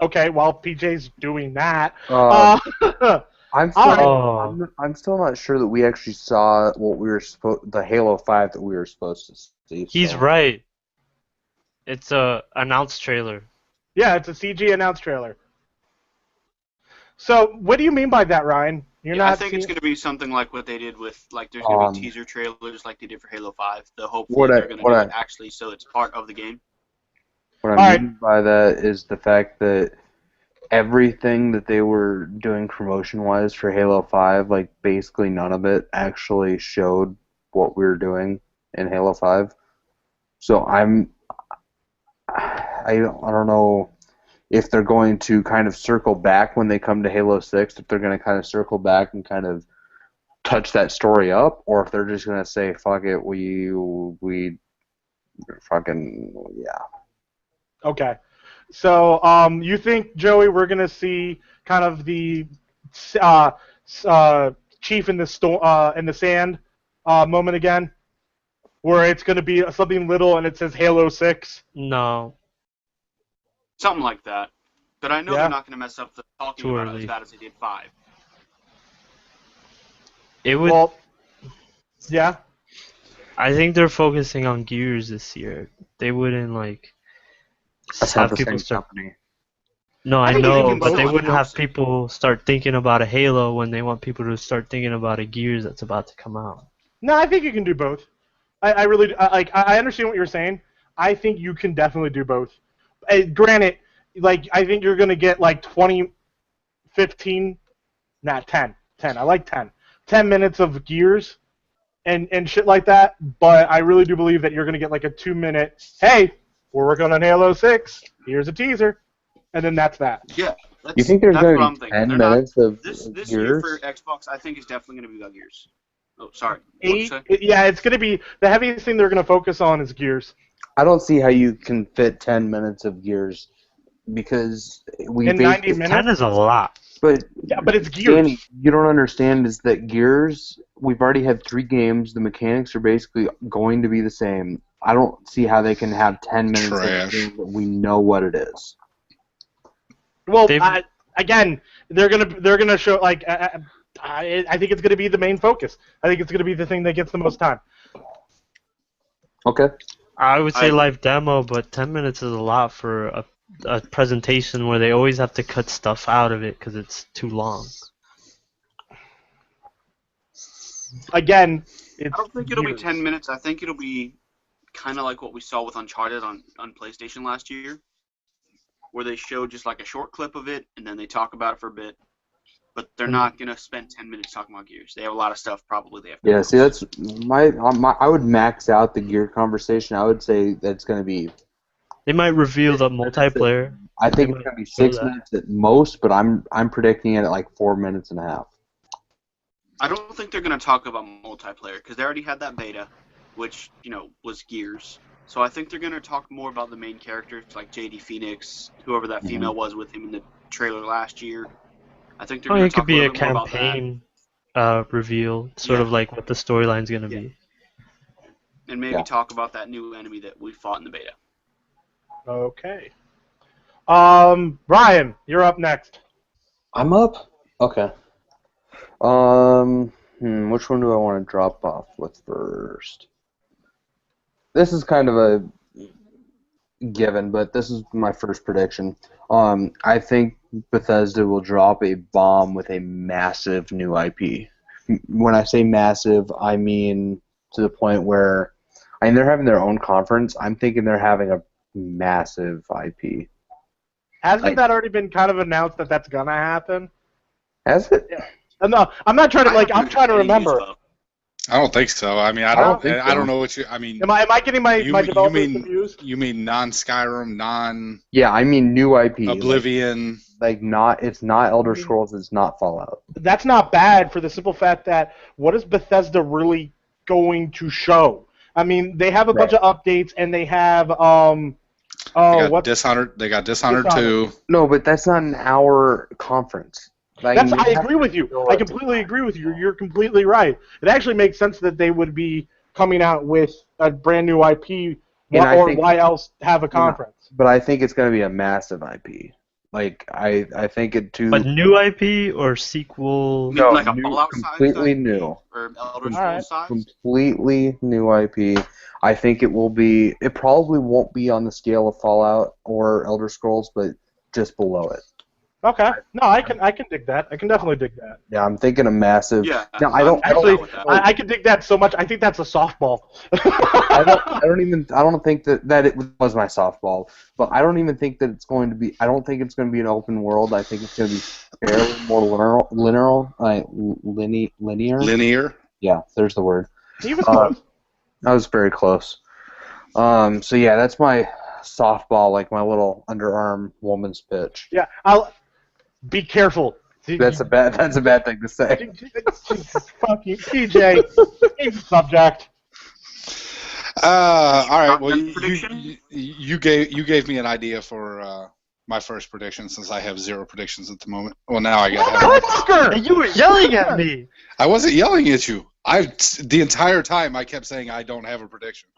okay, while PJ's doing that. I'm still, Alright. Oh. I'm still not sure that we actually saw what we were supposed, the Halo 5 that we were supposed to see. He's so. right. It's a announced trailer. Yeah, it's a CG announced trailer. So, what do you mean by that, Ryan? You're Yeah, not I think it's seeing- going to be something like what they did with, like, there's going to be teaser trailers like they did for Halo 5. Hopefully What I- they're going to what do I- it actually so it's part of the game. What I Alright. mean by that is the fact that everything that they were doing promotion-wise for Halo 5, like basically none of it actually showed what we were doing in Halo 5. So I don't know if they're going to kind of circle back when they come to Halo 6, if they're going to kind of circle back and kind of touch that story up, or if they're just going to say, fuck it, we fucking, yeah. Okay. So, you think, Joey, we're gonna see kind of the uh, chief in the sand moment again, where it's gonna be something little and it says Halo 6? No, Something like that. But I know Yeah. they're not going to mess up the talking Too about it early. as bad as they did 5. it would. Well, yeah. I think they're focusing on Gears this year. They wouldn't like That's not have the people same start. company. No, I think they know, can but both they wouldn't have announce it. people start thinking about a Halo when they want people to start thinking about a Gears that's about to come out. No, I think you can do both. I really I understand what you're saying. I think you can definitely do both. Granted, like I think you're gonna get like 20, 15, not 10. I like 10. 10 minutes of Gears and shit like that. But I really do believe that you're gonna get like a 2-minute. Hey, we're working on Halo 6. Here's a teaser, and then that's that. Yeah. That's, You think there's that's going what I'm to be thinking. 10 They're not, minutes of this year for Gears? Xbox, I think is definitely going to be about Gears. Oh, sorry. What'd you say? Yeah, it's gonna be the heaviest thing they're gonna focus on is Gears. I don't see how you can fit 10 minutes of Gears because we In 90 basically. minutes? 10 is a lot. But Yeah, but it's Gears. Danny, you don't understand is that Gears, we've already had 3 games. The mechanics are basically going to be the same. I don't see how they can have 10 minutes of a Trash. game that we know what it is. Well, They've- again, they're gonna show like I think it's gonna be the main focus. I think it's gonna be the thing that gets the most time. Okay. I would say I- live demo, but 10 minutes is a lot for a presentation where they always have to cut stuff out of it because it's too long. Again, it's I don't think it'll be Gears. 10 minutes. I think it'll be kind of like what we saw with Uncharted on PlayStation last year, where they showed just like a short clip of it and then they talk about it for a bit. But they're not going to spend 10 minutes talking about Gears. They have a lot of stuff probably they have to Yeah, announce. see, that's my I would max out the gear conversation. I would say that's going to be. They might reveal the multiplayer. I think They it's going to be might show 6 that. minutes at most, but I'm predicting it at like 4 minutes and a half. I don't think they're going to talk about multiplayer because they already had that beta, which, was Gears. So I think they're going to talk more about the main characters like JD Phoenix, whoever that female was with him in the trailer last year. I think they're Oh, going it to talk could be a little bit more about that. campaign reveal, sort Yeah. of like what the storyline's going to Yeah. be. And maybe Yeah. talk about that new enemy that we fought in the beta. Okay. Ryan, you're up next. I'm up. Okay. Which one do I want to drop off with first? This is kind of a given, but this is my first prediction. I think Bethesda will drop a bomb with a massive new IP. When I say massive, I mean to the point where, they're having their own conference. I'm thinking they're having a massive IP. Hasn't that already been kind of announced that that's gonna happen? Has it? No, I'm not trying to I I'm haven't trying to heard any news remember. about it. I don't think so. I mean, I don't don't. think I so. don't know what you. I mean, Am I getting my developers confused? you mean non-Skyrim, non-Oblivion, Yeah, I mean new IP. It's not Elder Scrolls, it's not Fallout. That's not bad for the simple fact that what is Bethesda really going to show? I mean, they have a bunch of updates and they have they got what? Dishonored. They got Dishonored Dishonored. 2. No, but that's not an hour conference. Like, That's you I have agree with you. to- I completely agree with you. You're completely right. It actually makes sense that they would be coming out with a brand new IP. And I Or think- why else have a conference? But I think it's going to be a massive IP. Like I think it too. But new IP or sequel? Maybe like a new, Fallout size completely IP? new, Or Elder Alright. Scrolls size? completely new IP. I think it will be. It probably won't be on the scale of Fallout or Elder Scrolls, but just below it. Okay. No, I can dig that. I can definitely dig that. Yeah, I'm thinking a massive. Yeah. No, I don't. I'm Actually, down with that. I can dig that so much. I think that's a softball. I don't think that it was my softball, but I don't even think that it's going to be. I don't think it's going to be an open world. I think it's going to be fairly more linear. Linear. Yeah, there's the word. He was close. I was very close. So yeah, that's my softball, like my little underarm woman's pitch. Yeah. I'll be careful. That's a bad thing to say. Fucking TJ. Change the subject. All right. Well, Shotgun prediction? you gave me an idea for my first prediction since I have 0 predictions at the moment. Well, now I got. What? And you were yelling at me. I wasn't yelling at you. The entire time I kept saying I don't have a prediction.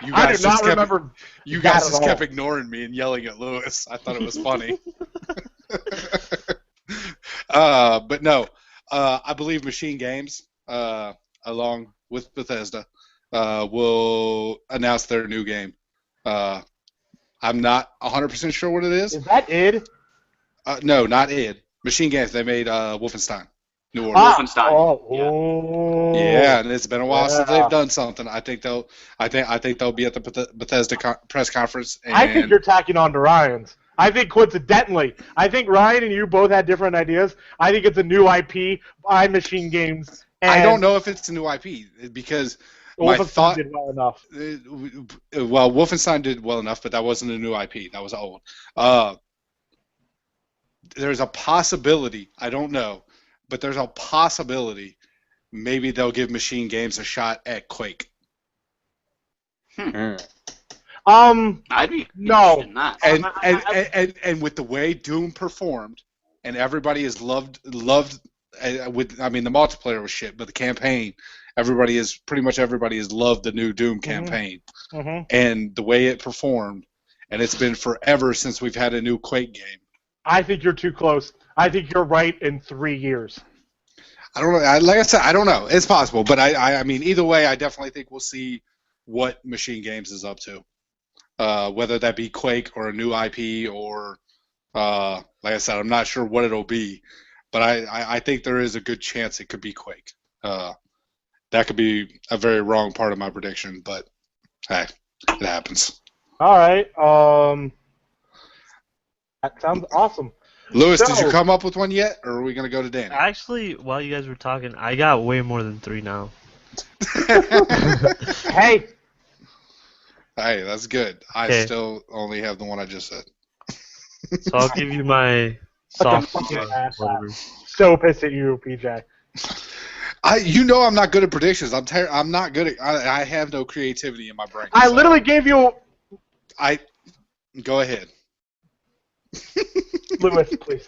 You I guys do not just kept, remember. you that guys at just all. kept ignoring me and yelling at Lewis. I thought it was funny. But no, I believe Machine Games, along with Bethesda, will announce their new game. I'm not 100% sure what it is. Is that id? No, not id. Machine Games. They made Wolfenstein. New Order. Wolfenstein. Oh. Yeah, and it's been a while since Yeah. they've done something. I think they'll be at the Bethesda press conference. And I think you're tacking on to Ryan's. I think coincidentally, I think Ryan and you both had different ideas. I think it's a new IP by Machine Games. And I don't know if it's a new IP because my Wolfenstein thought. did well enough. Well, Wolfenstein did well enough, but that wasn't a new IP. That was old. There's a possibility. I don't know, but there's a possibility. Maybe they'll give Machine Games a shot at Quake. Mm. I'd be No. interested in that. And with the way Doom performed, and everybody has loved the multiplayer was shit, but the campaign, pretty much everybody has loved the new Doom campaign, Mm-hmm. and the way it performed, and it's been forever since we've had a new Quake game. I think you're too close. I think you're right in 3 years. I don't know. Like I said, I don't know. It's possible, but I mean, either way, I definitely think we'll see what Machine Games is up to. Whether that be Quake or a new IP or, like I said, I'm not sure what it'll be, but I think there is a good chance it could be Quake. That could be a very wrong part of my prediction, but hey, it happens. All right. That sounds awesome. Lewis, did you So- come up with one yet, or are we gonna go to Danny? Actually, while you guys were talking, I got way more than 3 now. Hey, Hey, that's good. I Okay. still only have the one I just said. So I'll give you my Fucking soft fucking ass. whatever. so pissed at you, PJ. I'm not good at predictions. I'm not good at. I have no creativity in my brain. I so literally gave you go ahead. Lewis, please.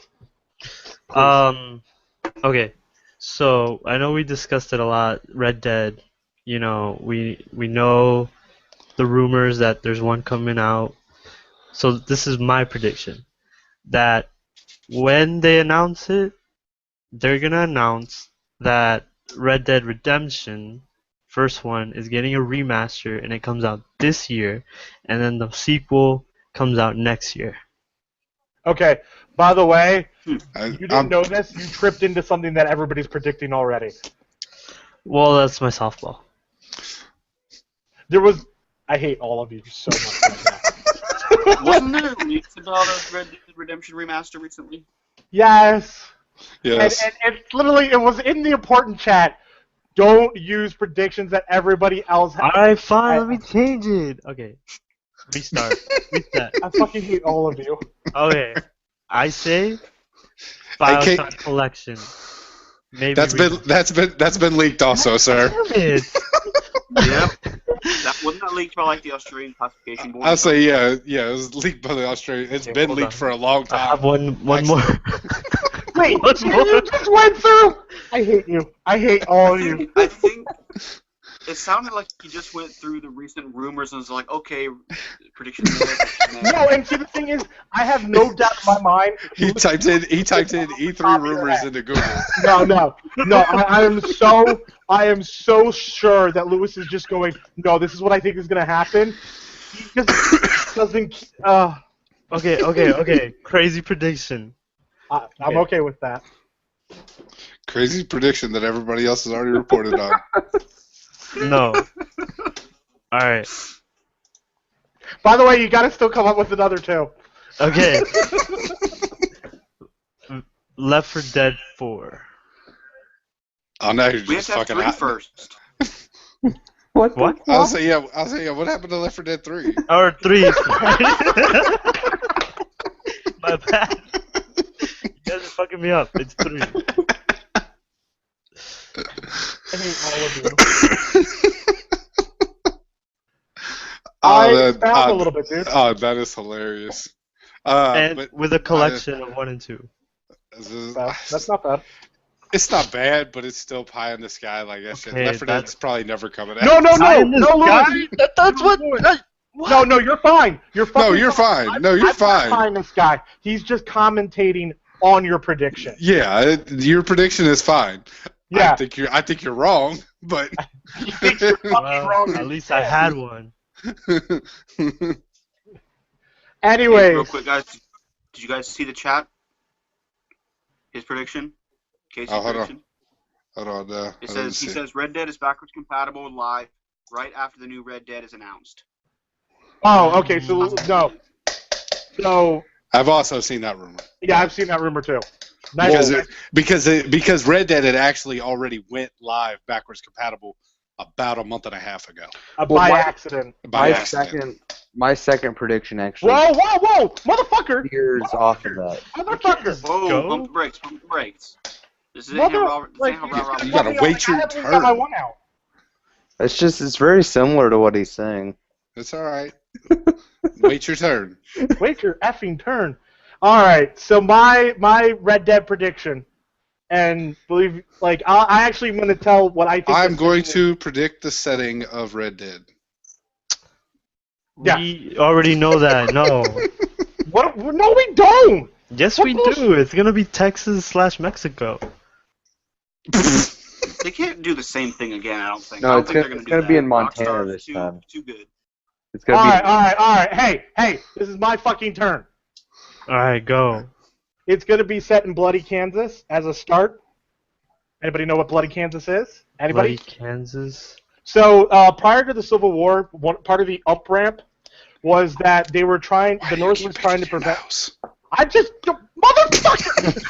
Okay. So I know we discussed it a lot. Red Dead. You know, we know the rumors that there's one coming out. So this is my prediction that when they announce it, they're gonna announce that Red Dead Redemption first one is getting a remaster and it comes out this year, and then the sequel comes out next year. Okay. By the way, I, you didn't know this. You tripped into something that everybody's predicting already. Well, that's my softball. There was. I hate all of you so much right now. Wasn't there leaks about a Red Dead Redemption remaster recently? Yes. yes. And it's literally, it was in the important chat. Don't use predictions that everybody else has. Alright, fine, let me change it. Okay. Restart. Reset. I fucking hate all of you. Okay. I say Hey, Bioshock Collection. Maybe that's been leaked also, sir. Damn it. Yep. That wasn't that leaked by like the Australian classification board. I'll say yeah. It was leaked by the Australian. It's Okay, been hold leaked on. for a long I have time. one more. Wait, What's you more? just went through. I hate you. I hate all of you. I think it sounded like he just went through the recent rumors and was like, okay, prediction there. No, and see the thing is, I have no doubt in my mind. He typed in E3 rumors into Google. No. I am so sure that Lewis is just going. No, this is what I think is going to happen. He just doesn't. Okay. Crazy prediction. I'm okay with that. Crazy prediction that everybody else has already reported on. No. Alright. By the way, you got to still come up with another two. Okay. Left 4 Dead 4. Oh, now you're We have just to have fucking three out. first. What? the What? fuck? I'll say yeah. What happened to Left 4 Dead 3? Or 3. My bad. You guys are fucking me up. It's 3. I hate all of you. Oh, I that- found a little bit, dude. Oh, that is hilarious. and but with a collection of 1 and 2. That's not bad. It's not bad, but it's still pie in the sky. Like I said, Okay, Left 4 Dead's that's- probably never coming out. No, Pie in the Lewis. sky? That's what. No, you're fine. You're fucking No, you're fine. No, you're I'm not fine. behind this guy. He's just commentating on your prediction. Yeah, your prediction is fine. Yeah. I think you're wrong, but He thinks you're fucking Well, wrong. at least I had one. Anyways, Real quick, guys. Did you guys see the chat? His prediction? Casey's Oh, hold on. prediction? hold on. He says Red Dead is backwards compatible and live right after the new Red Dead is announced. oh, okay. So no. So I've also seen that rumor. yeah, I've seen that rumor too. Nice. Because Red Dead had actually already went live backwards compatible about a month and a half ago. By accident. By My accident. second prediction actually Whoa, motherfucker! veers off of that. Motherfucker! Whoa, Go. pump the brakes, pump the brakes. This is Mother- how Robert. This like, ain't how Robert. You gotta wait your I haven't turn. got my one out. It's very similar to what he's saying. It's all right. Wait your turn. Wait your effing turn. All right, so my Red Dead prediction, and believe I actually am going to tell what I think. I'm this going is. to predict the setting of Red Dead. Yeah. We already know that. No. What? No, we don't. Yes, What we bullshit? do. It's gonna be Texas/Mexico. They can't do the same thing again. I don't think. No, I don't it's think gonna- they're it's do gonna that. be in Montana Rockstar's this too, time. Too good. It's gonna All be right. Hey, this is my fucking turn. All right, go. It's going to be set in Bloody Kansas as a start. Anybody know what Bloody Kansas is? Anybody? Bloody Kansas. So prior to the Civil War, part of the up ramp was that they were trying. The North was trying to prevent. I just motherfucker.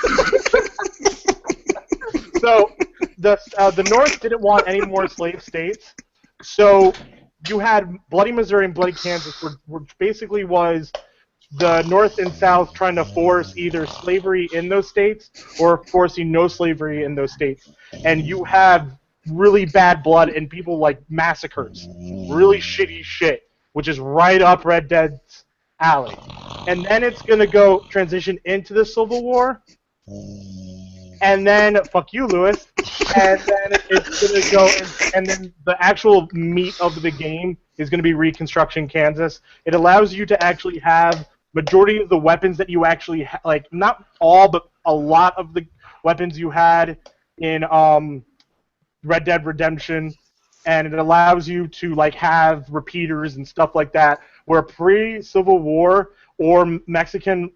So the North didn't want any more slave states. So you had Bloody Missouri and Bloody Kansas, which basically was the North and South trying to force either slavery in those states or forcing no slavery in those states. And you have really bad blood and people like massacres, really shitty shit, which is right up Red Dead's alley. And then it's going to go transition into the Civil War. And then, fuck you, Lewis. And then it's going to go, and then the actual meat of the game is going to be Reconstruction Kansas. It allows you to actually have majority of the weapons that you actually like, not all, but a lot of the weapons you had in Red Dead Redemption, and it allows you to like have repeaters and stuff like that. Where pre-Civil War or Mexican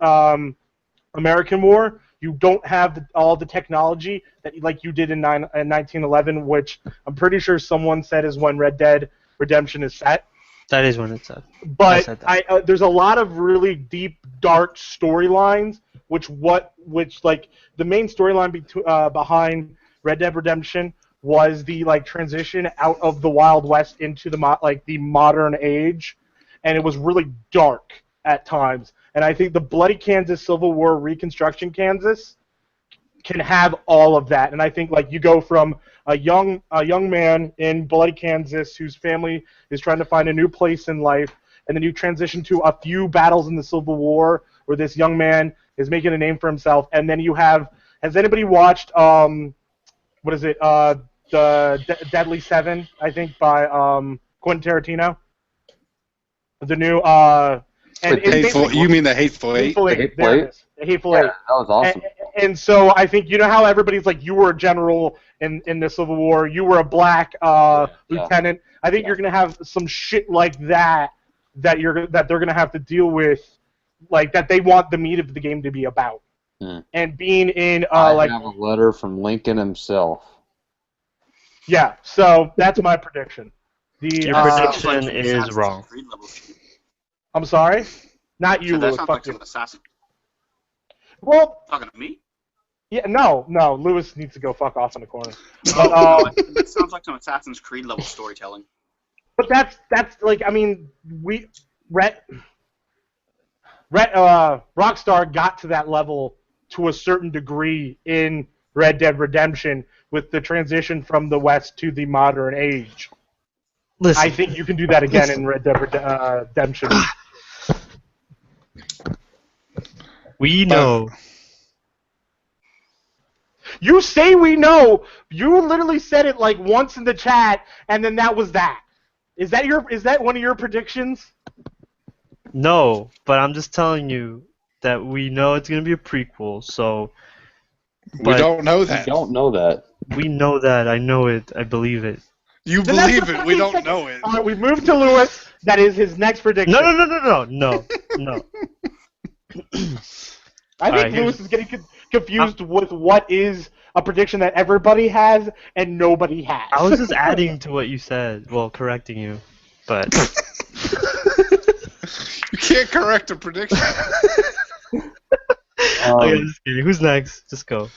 American War, you don't have all the technology that like you did in 1911, which I'm pretty sure someone said is when Red Dead Redemption is set. That is when it's set. I But said that. there's a lot of really deep, dark storylines, which like the main storyline behind Red Dead Redemption was the like transition out of the Wild West into the modern age, and it was really dark at times. And I think the Bloody Kansas Civil War Reconstruction Kansas can have all of that. And I think like you go from a young man in Bloody Kansas whose family is trying to find a new place in life, and then you transition to a few battles in the Civil War where this young man is making a name for himself, and then you have. Has anybody watched what is it? The Deadly Seven, I think, by Quentin Tarantino. The new and it's Hateful, basically- you mean the Hateful Eight? Hateful Eight. Hateful There it Eight? is. The Hateful Yeah, Eight. that was awesome. And so I think you know how everybody's like, you were a general in the Civil War, you were a black lieutenant. I think you're gonna have some shit like that they're gonna have to deal with, like that they want the meat of the game to be about. Hmm. And being in I like have a letter from Lincoln himself. yeah, so that's my prediction. Your Sounds prediction some is Assassin's wrong. Creed level shit. I'm sorry, not you, So that Lewis. sounds Fuck like you. some Assassin. Well, Talking to me? yeah, no, Lewis needs to go fuck off in the corner. Oh, no, that sounds like some Assassin's Creed level storytelling. But that's like, I mean, Rockstar got to that level to a certain degree in Red Dead Redemption with the transition from the West to the modern age. Listen, I think you can do that again in Red Dead Redemption. We know. You say we know. You literally said it like once in the chat, and then that was that. Is that one of your predictions? No, but I'm just telling you that we know it's gonna be a prequel. So, We but don't know We that. don't know that. we know that. I know it. I believe it. You Then that's believe the it. We fucking don't second- know it. All right, we've moved to Lewis. That is his next prediction. No. I All think right, Lewis is getting confused with what is a prediction that everybody has and nobody has. I was just adding to what you said. Well, correcting you, but You can't correct a prediction. okay, just kidding. Who's next? Just go.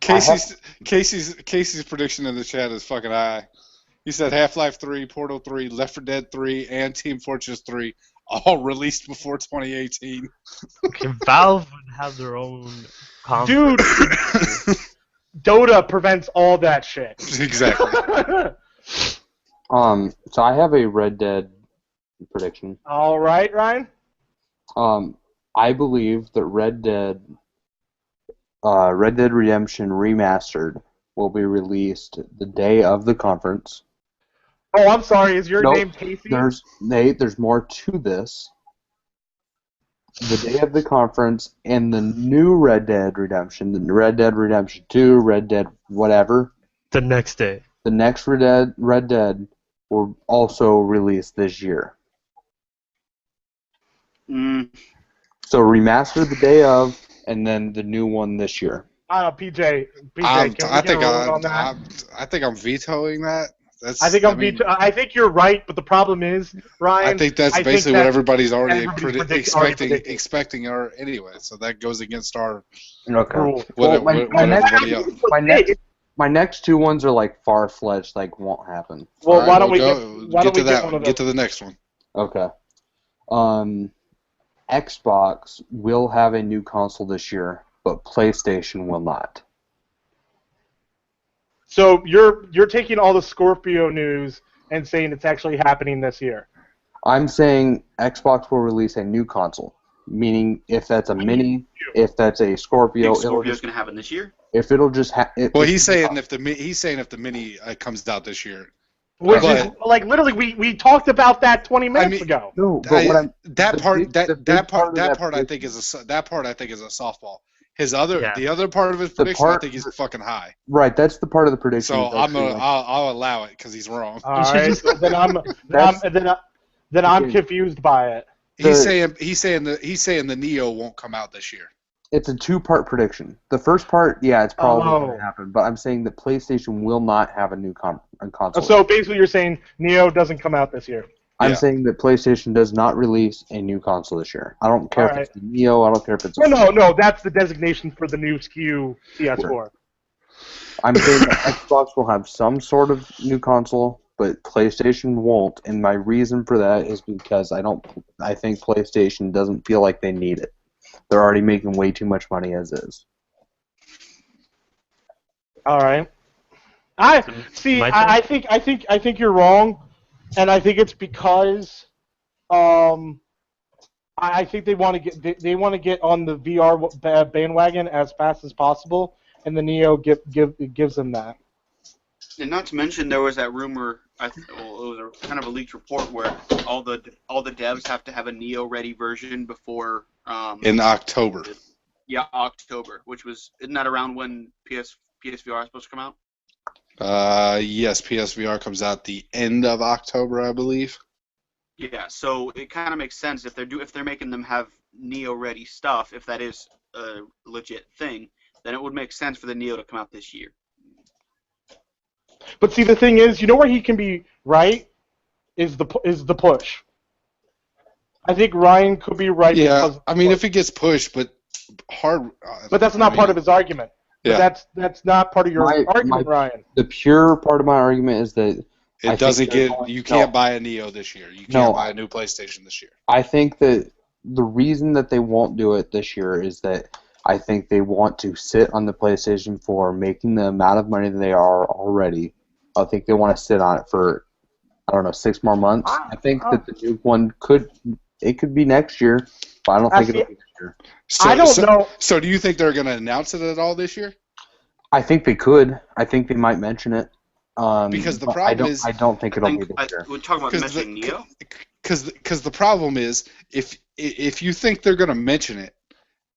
Casey's prediction in the chat is fucking high. He said Half-Life 3, Portal 3, Left 4 Dead 3, and Team Fortress 3 all released before 2018. Okay, Valve would have their own console. Dude, Dota prevents all that shit. Exactly. So I have a Red Dead prediction. All right, Ryan. I believe that Red Dead Redemption Remastered will be released the day of the conference. Oh, I'm sorry. Is your Nope. name Casey? There's more to this. The day of the conference and the new Red Dead Redemption, the Red Dead Redemption 2, Red Dead whatever, The next day. the next Red Dead will also release this year. So remaster the day of, and then the new one this year. PJ, can we I get a ruling on that? think I'm vetoing that. I think you're right, but the problem is, Ryan. I think that's I basically think what that everybody's already everybody's expecting anyway. So that goes against our Okay. Rule. Well, what everybody else. My next two ones are like far-fledged, like won't happen. Well, All right, why don't we get to that one one? of Get those? to the next one. Okay. Xbox will have a new console this year, but PlayStation will not. So you're taking all the Scorpio news and saying it's actually happening this year. I'm saying Xbox will release a new console, meaning if that's a Mini, if that's a Scorpio, Think Scorpio's going to happen this year? if it'll just Well, he's saying if the Mini comes out this year. Which But- is like literally we talked about that 20 minutes mean- ago. No, but what I'm That the part big- the big part of that that part I think is a softball. The other part of his prediction I part- think is fucking high. right. That's the part of the prediction. So that's I'll like- I'll allow it because he's wrong. All right, so then I'm confused by it. He's saying the Neo won't come out this year. It's a two-part prediction. The first part, yeah, it's probably Oh. going to happen, but I'm saying that PlayStation will not have a new console. So basically, you're saying Neo doesn't come out this year. I'm Yeah. saying that PlayStation does not release a new console this year. I don't care if Alright. it's the Neo. I don't care if it's. No, that's the designation for the new SKU PS4. I'm saying that Xbox will have some sort of new console, but PlayStation won't. And my reason for that is because I think PlayStation doesn't feel like they need it. They're already making way too much money as is. All right. I think you're wrong, and I think it's because I think they want to get on the VR bandwagon as fast as possible, and the Neo gives them that. And not to mention, there was that rumor. It was a kind of a leaked report where all the devs have to have a Neo-ready version before. In October. Yeah, October, isn't that around when PSVR is supposed to come out? Yes, PSVR comes out the end of October, I believe. Yeah, so it kind of makes sense if they're making them have Neo-ready stuff. If that is a legit thing, then it would make sense for the Neo to come out this year. But see, the thing is, you know where he can be right is the push. I think Ryan could be right. Yeah, because I mean, if it gets pushed, but hard. But that's not part of his argument. Yeah. That's not part of your argument, Ryan. The pure part of my argument is that I It doesn't think they're get. going- You can't no. buy a Neo this year. You No. can't buy a new PlayStation this year. I think that the reason that they won't do it this year is that I think they want to sit on the PlayStation 4, making the amount of money that they are already. I think they want to sit on it for, 6 more months. I think that the new one could be next year, but I don't think it'll be next year. So, I don't know. So do you think they're going to announce it at all this year? I think they could. I think they might mention it. Because the but problem is, I don't think it'll be this year. We're talking about mentioning Neo. Because the problem is, if you think they're going to mention it,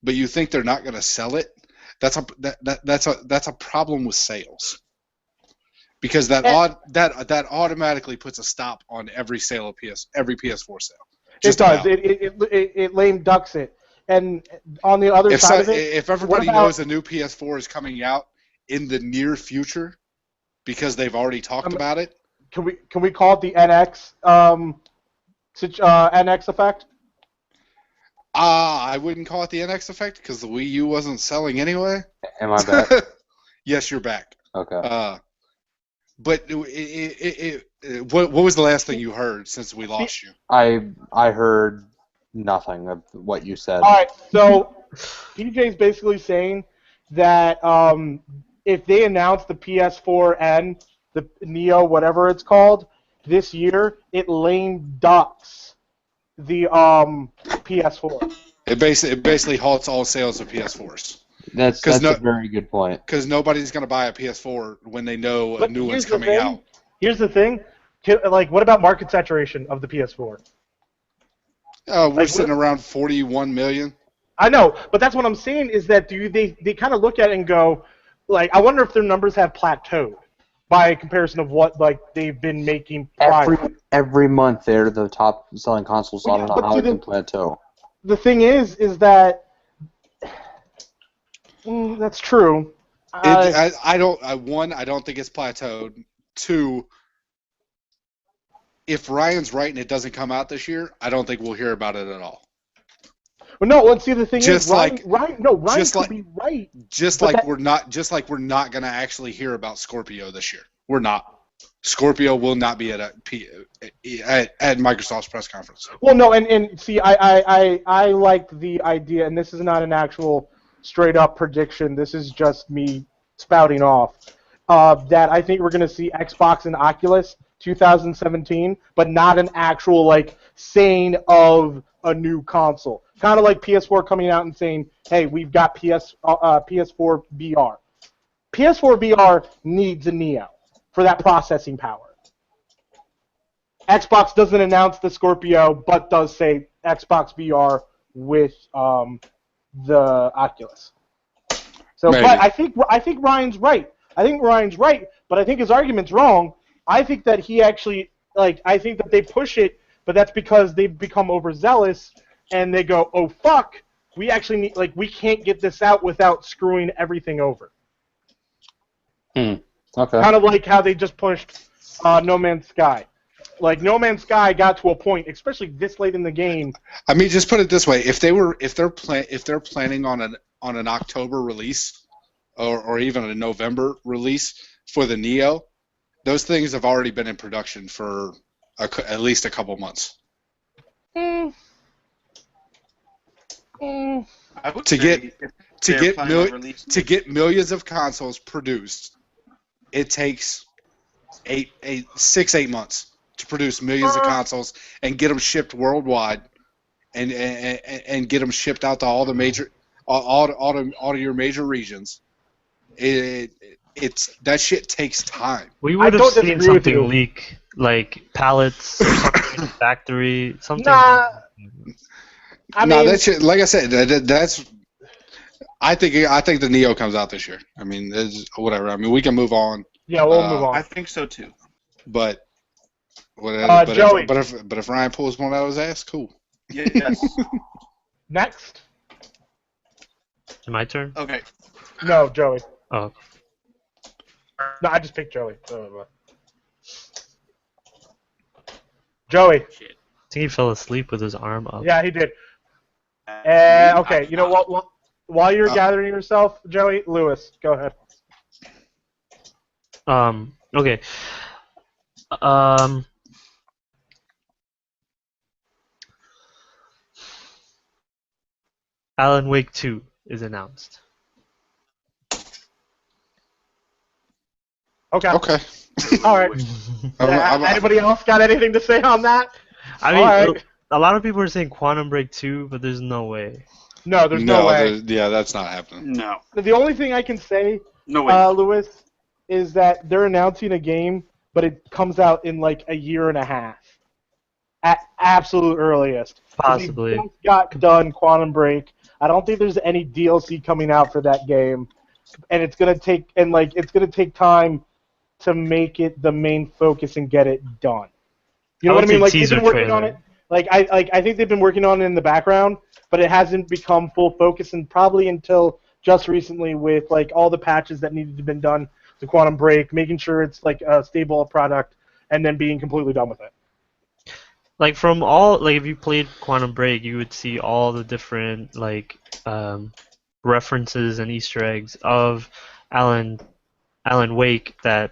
but you think they're not going to sell it, that's a problem with sales. Because that automatically puts a stop on every sale of every PS4 sale. It does. It lame ducks it. And on the other side of it, if everybody knows a new PS4 is coming out in the near future, because they've already talked about it, can we call it the NX NX effect? I wouldn't call it the NX effect because the Wii U wasn't selling anyway. Am I back? Yes, you're back. Okay. But what was the last thing you heard since we lost you? I heard nothing of what you said. All right, so PJ's basically saying that if they announce the PS4N, the Neo, whatever it's called, this year, it lame ducks the PS4. It basically halts all sales of PS4s. That's a very good point. Because nobody's going to buy a PS4 when they know a new one's coming out. Here's the thing. What about market saturation of the PS4? We're sitting around 41 million. I know, but that's what I'm saying is that they kind of look at it and go, I wonder if their numbers have plateaued by comparison of what they've been making prior. Every month they're the top selling consoles. I don't know how it can plateau. The thing is that that's true. I don't think it's plateaued. Two, if Ryan's right and it doesn't come out this year, I don't think we'll hear about it at all. Well, no. Let's see. The thing is, Ryan could be right. Just like we're not going to actually hear about Scorpio this year. We're not. Scorpio will not be at Microsoft's press conference. Well, no, and see, I like the idea, and this is not an actual straight up prediction. This is just me spouting off. That I think we're going to see Xbox and Oculus 2017, but not an actual saying of a new console. Kind of like PS4 coming out and saying, "Hey, we've got PS4 VR." PS4 VR needs a Neo for that processing power. Xbox doesn't announce the Scorpio, but does say Xbox VR with the Oculus. So, Maybe. but I think Ryan's right. But I think his argument's wrong. I think that he actually I think that they push it, but that's because they've become overzealous and they go, "Oh fuck, we actually need we can't get this out without screwing everything over." Okay. Kind of like how they just pushed No Man's Sky. No Man's Sky got to a point, especially this late in the game. I mean, just put it this way: if they're planning on an October release, or even a November release for the Neo, those things have already been in production for at least a couple months. To get millions of consoles produced, it takes 8 months to produce millions of consoles and get them shipped worldwide, and get them shipped out to all the major, all your major regions. That shit takes time. We would have seen something leak, like pallets, or something in the factory, something. Nah. I mean, that shit. Like I said, that's. I think the Neo comes out this year. I mean, whatever. I mean, we can move on. Yeah, we'll move on. I think so too. But whatever. Joey. But if Ryan pulls one out of his ass, cool. Yes. Next. My turn? Okay. No, Joey. Oh. No, I just picked Joey. Joey. Shit. I think he fell asleep with his arm up. Yeah, he did. Okay, you know what? While you're gathering yourself, Joey, Lewis, go ahead. Okay. Alan Wake 2 is announced. Okay. Okay. All right. Anybody else got anything to say on that? I mean, All right. a lot of people are saying Quantum Break 2, but there's no way. No, there's no way. Yeah, that's not happening. No. The only thing I can say, No way. Lewis, is that they're announcing a game, but it comes out in like a year and a half. At absolute earliest. Possibly. They just got done Quantum Break. I don't think there's any DLC coming out for that game, and it's gonna take time to make it the main focus and get it done. You know what I mean? Like they've been working on it. Like I think they've been working on it in the background, but it hasn't become full focus, and probably until just recently with like all the patches that needed to have been done to Quantum Break, making sure it's like a stable product, and then being completely done with it. Like from all, like if you played Quantum Break, you would see all the different like references and Easter eggs of Alan Wake that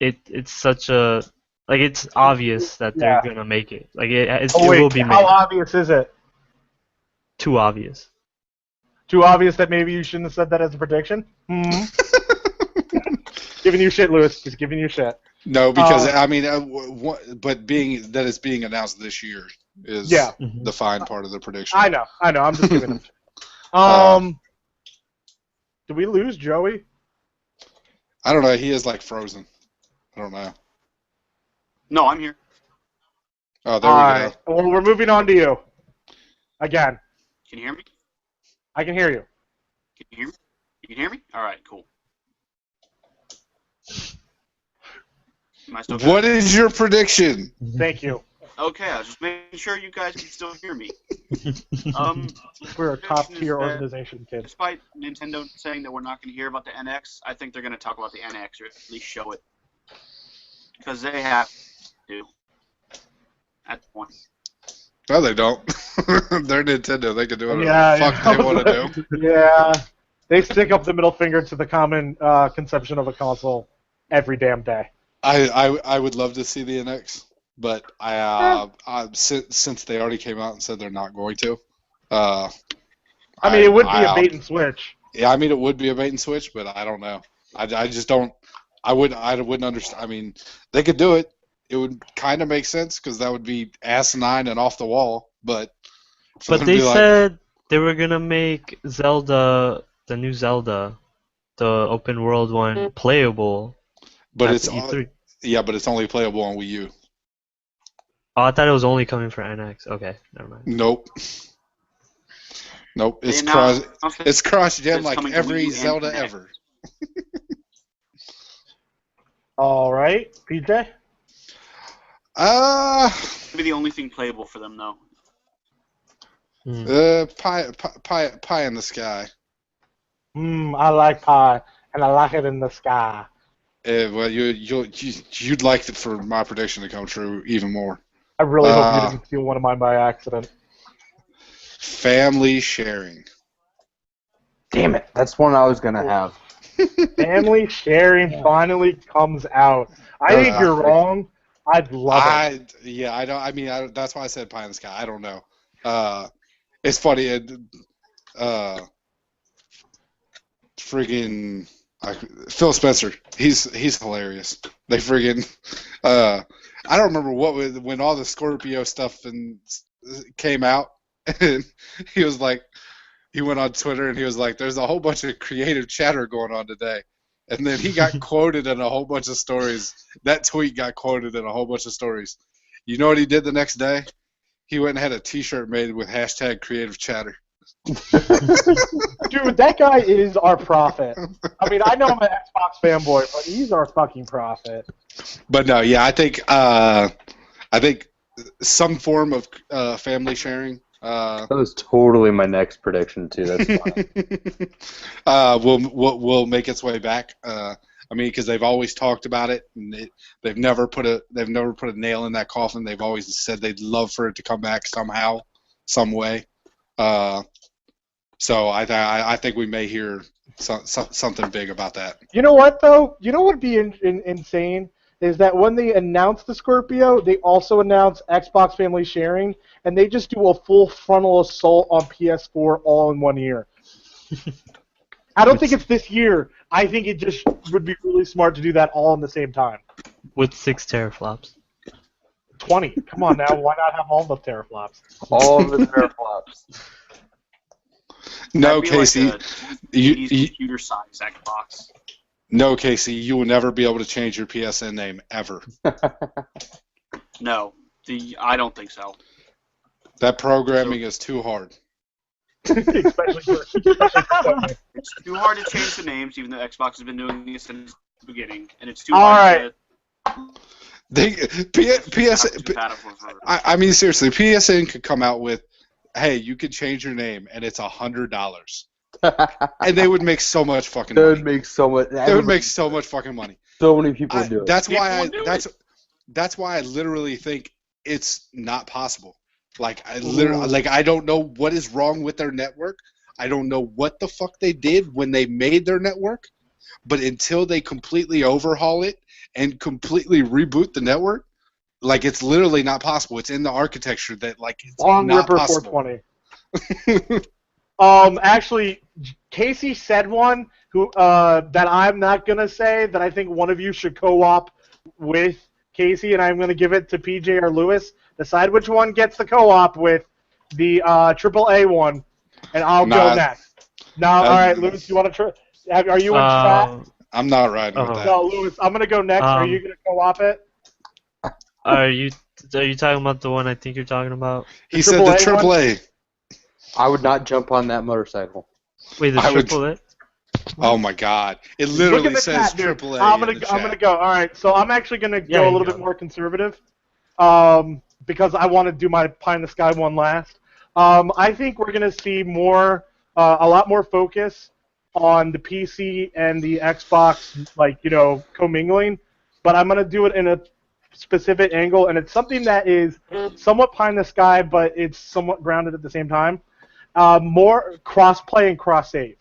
it's such a like it's obvious that they're gonna make it. Like it will be made. How obvious is it? Too obvious. Too obvious that maybe you shouldn't have said that as a prediction? Giving you shit, Lewis. Just giving you shit. No, because I mean, but being that it's being announced this year is the fine part of the prediction. I know. I'm just giving him shit. Did we lose Joey? I don't know. He is like frozen. I don't know. No, I'm here. Oh, there we go. Well, we're moving on to you. Again. Can you hear me? I can hear you. Can you hear me? You can hear me? All right, cool. Am I still good? What is your prediction? Thank you. Okay, I was just making sure you guys can still hear me. We're a top-tier organization, kid. Despite Nintendo saying that we're not going to hear about the NX, I think they're going to talk about the NX or at least show it. Because they have to. At the point. No, they don't. They're Nintendo. They can do whatever the fuck they want to do. Yeah. They stick up the middle finger to the common conception of a console every damn day. I would love to see the NX, but since they already came out and said they're not going to. I mean, it would be a bait and switch. Yeah, I mean, it would be a bait and switch, but I don't know. I just don't. I wouldn't understand. I mean, they could do it. It would kind of make sense because that would be asinine and off the wall. But they said they were gonna make Zelda, the new Zelda, the open world one, playable. But it's E3. but it's only playable on Wii U. Oh, I thought it was only coming for NX. Okay, never mind. Nope. It's cross-gen like every Zelda ever. All right, PJ. Maybe the only thing playable for them though. Pie in the sky. I like pie, and I like it in the sky. Well, you'd like it for my prediction to come true even more. I really hope you didn't steal one of mine by accident. Family sharing. Damn it, that's one I was gonna have. Family sharing finally comes out. I think you're wrong. I'd love it. Yeah, I don't. I mean, that's why I said pie in the sky. I don't know. It's funny. Friggin' Phil Spencer. He's hilarious. They friggin'. I don't remember when all the Scorpio stuff came out, and he was like, he went on Twitter and he was like, "There's a whole bunch of creative chatter going on today." And then he got quoted in a whole bunch of stories. That tweet got quoted in a whole bunch of stories. You know what he did the next day? He went and had a T-shirt made with hashtag creative chatter. Dude, that guy is our prophet. I mean, I know I'm an Xbox fanboy, but he's our fucking prophet. But no, yeah, I think some form of family sharing. That was totally my next prediction too. That's fine. will make its way back. I mean, because they've always talked about it, and they've never put a nail in that coffin. They've always said they'd love for it to come back somehow, some way. So I think we may hear something big about that. You know what though? You know what would be insane is that when they announce the Scorpio, they also announce Xbox Family Sharing, and they just do a full frontal assault on PS4 all in 1 year. I don't think it's this year. I think it just would be really smart to do that all in the same time. With 6 teraflops. 20. Come on now. Why not have all the teraflops? All of the teraflops. No, That'd be Casey. Like a 80s computer size Xbox. No, Casey. You will never be able to change your PSN name ever. No, I don't think so. That programming is too hard. Especially for It's too hard to change the names, even though Xbox has been doing this since the beginning, and it's too All hard They to compatible for. I mean, seriously, PSN could come out with, hey, you could change your name, and it's $100, and they would make so much fucking They money. would make so much. They would make so much fucking money. So many people would do it. That's People why would do that's why I literally think it's not possible. Like I don't know what is wrong with their network. I don't know what the fuck they did when they made their network, but until they completely overhaul it and completely reboot the network, like it's literally not possible. It's in the architecture that like it's Long not Ripper possible. 420. Actually, Casey said one that I'm not gonna say that I think one of you should co-op with Casey, and I'm gonna give it to PJ or Lewis. Decide which one gets the co-op with the AAA one, and I'll go next. Now, all right, Lewis, you want to try? Are you in chat? I'm not riding with that. No, Lewis, I'm gonna go next. Are you gonna co-op it? Are you talking about the one I think you're talking about? He said the AAA. I would not jump on that motorcycle. Wait, the AAA? Oh my God! It literally says chat, dude. AAA. I'm gonna go. All right, so I'm actually gonna go a little bit more conservative, because I want to do my pie in the sky one last. I think we're gonna see a lot more focus on the PC and the Xbox, commingling. But I'm gonna do it in a specific angle, and it's something that is somewhat pie in the sky, but it's somewhat grounded at the same time. More cross-play and cross-save.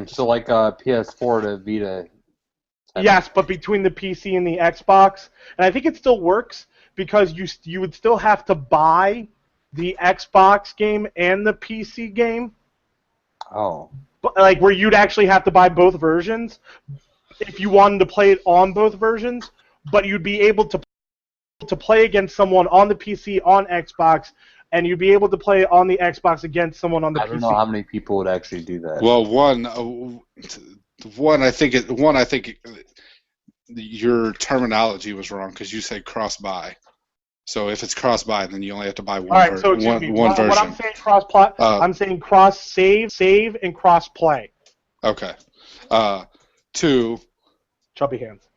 So like PS4 to Vita. Yes, but between the PC and the Xbox, and I think it still works because you would still have to buy the Xbox game and the PC game. Oh. But, where you'd actually have to buy both versions if you wanted to play it on both versions, but you'd be able to play against someone on the PC on Xbox, and you'd be able to play on the Xbox against someone on the PC. I don't know how many people would actually do that. Well, I think your terminology was wrong because you said cross-buy. So if it's cross-buy, then you only have to buy one, All right, so excuse me. one version. When I'm saying cross-play, I'm saying cross-save, and cross-play. Okay. 2. Chubby hands.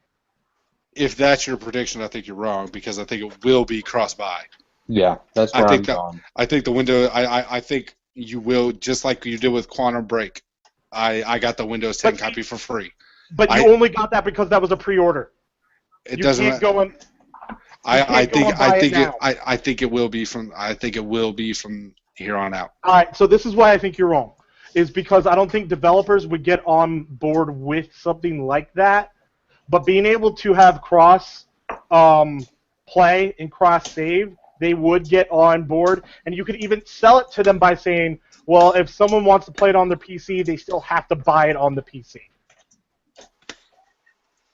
If that's your prediction, I think you're wrong because I think it will be cross-buy. Yeah, that's where I'm going. I think the window. I think you will, just like you did with Quantum Break. I got the Windows 10 copy for free. But you only got that because that was a pre-order. It doesn't. Can't go in. I think it will be from. I think it will be from here on out. All right, so this is why I think you're wrong, is because I don't think developers would get on board with something like that. But being able to have cross play and cross save, they would get on board, and you could even sell it to them by saying, well, if someone wants to play it on their PC, they still have to buy it on the PC.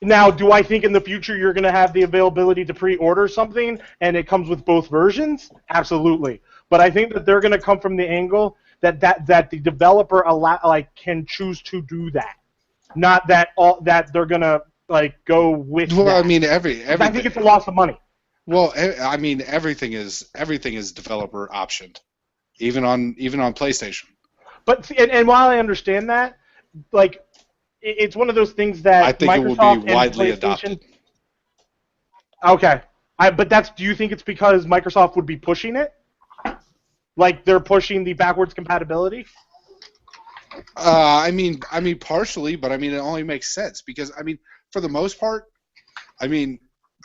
Now, do I think in the future you're going to have the availability to pre-order something and it comes with both versions? Absolutely. But I think that they're going to come from the angle that the developer can choose to do that, not that they're going to go with. Well, that. I mean, everything. I think it's a loss of money. Well, I mean, everything is developer optioned, even on PlayStation. But and while I understand that, it's one of those things that I think Microsoft it will be widely and PlayStation. adopted. Okay, do you think it's because Microsoft would be pushing it? Like they're pushing the backwards compatibility? I mean, partially, but I mean, it only makes sense because for the most part,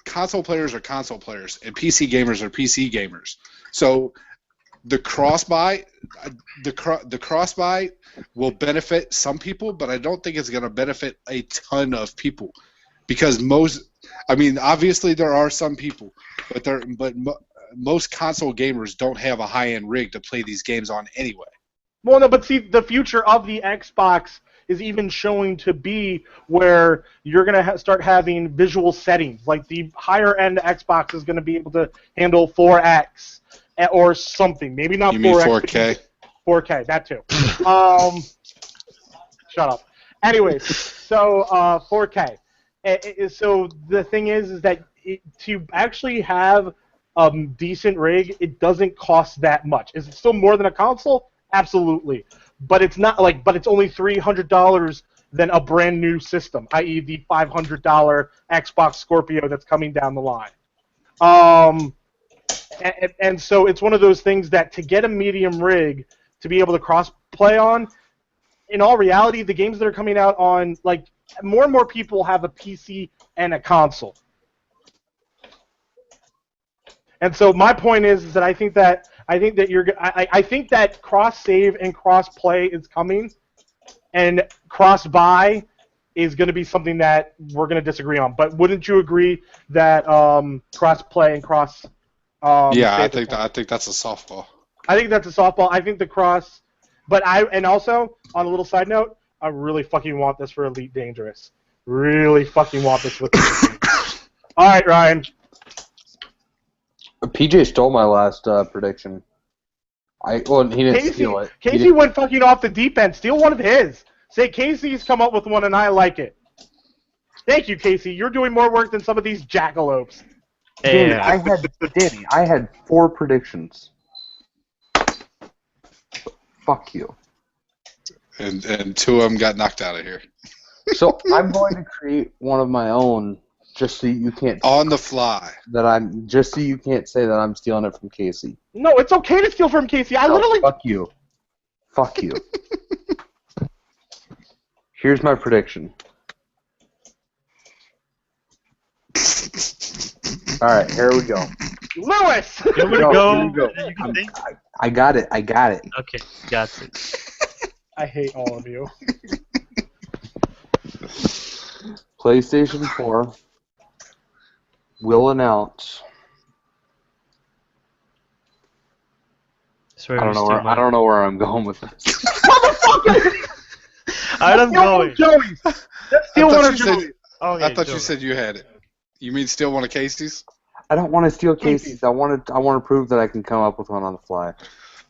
console players are console players and PC gamers are PC gamers. So the cross-buy will benefit some people, but I don't think it's going to benefit a ton of people because obviously there are some people, but most console gamers don't have a high-end rig to play these games on anyway. Well, no, but see, the future of the Xbox is even showing to be where you're going to start having visual settings. Like the higher-end Xbox is going to be able to handle 4X or something. Maybe not 4X. You mean 4K? 4K, that too. Shut up. Anyways, so 4K. So the thing is that to actually have a decent rig, it doesn't cost that much. Is it still more than a console? Absolutely. But it's not like. But it's only $300 than a brand new system, i.e., the $500 Xbox Scorpio that's coming down the line. And so it's one of those things that to get a medium rig to be able to cross-play on, in all reality, the games that are coming out on, like, more and more people have a PC and a console. And so my point is that I think that cross-save and cross-play is coming, and cross-buy is going to be something that we're going to disagree on. But wouldn't you agree that cross-play and cross? Yeah, I think that's a softball. I think that's a softball. I think the cross, and also on a little side note, I really fucking want this for Elite Dangerous. Really fucking want this with. All right, Ryan. PJ stole my last prediction. He didn't steal it. Casey went fucking off the deep end. Steal one of his. Say Casey's come up with one and I like it. Thank you, Casey. You're doing more work than some of these jackalopes. Danny, I had 4 predictions. Fuck you. And 2 of them got knocked out of here. So I'm going to create one of my own, just so you can't on the fly. Just so you can't say that I'm stealing it from Casey. No, it's okay to steal from Casey. Literally. Fuck you. Fuck you. Here's my prediction. All right, here we go. Lewis. Here we go. You can think. I got it. Okay, got it. I hate all of you. PlayStation 4 will announce. I don't know where I'm going with this. Motherfucker! I'm going. Joey's. Let's steal one of Joey's. I thought you said you had it. You mean steal one of Casey's? I don't want to steal Casey's. I want to prove that I can come up with one on the fly.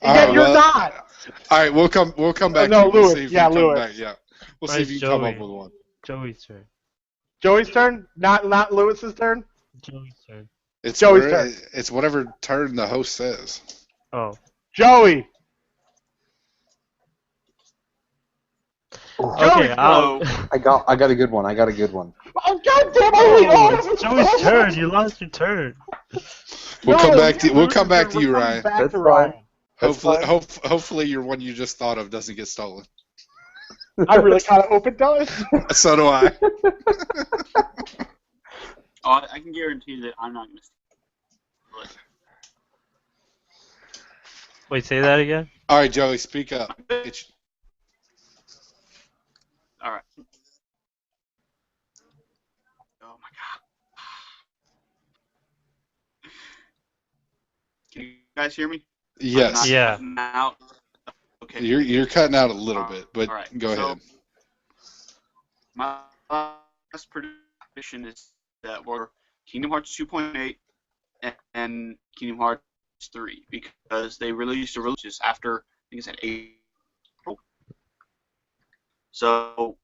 Yeah, you're not. All right, we'll come back. No, to you. Lewis. We'll see if Yeah, you come Lewis. back. Yeah, we'll see if you can come up with one. Joey's turn. Joey's turn, not Lewis's turn. Joey's turn. It's Joey's turn. It's whatever turn the host says. Oh. Joey. Okay, I got a good one. Oh goddamn! It's Joey's turn. You lost your turn. We'll come back to you, Ryan. That's fine. Hopefully your one you just thought of doesn't get stolen. I really kind of hope it does. So do I. I can guarantee that I'm not going to steal it. Wait, say that again? All right, Joey, speak up. All right. Oh my god. Can you guys hear me? Yes. Yeah. Out. Okay. You're cutting out a little bit, but all right. go ahead. My last prediction is that we're Kingdom Hearts 2.8 and Kingdom Hearts 3 because they released a release after I think it's at April. So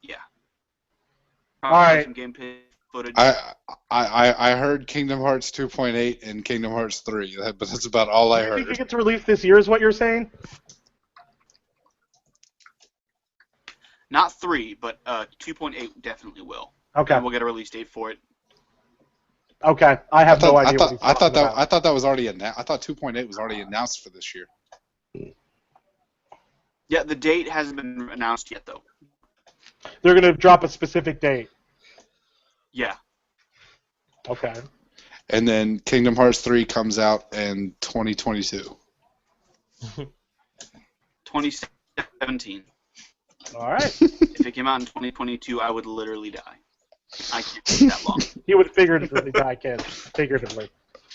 yeah. All right. Some gameplay footage. I heard Kingdom Hearts 2.8 and Kingdom Hearts 3, but that's about all I You think heard. it gets released this year? Is what you're saying? Not 3, but 2.8 definitely will. Okay. And we'll get a release date for it. Okay. I have no idea. I thought that was already announced. I thought 2.8 was already announced for this year. Yeah, the date hasn't been announced yet, though. They're gonna drop a specific date. Yeah. Okay. And then Kingdom Hearts 3 comes out in 2022. 2017. All right. If it came out in 2022, I would literally die. I can't wait that long. He would figuratively die, kid. Figuratively.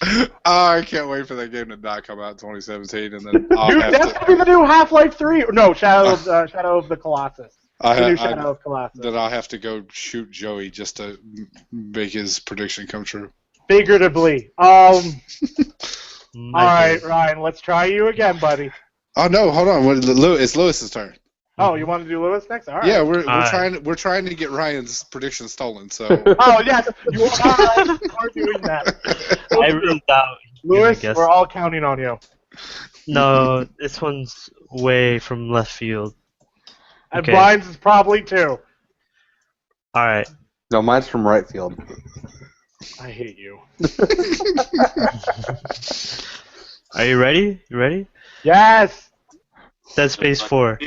Oh, I can't wait for that game to not come out in 2017, and then I'll Dude, have that's gonna be the new Half-Life 3. No, Shadow of the Colossus. The new Shadow of Colossus. Then I'll have to go shoot Joey just to make his prediction come true. Figuratively. All right, Ryan. Let's try you again, buddy. Oh no, hold on. It's Lewis's turn. Oh, you want to do Lewis next? All right. Yeah, we're Alright. trying to get Ryan's prediction stolen. So Oh yes, you are doing that. I really doubt he's gonna Lewis, guess. we're all counting on you. No, this one's way from left field. And Okay. Brian's is probably too. All right. No, mine's from right field. I hate you. Are you ready? You ready? Yes. Dead Space 4.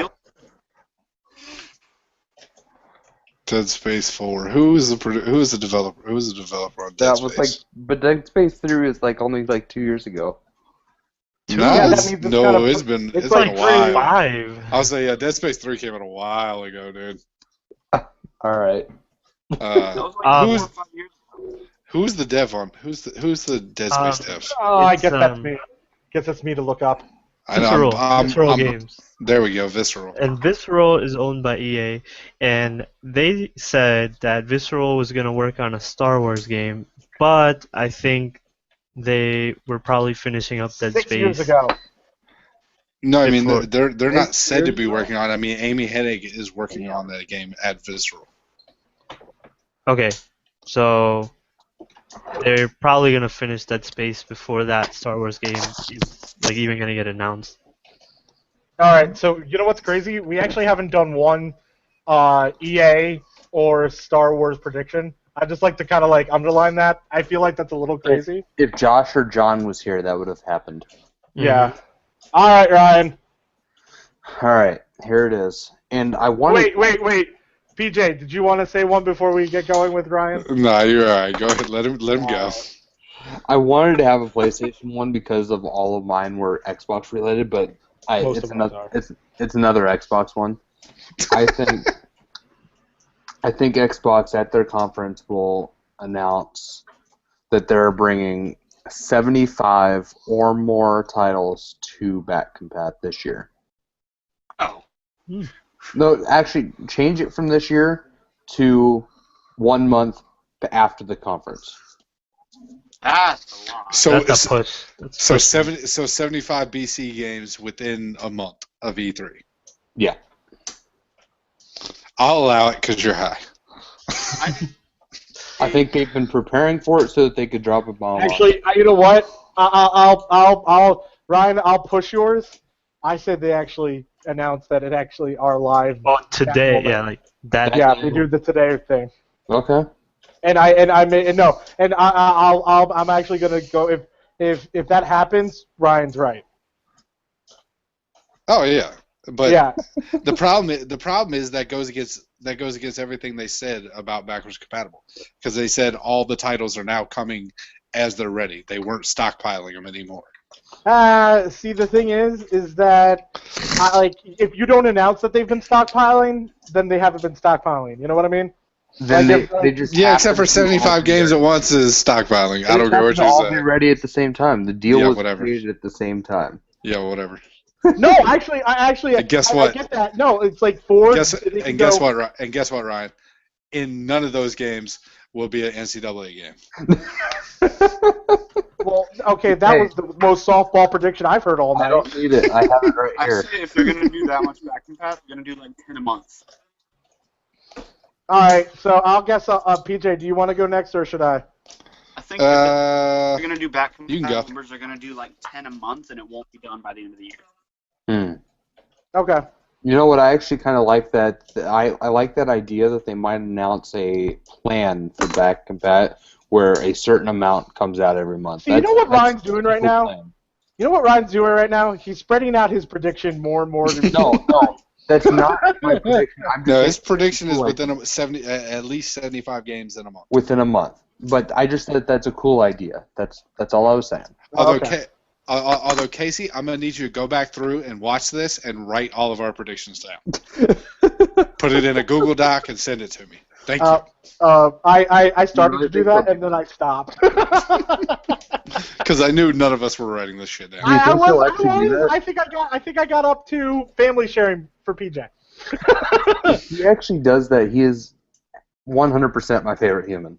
Dead Space 4. Who's the developer? Who's the developer on Dead That Space? was like, but Dead Space 3 is like only like 2 years ago. No, Yeah, that it's, means it's no, kind of- it's been it's been like a while. 5. I was saying, yeah, Dead Space 3 came out a while ago, dude. All right. That was like Um, 4 or 5 years ago. Who's the dev on? Who's the Dead Space dev? Oh, I It's, guess that's um, me. Guess that's me to look up. I know. Visceral. Visceral I'm- Games. There we go, Visceral. And Visceral is owned by EA, and they said that Visceral was going to work on a Star Wars game, but I think they were probably finishing up Dead 6 Space. years ago. No, I mean Before- they're not said to be Visceral. working on it. I mean, Amy Hennig is working on that game at Visceral. Okay, so they're probably going to finish Dead Space before that Star Wars game is like even going to get announced. All right. So you know what's crazy? We actually haven't done one EA or Star Wars prediction. I just like to kind of like underline that. I feel like that's a little crazy. If Josh or John was here, that would have happened. Yeah. All right, Ryan. All right, here it is. And I wanted. Wait. PJ, did you want to say one before we get going with Ryan? No, you're all right. Go ahead. Let him go. I wanted to have a PlayStation one because of all of mine were Xbox related, but Most it's of mine another are. it's another Xbox one. I think Xbox at their conference will announce that they're bringing 75 or more titles to back compat this year. Oh. No, actually, change it from this year to 1 month after the conference. That's a lot. So That's a push. so 75 BC games within a month of E3. Yeah. I'll allow it because you're high. I think they've been preparing for it so that they could drop a bomb. Actually, you know what? Ryan, I'll push yours. I said they actually announced that it actually are live. Oh, today, moment. yeah, like that. Yeah, they do the today thing. Okay. I'm actually gonna go if that happens. Ryan's right. Oh yeah, but Yeah. the problem is that goes against everything they said about backwards compatible, because they said all the titles are now coming as they're ready. They weren't stockpiling them anymore. See, the thing is that if you don't announce that they've been stockpiling, then they haven't been stockpiling. You know what I mean? Then Like, they just Yeah, happen except for to 75 all be games ready. at once is stockpiling. They I don't just care what happen to you all say. be ready at the same time. The deal Yeah, was whatever. created at the same time. Yeah, whatever. No, actually, And guess I what? get that. No, it's like four. Guess they can guess go- what? And guess what, Ryan? In none of those games will be an NCAA game. Well, okay, that Hey. was the most softball prediction I've heard all I night. don't need it. I have it right I here. say if they're gonna do that much back compat, they're gonna do like 10 a month. All right, so I'll guess. PJ, do you want to go next or should I? I think if Uh, they're gonna do back you can go. compat numbers, they're gonna do like 10 a month, and it won't be done by the end of the year. Okay. You know what? I actually kind of like that. I like that idea that they might announce a plan for back compat where a certain amount comes out every month. See, you know what That's Ryan's doing a right cool now? plan. You know what Ryan's doing right now? He's spreading out his prediction more and more. No, that's not my prediction. I'm just no, saying his prediction is cool within at least 75 games in a month. within a month. But I just said that's a cool idea. That's all I was saying. Although, Okay. although Casey, I'm gonna need you to go back through and watch this and write all of our predictions down. Put it in a Google Doc and send it to me. Thank you. I started You to do really that think and then I stopped. Because I knew none of us were writing this shit down. you think he'll actually do that? I think I got up to family sharing for PJ. He actually does that. He is 100% my favorite human.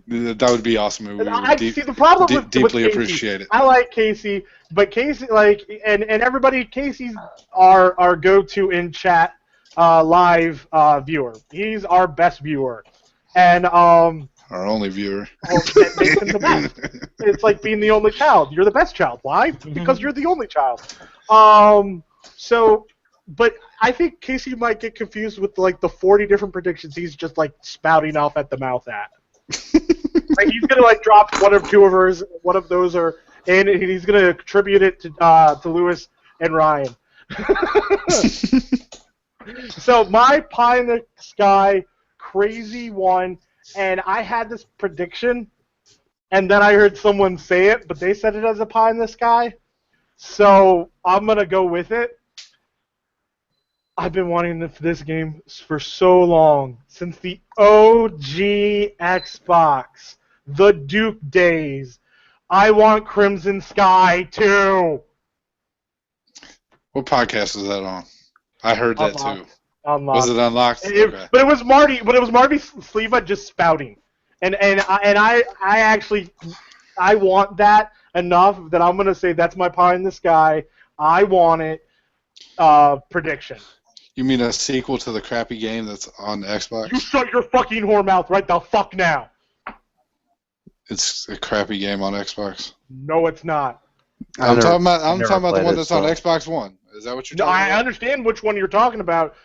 That would be awesome. We I would see the problem with deeply Casey. appreciate it. I like Casey, but Casey, and everybody, Casey's our go-to in chat live viewer. He's our best viewer, and Our only viewer. well, that makes him the best. It's like being the only child. You're the best child. Why? Because you're the only child. But I think Casey might get confused with like the 40 different predictions he's just like spouting off at the mouth at. Like he's gonna like drop one or two of hers. One of those are, and he's gonna attribute it to Lewis and Ryan. So my pie in the sky, crazy one, and I had this prediction, and then I heard someone say it, but they said it as a pie in the sky. So I'm gonna go with it. I've been wanting this game for so long, since the OG Xbox, the Duke days. I want Crimson Sky too. What podcast was that on? I heard that too. Unlocked. Was it Unlocked? Okay. But it was Marty. But it was Marty Sleva just spouting, and I actually want that enough that I'm gonna say that's my pie in the sky. I want it. Prediction. You mean a sequel to the crappy game that's on Xbox? You shut your fucking whore mouth right the fuck now. It's a crappy game on Xbox. No, it's not. I'm talking about the played one it, that's so- on Xbox One. Is that what you're No, talking I about? understand which one you're talking about.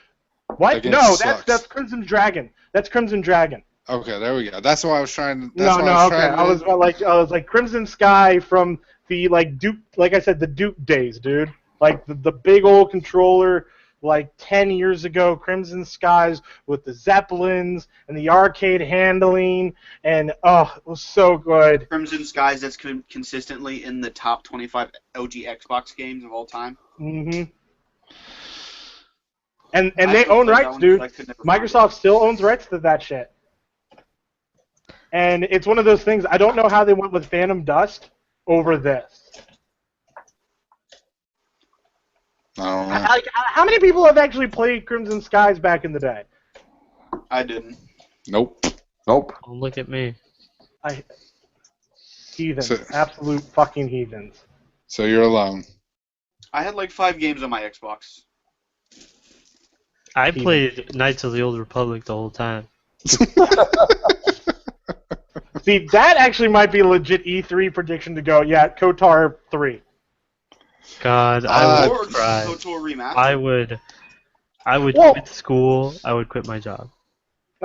What? That game No, sucks. that's Crimson Dragon. That's Crimson Dragon. Okay, there we go. That's why I was trying. I was like Crimson Sky from the like Duke, like I said, the Duke days, dude. Like the big old controller, like 10 years ago, Crimson Skies with the Zeppelins and the arcade handling, and oh, it was so good. Crimson Skies that's consistently in the top 25 OG Xbox games of all time. Mm-hmm. And I they could own play that rights, one, dude. but I could never find Microsoft still owns rights to that shit. And it's one of those things, I don't know how they went with Phantom Dust over this. I don't know. Like, how many people have actually played Crimson Skies back in the day? it. I didn't. Nope. Nope. Don't look at me. Heathens. So- Absolute fucking heathens. So you're alone. I had like 5 games on my Xbox. I played Knights of the Old Republic the whole time. See, that actually might be a legit E3 prediction to go. Yeah, KOTOR 3. God, I Or would cry. KOTOR Remastered. I would Well- quit school. I would quit my job.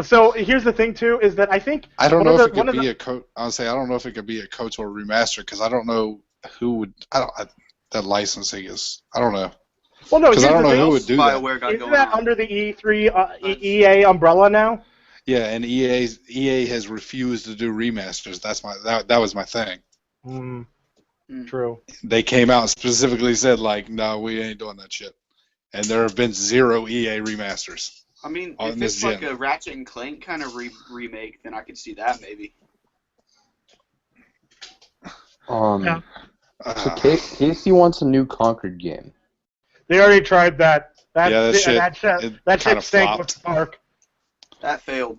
So here's the thing, too, is that I think... I don't one know of if the- it could one of be the- I don't know if it could be a KOTOR remaster because I don't know who would. That licensing is. I don't know. Well, no, Because I here's don't the know thing. who would do that. BioWare got Isn't going that on. under the E3 EA umbrella now? Yeah, and EA has refused to do remasters. That was my thing. True. They came out and specifically said like, no, we ain't doing that shit. And there have been 0 EA remasters. I mean, on if this it's like gen. a Ratchet and Clank kind of remake, then I could see that maybe. Yeah. So Casey wants a new Conquered game. They already tried that. Yeah, that shit- that it kinda shit stank with flopped. Spark. That failed.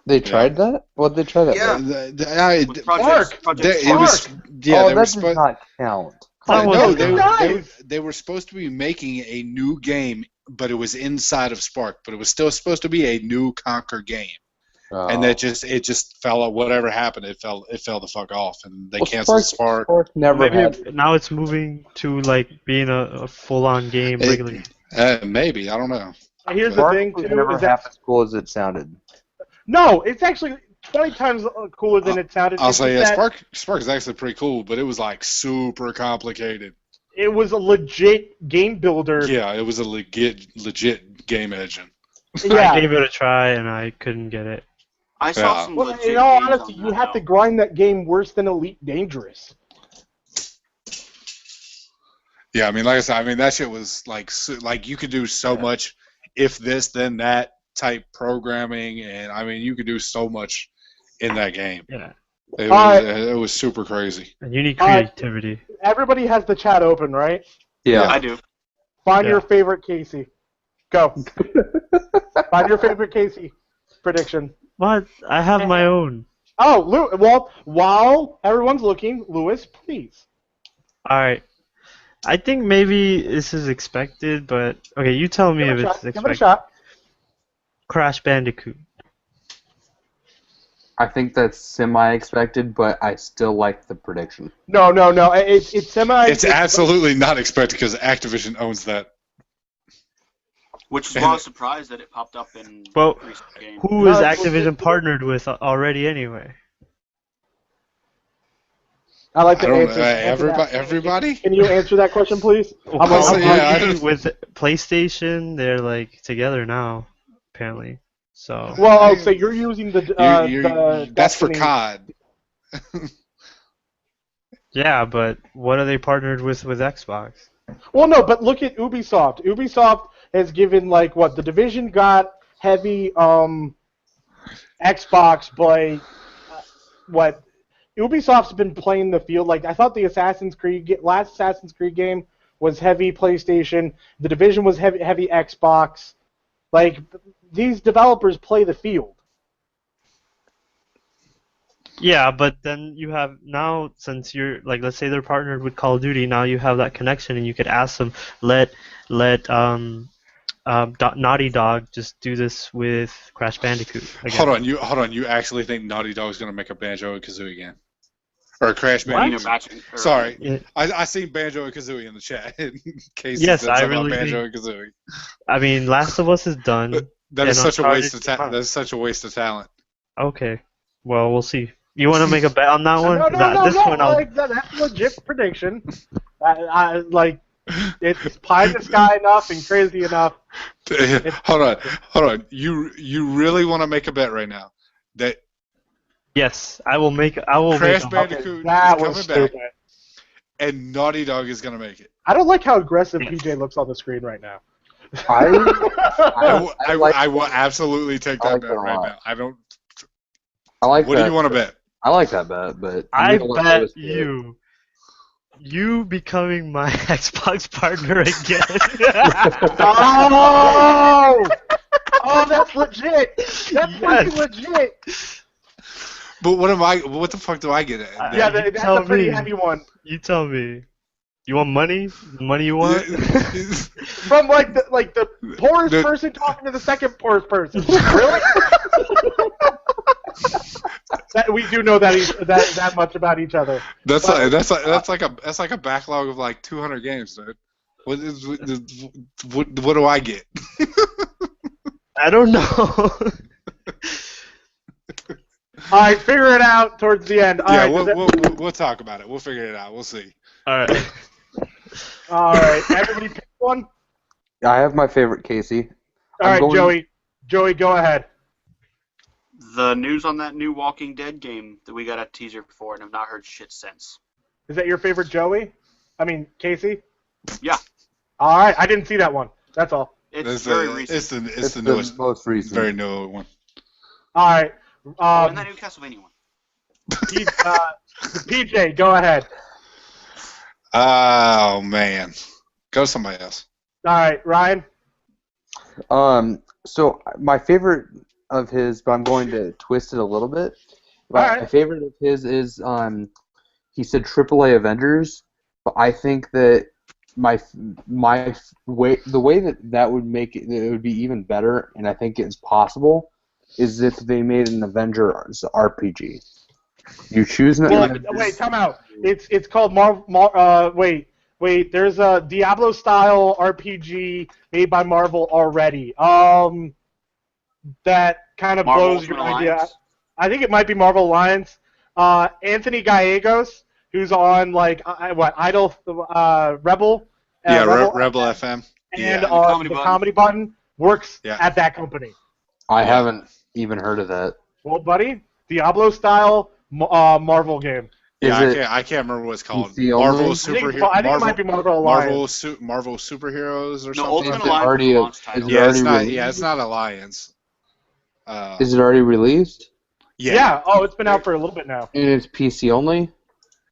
They tried that? What did they try that? Yeah. with? With Project Project it was, Spark. yeah, Oh, they that were does supposed. not count. That No, was they were supposed to be making a new game, but it was inside of Spark. But it was still supposed to be a new Conquer game, and it just fell. Whatever happened, it fell the fuck off, and they canceled Spark. Spark never had. Maybe now it's moving to like being a full-on game It- regularly. Maybe I don't know. Here's the Spark thing, was too, never is that... half as cool as it sounded. No, it's actually 20 times cooler than it sounded. I'll It's say just yeah, that Spark is actually pretty cool, but it was like super complicated. It was a legit game builder. Yeah, it was a legit game engine. I Yeah. gave it a try and I couldn't get it. I saw Yeah. some Well, legit in all games honesty, on you that, have to though. grind that game worse than Elite Dangerous. Yeah, I mean, like I said, I mean that shit was like you could do so much, if this then that type programming, and I mean you could do so much in that game. Yeah. It was super crazy. And you need creativity. Everybody has the chat open, right? Yeah. I do. Find Yeah. your favorite Casey. Go. Find your favorite Casey prediction. What? I have my own. Well, while everyone's looking, Lewis, please. All right. I think maybe this is expected, but okay, you tell me Give if it a it's shot. Give it a expected. shot. Crash Bandicoot. I think that's semi-expected, but I still like the prediction. No. It's semi. It's absolutely not expected because Activision owns that. Which is why I was surprised that it popped up in Well, recent game. Who is Activision partnered with already anyway? I like I the don't answer. everybody? Can you answer that question, please? Well, I'm Call like, of yeah, Duty I don't- with PlayStation, they're like together now, apparently. So. Well, so you're using the that's for Destiny- COD. Yeah, but what are they partnered with Xbox? Well, no, but look at Ubisoft. Ubisoft has given the Division got heavy Xbox, but what Ubisoft's been playing the field. Like I thought the last Assassin's Creed game was heavy PlayStation. The Division was heavy Xbox. Like these developers play the field. Yeah, but then you have now, since you're like, let's say they're partnered with Call of Duty, now you have that connection, and you could ask them, let Naughty Dog just do this with Crash Bandicoot again. Hold on. You actually think Naughty Dog's gonna make a Banjo and Kazooie again, or a Crash What? Bandicoot? Sorry, Yeah. I seen Banjo and Kazooie in the chat. Casey Yes, said I something about really Banjo think- and Kazooie. I mean, Last of Us is done. That is And such a waste of Uncharted came out. That is such a waste of talent. Okay, well, we'll see. You want to make a bet on that one? No. This one, I'll... Like, that's a legit prediction. It's pie in the sky enough and crazy enough. Hold on. You really want to make a bet right now that Yes, I will make. I will Crash make. Bandicoot That is was coming stupid. back and Naughty Dog is gonna make it? I don't like how aggressive Yes. PJ looks on the screen right now. I I will absolutely take I that like bet that a right lot. now. I don't. I like What that. do you want to bet? I like that bet, but I I'm gonna let bet Lewis do it. you becoming my Xbox partner again. Oh, that's legit. That's Yes. fucking legit. But what the fuck do I get at? Yeah, you that's tell a pretty me. heavy one. You tell me. You want money? The money you want? From the poorest The- person talking to the second poorest person. Really? We do know that much about each other. That's like a backlog of like 200 games, dude. What do I get? I don't know. All right, figure it out towards the end. All Yeah, right, we'll talk about it. We'll figure it out. We'll see. All right. all right. Everybody pick one. I have my favorite Casey. All I'm right, going- Joey. Joey, go ahead. The news on that new Walking Dead game that we got a teaser for and have not heard shit since. Is that your favorite Joey? I mean, Casey? Yeah. All right, I didn't see that one. That's all. It's very recent. It's the newest, most recent. very new one. All right. And that new Castlevania one. PJ, go ahead. Oh man, go somebody else. All right, Ryan. So my favorite of his, but I'm going to twist it a little bit. All right. My favorite of his is he said AAA Avengers, but I think that the way that would make it would be even better, and I think it's possible, is if they made an Avengers RPG. You choose an Well, Avengers. wait, time out. It's called wait. There's a Diablo style RPG made by Marvel already. That kind of Marvel blows your Ultimate idea. Alliance. I think it might be Marvel Alliance. Anthony Gallegos, who's on Idol, Rebel. Rebel FM. And Yeah. on the Comedy Button works Yeah. at that company. I haven't even heard of that. Well, buddy, Diablo style Marvel game. Yeah, Is it I can't remember what it's called. PC only? Marvel I think superhero. it might be Marvel Alliance. Marvel superheroes or No, something. Ultimate Is it Alliance already is a- the launch is title. it Yeah, it's already not. released? Yeah, it's not Alliance. Is it already released? Yeah. Oh, it's been out for a little bit now. And it's PC only?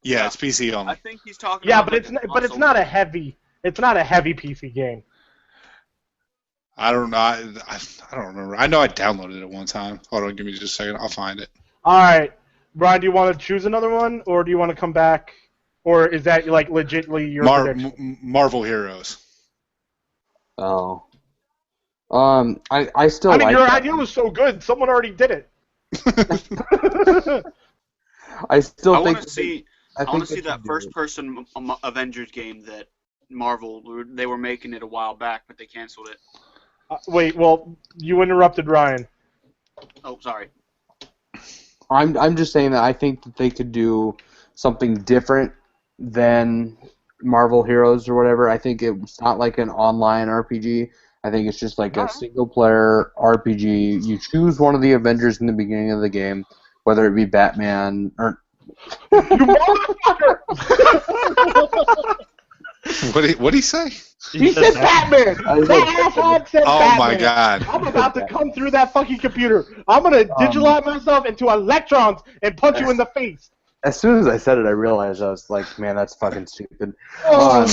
Yeah, it's PC only. I think he's talking Yeah, about but it's not a heavy. It's not a heavy PC game. I don't know. I don't remember. I know I downloaded it one time. Hold on, give me just a second. I'll find it. All right. Brian, do you want to choose another one, or do you want to come back, or is that like legitly your prediction? Marvel Heroes. Oh. I still I mean, like your that idea one. was so good. Someone already did it. I still I think want to see. I I want think to see they that should do first-person Avengers game that Marvel they were making it a while back, but they canceled it. Wait, well, you interrupted Ryan. Oh, sorry. I'm just saying that I think that they could do something different than Marvel Heroes or whatever. I think it's not like an online RPG. I think it's just like a single player RPG. You choose one of the Avengers in the beginning of the game, whether it be Batman or You motherfucker! What'd he say? He said Batman! That asshole said Oh Batman! my God! I'm about to come through that fucking computer. I'm gonna digitalize myself into electrons and punch you in the face. As soon as I said it, I realized I was like, man, that's fucking stupid. Oh.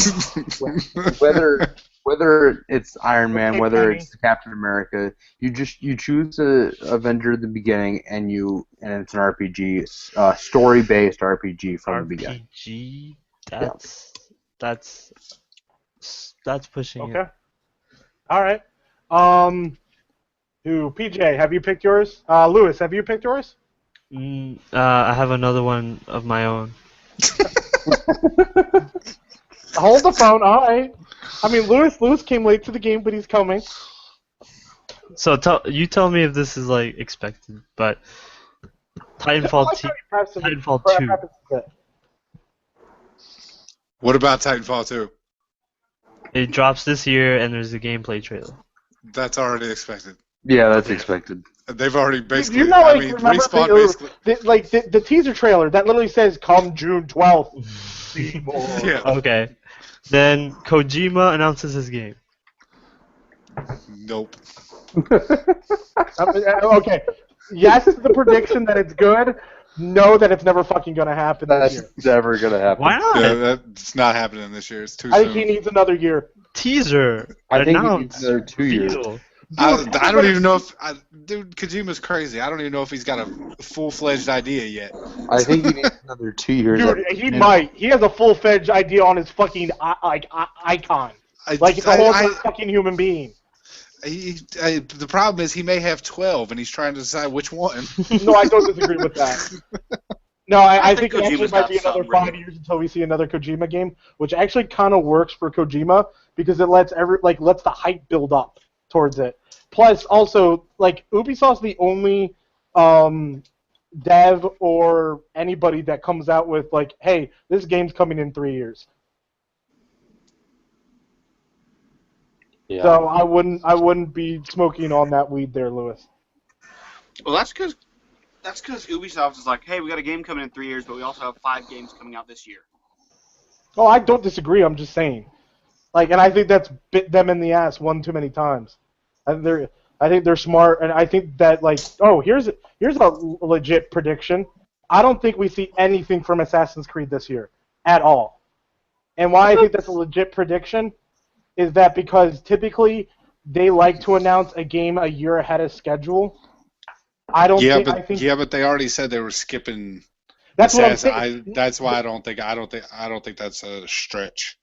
Whether it's Iron Man, Okay, whether Penny. it's Captain America, you choose a Avenger at the beginning, and it's an RPG, story-based RPG from the beginning. RPG. That's pushing Okay. it. All right. PJ, have you picked yours? Lewis, have you picked yours? I have another one of my own. Hold the phone. All right. I mean, Lewis came late to the game, but he's coming. So tell me if this is like expected, but Titanfall 2. What about Titanfall 2? It drops this year, and there's a gameplay trailer. That's already expected. Yeah, that's expected. They've already basically. You know, I like, mean, remember Respawn the, basically. the teaser trailer that literally says "Come June 12th." See more. Yeah. Okay. Then Kojima announces his game. Nope. Okay. Yes, the prediction that it's good. No, that it's never fucking gonna happen this That's year. never gonna happen. Why not? Yeah, that's not happening this year. It's too I soon. think he needs another year. Teaser. I think he Announce. needs another 2 years. Feel. I don't even know if dude Kojima's crazy. I don't even know if he's got a full-fledged idea yet. I think he needs another 2 years. Dude, he might. He has a full-fledged idea on his fucking icon. Like he's a whole other fucking human being. The problem is he may have 12, and he's trying to decide which one. No, I don't disagree with that. No, I think it actually Kojima's might got be another something 5 ready. years until we see another Kojima game, which actually kind of works for Kojima because it lets lets the hype build up towards it. Plus, also, like Ubisoft's the only dev or anybody that comes out with like, hey, this game's coming in 3 years. Yeah. So I wouldn't be smoking on that weed there, Lewis. Well, that's because Ubisoft is like, hey, we got a game coming in 3 years, but we also have 5 games coming out this year. Oh, I don't disagree. I'm just saying, like, and I think that's bit them in the ass one too many times. I think they're smart, and I think that like, oh, here's a legit prediction. I don't think we see anything from Assassin's Creed this year at all. And why I think that's a legit prediction is that because typically they like to announce a game a year ahead of schedule. I don't think. But they already said they were skipping. That's what I'm Assassin. saying. That's why I don't think that's a stretch.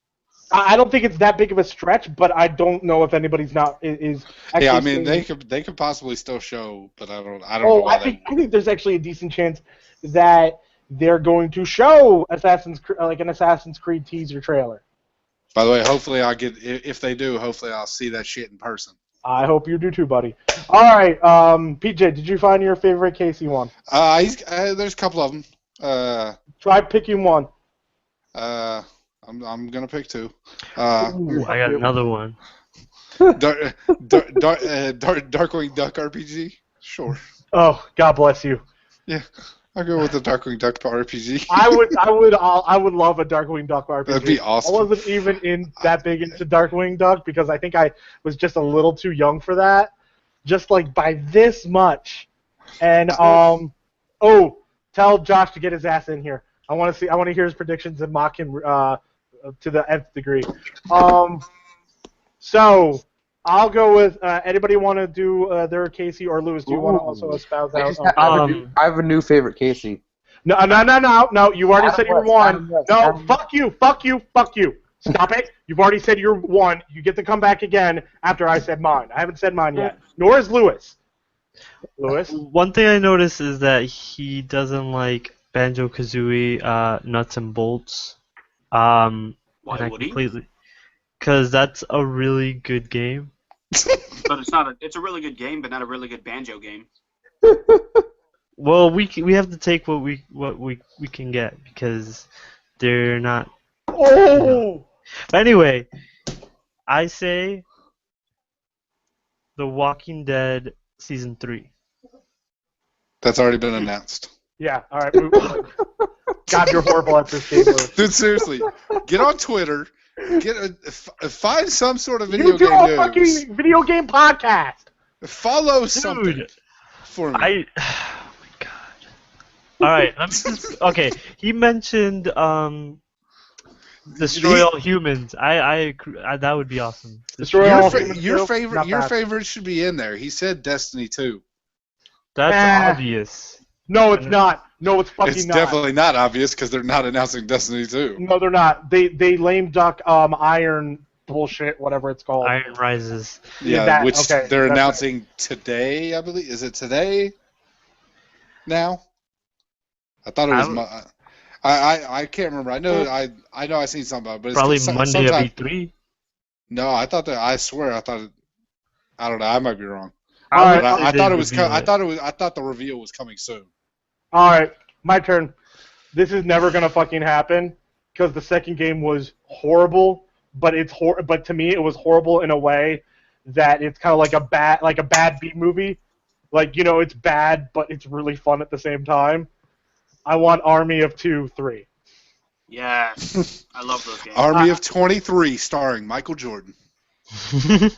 I don't think it's that big of a stretch, but I don't know if anybody's is. Actually Yeah, I mean saying, they could possibly still show, but I don't know. Oh, Why I think there's actually a decent chance that they're going to show an Assassin's Creed teaser trailer. By the way, hopefully I'll get. If they do, hopefully I'll see that shit in person. I hope you do too, buddy. All right, PJ, did you find your favorite Casey one? There's a couple of them. Try picking one. I'm gonna pick 2. Ooh, I got another one. Darkwing Duck RPG. Sure. Oh, God bless you. Yeah, I'll go with the Darkwing Duck RPG. I would love a Darkwing Duck RPG. That'd be awesome. I wasn't even that big into Darkwing Duck because I think I was just a little too young for that, just like by this much. And tell Josh to get his ass in here. I want to hear his predictions and mock him to the nth degree. So I'll go with anybody want to do their Casey or Lewis? Do you want to also espouse out? I have a new favorite Casey. No. You already said you were Adam one. West, No, Adam fuck you. Stop it. You've already said you're one. You get to come back again after I said mine. I haven't said mine yet. Nor is Lewis. Lewis? One thing I noticed is that he doesn't like Banjo-Kazooie Nuts and Bolts. Why And I would he? completely, because that's a really good game. But it's not. It's a really good game, but not a really good banjo game. Well, we have to take what we can get because they're not. Oh! But anyway, I say The Walking Dead season 3. That's already been announced. Yeah, alright. God, you're horrible at this game, Lewis. Dude, seriously, get on Twitter, find some sort of video You do game a news. fucking video game podcast! Follow something for me. Oh my god. Alright, let me just. Okay, he mentioned destroy all humans. I agree. That would be awesome. Destroy Your, all fa- humans your too? favorite, Not your bad. favorite should be in there. He said Destiny 2. That's obvious. No, it's not. No, it's fucking It's not. definitely not obvious because they're not announcing Destiny 2. No, they're not. They lame duck Iron bullshit, whatever it's called. Iron Rises. Yeah, that- which okay, they're that's announcing today, I believe. Is it today? Now? I thought it was. I can't remember. I know I seen something about it, but it's Probably some- Monday of sometime- E3. No, I thought that. I swear, I thought. I don't know. I might be wrong. Alright, But I They thought it did was. reveal I thought the reveal was coming soon. Alright, my turn. This is never gonna fucking happen because the second game was horrible, but but to me it was horrible in a way that it's kind of like a bad B movie. Like, you know, it's bad, but it's really fun at the same time. I want Army of 2, 3. Yes, I love those games. Army of 23, starring Michael Jordan.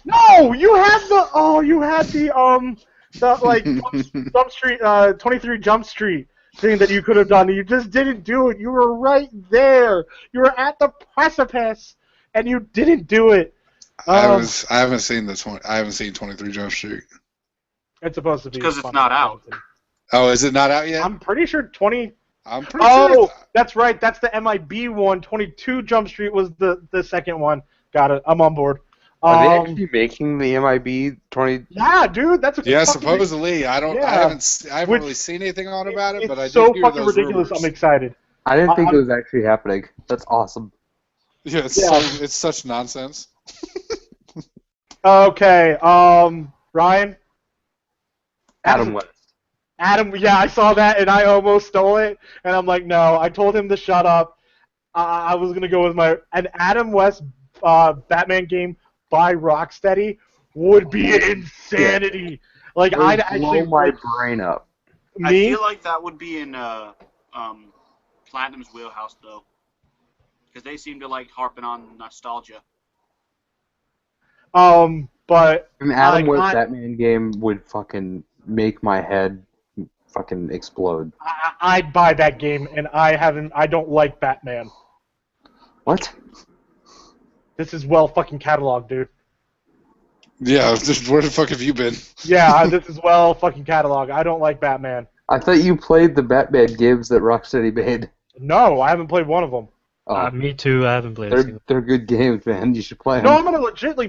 No, you had the like Jump Street 23 Jump Street thing that you could have done. You just didn't do it. You were right there. You were at the precipice, and you didn't do it. I haven't seen this one. I haven't seen 23 Jump Street. It's supposed to be Because it's fun. not out. Oh, is it not out yet? I'm pretty sure 20. I'm pretty sure. Oh, that's right. That's the MIB one. 22 Jump Street was the second one. Got it. I'm on board. Are they actually making the MIB 20? Yeah, dude, that's a Yeah, fucking- supposedly. I don't. Yeah. I haven't Which- really seen anything on about it, but I It's did so hear fucking those ridiculous. rumors. I'm excited. I didn't think I'm- it was actually happening. That's awesome. Yeah, it's, Yeah. it's such nonsense. Okay, Ryan. Adam West. Adam, yeah, I saw that and I almost stole it, and I'm like, no. I told him to shut up. I was gonna go with an Adam West Batman game by Rocksteady would be insanity. Like, It would I'd actually blow my brain up. I me. feel like that would be in Platinum's wheelhouse though, because they seem to like harping on nostalgia. But An Adam Like, West Batman game would fucking make my head fucking explode. I'd buy that game, and I don't like Batman. What? This is well fucking cataloged, dude. Yeah, just where the fuck have you been? Yeah, this is well fucking cataloged. I don't like Batman. I thought you played the Batman games that Rocksteady made. No, I haven't played one of them. Oh, Me too. I haven't played a they're single. they're good games, man. You should play them. No, I'm gonna legitimately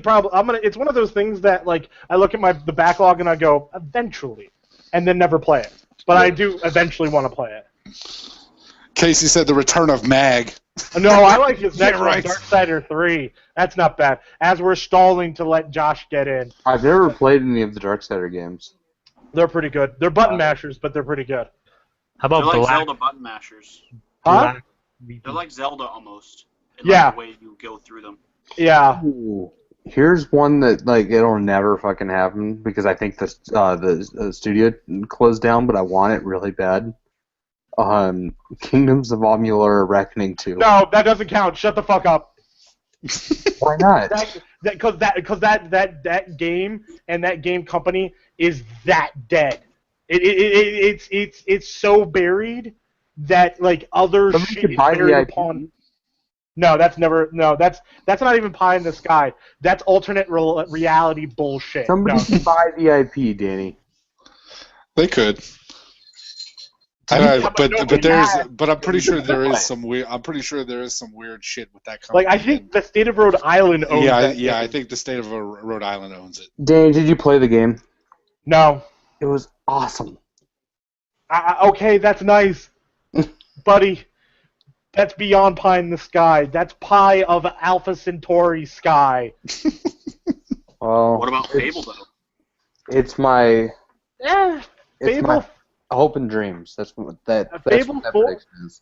It's one of those things that like I look at the backlog and I go eventually, and then never play it. But I do eventually want to play it. Casey said the return of Mag. No, I like his next Yeah, right. one, Darksider 3. That's not bad. As we're stalling to let Josh get in, I've never played any of the Darksider games. they're pretty good. They're button mashers, but they're pretty good. How They're about like Black? Zelda button mashers. Huh? They're like Zelda almost. In Yeah. Like the way you go through them. Yeah. Ooh. Here's one that like it'll never fucking happen because I think the studio closed down, but I want it really bad. Kingdoms of Amalur Reckoning 2. No, that doesn't count. Shut the fuck up. Why not? Because that game and that game company is that dead. It's so buried that like other Somebody shit could is buy the buried IP. upon. No, that's not even pie in the sky. That's alternate reality bullshit. Somebody No. can buy the IP, Danny. They could. I know, Yeah, but but nobody there's, has. but I'm pretty sure there is some weird. I'm pretty sure there is some weird shit with that company. Like, I think the state of Rhode Island owns that I game. think the state of Rhode Island owns it. Danny, did you play the game? No. It was awesome. Okay, that's nice. Buddy, that's beyond pie in the sky. That's pie of Alpha Centauri sky. Well, What about Fable though? it's my Eh, it's Fable, my hope and dreams. That's what that. That's Fable what that 4? prediction is.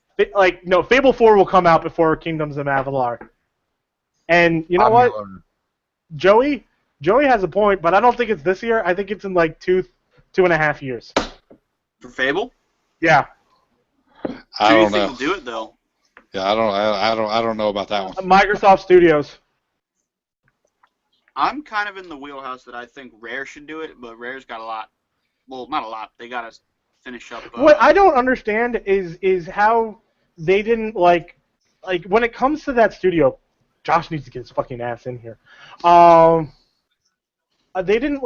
no, Fable 4 will come out before Kingdoms of Avalor. And you know I'm what? alone. Joey has a point, but I don't think it's this year. I think it's in like 2.5 years. For Fable? Yeah. I Who do you don't think know. will do it though? Yeah, I don't know about that one. Microsoft Studios. I'm kind of in the wheelhouse that I think Rare should do it, but Rare's got a lot. Well, not a lot. They got to finish up. What I don't understand is how they didn't like when it comes to that studio. Josh needs to get his fucking ass in here. They didn't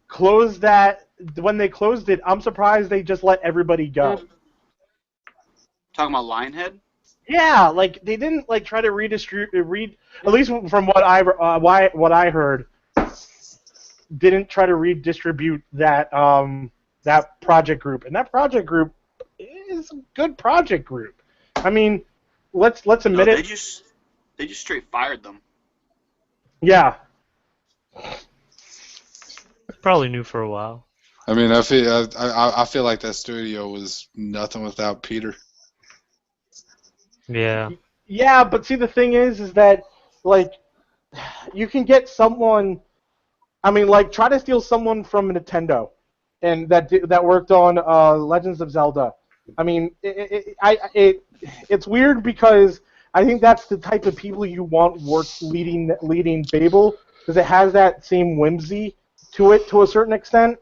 close that when they closed it. I'm surprised they just let everybody go. Talking about Lionhead? Yeah, they didn't try to redistribute. At least from what I heard, didn't try to redistribute that that project group, and that project group is a good project group. I mean, let's admit No, it. they just straight fired them. Yeah, Probably knew for a while. I mean, I feel like that studio was nothing without Peter. Yeah. yeah, but see, the thing is that you can get someone. I mean, try to steal someone from Nintendo, and that worked on Legends of Zelda. I mean, it's weird because I think that's the type of people you want leading Fable, because it has that same whimsy to it to a certain extent,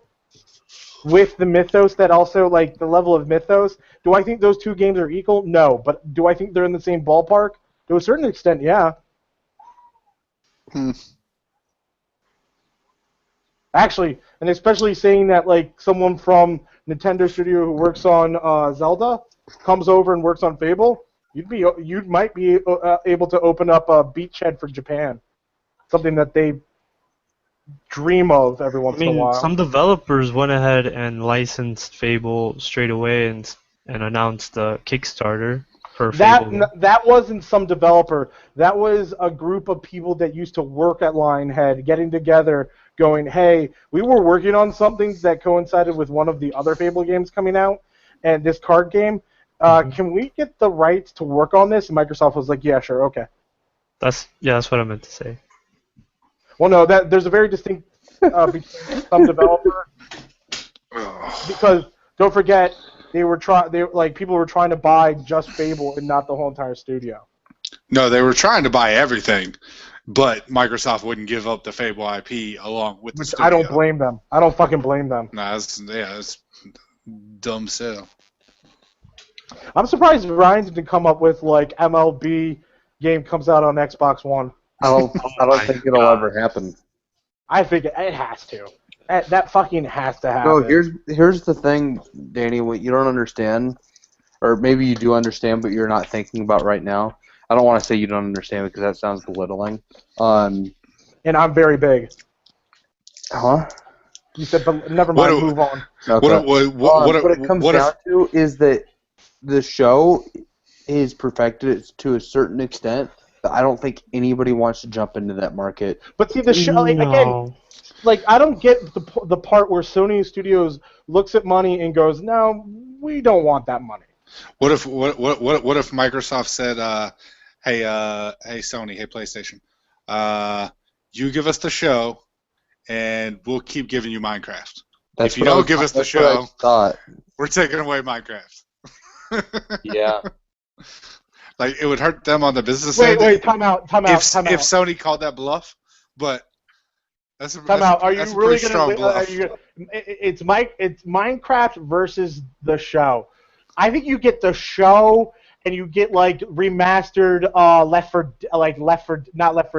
with the mythos that also the level of mythos. Do I think those two games are equal? No, but do I think they're in the same ballpark? To a certain extent, yeah. Actually, and especially saying that someone from Nintendo Studio who works on Zelda comes over and works on Fable, you might be able to open up a beachhead for Japan, something that they dream of every once I in a mean, while. some developers went ahead and licensed Fable straight away and announced the Kickstarter for Fable. That wasn't some developer. That was a group of people that used to work at Lionhead getting together, going, "Hey, we were working on something that coincided with one of the other Fable games coming out, and this card game. Can we get the rights to work on this?" And Microsoft was like, "Yeah, sure, okay." That's what I meant to say. Well, no, there's a very distinct between some developer, because don't forget people were trying to buy just Fable and not the whole entire studio. No, they were trying to buy everything, but Microsoft wouldn't give up the Fable IP along with the studio. I don't blame them. I don't fucking blame them. Nah, that's dumb sale. I'm surprised Ryan didn't come up with MLB game comes out on Xbox One. I don't think it'll ever happen. I think it has to. That fucking has to happen. No, here's the thing, Danny. What you don't understand, or maybe you do understand, but you're not thinking about right now. I don't want to say you don't understand because that sounds belittling. And I'm very big. Huh? You said, but never mind. Move on. Okay. What it comes down to is that the show is perfected to a certain extent. But I don't think anybody wants to jump into that market. But see, the show again. I don't get the part where Sony Studios looks at money and goes, "No, we don't want that money." What if Microsoft said, "Hey Sony, hey PlayStation, you give us the show, and we'll keep giving you Minecraft. If you don't give us the show, we're taking away Minecraft." Yeah. It would hurt them on the business end. Wait, time out. If Sony called that bluff, but that's a time out. Are you really strong bluff. It's Minecraft versus the show. I think you get the show, and you get remastered Left 4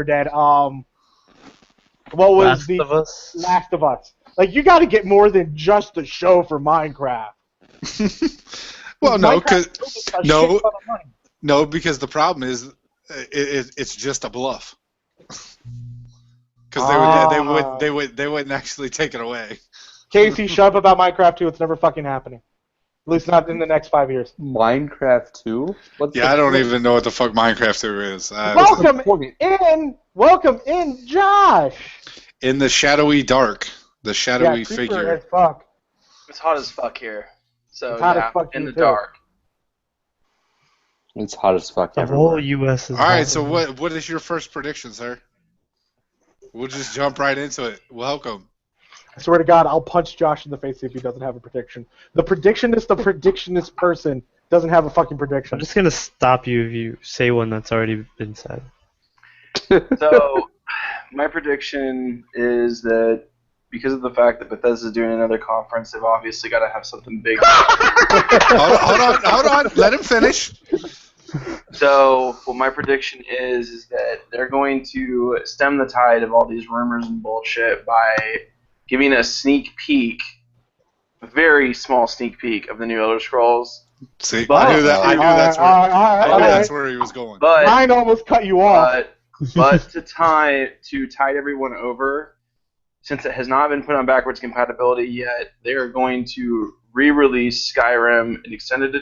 Dead. What was Last of Us? Last of Us? You got to get more than just the show for Minecraft. Well, no, Minecraft because built a no. shit ton of money. no, because the problem is it's just a bluff. Because they wouldn't actually take it away. Casey, shut up about Minecraft 2. It's never fucking happening. At least not in the next 5 years. Minecraft 2? Yeah, I don't even know what the fuck Minecraft 2 is. Welcome in, Josh. In the shadowy dark, the shadowy Creeper figure. as fuck. It's hot as fuck here. So It's hot as yeah, fuck in here, the too. dark. It's hot as fuck The everywhere. whole U.S. is. All right, hot. so what is your first prediction, sir? We'll just jump right into it. Welcome. I swear to God, I'll punch Josh in the face if he doesn't have a prediction. The predictionist person doesn't have a fucking prediction. I'm just gonna stop you if you say one that's already been said. So my prediction is that because of the fact that Bethesda is doing another conference, they've obviously got to have something big. Hold on. Let him finish. So what my prediction is that they're going to stem the tide of all these rumors and bullshit by giving a sneak peek, a very small sneak peek of the new Elder Scrolls. See, But- I knew that's where he was going. But Mine almost cut you off. but to tide everyone over, since it has not been put on backwards compatibility yet, they are going to re-release Skyrim and extended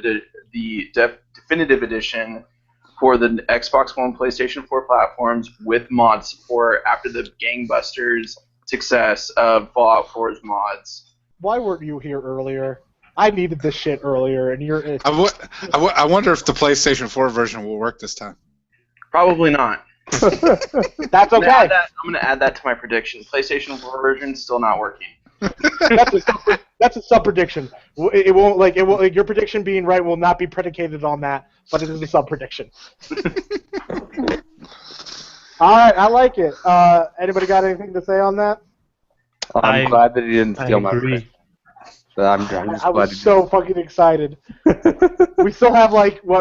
the definitive edition for the Xbox One, PlayStation 4 platforms with mod support after the gangbusters success of Fallout 4's mods. Why weren't you here earlier? I needed this shit earlier, and you're. I wonder if the PlayStation 4 version will work this time. Probably not. That's I'm okay. going to add that to my prediction. PlayStation 4 version still not working. That's a sub prediction. It won't like your prediction being right will not be predicated on that, but it is a sub prediction. All right, I like it. Anybody got anything to say on that? I'm glad that he didn't I steal my agree. prediction. But I'm just I glad was so fucking excited. We still have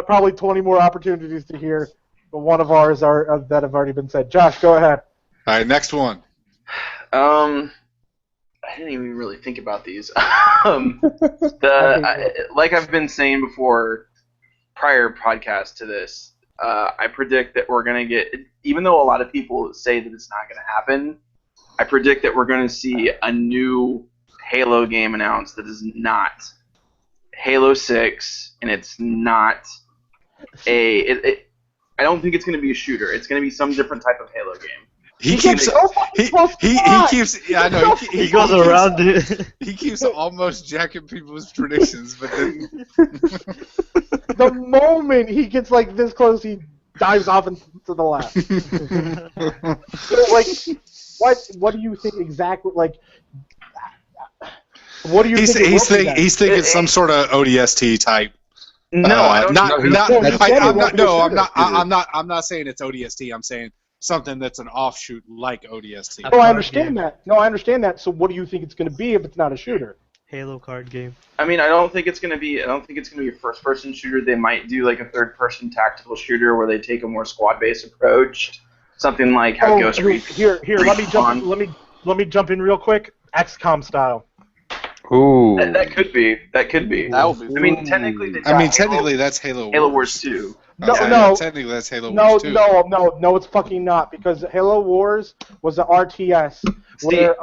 probably 20 more opportunities to hear, but one of ours are that have already been said. Josh, go ahead. All right, next one. I didn't even really think about these. Like I've been saying before, prior podcast to this, I predict that we're going to get, even though a lot of people say that it's not going to happen, I predict that we're going to see a new Halo game announced that is not Halo 6, and it's not I don't think it's going to be a shooter. It's going to be some different type of Halo game. He keeps. Yeah, I know. He goes around it. He keeps almost jacking people's predictions, but then. The moment he gets this close, he dives off into the left. So, what do you think exactly? What do you think? He's thinking some sort of ODST type. No, I don't. I'm not saying it's ODST. I'm saying something that's an offshoot like ODST. Oh, I understand that. No, I understand that. So, what do you think it's going to be if it's not a shooter? Halo card game. I mean, I don't think it's going to be a first-person shooter. They might do a third-person tactical shooter where they take a more squad-based approach, something like how Ghost Recon. Here. Let me jump in real quick. XCOM style. Ooh. That could be. That would be. I mean, technically, that's Halo. Halo Wars 2. No. Technically, that's Halo Wars 2. No, it's fucking not, because Halo Wars was an RTS where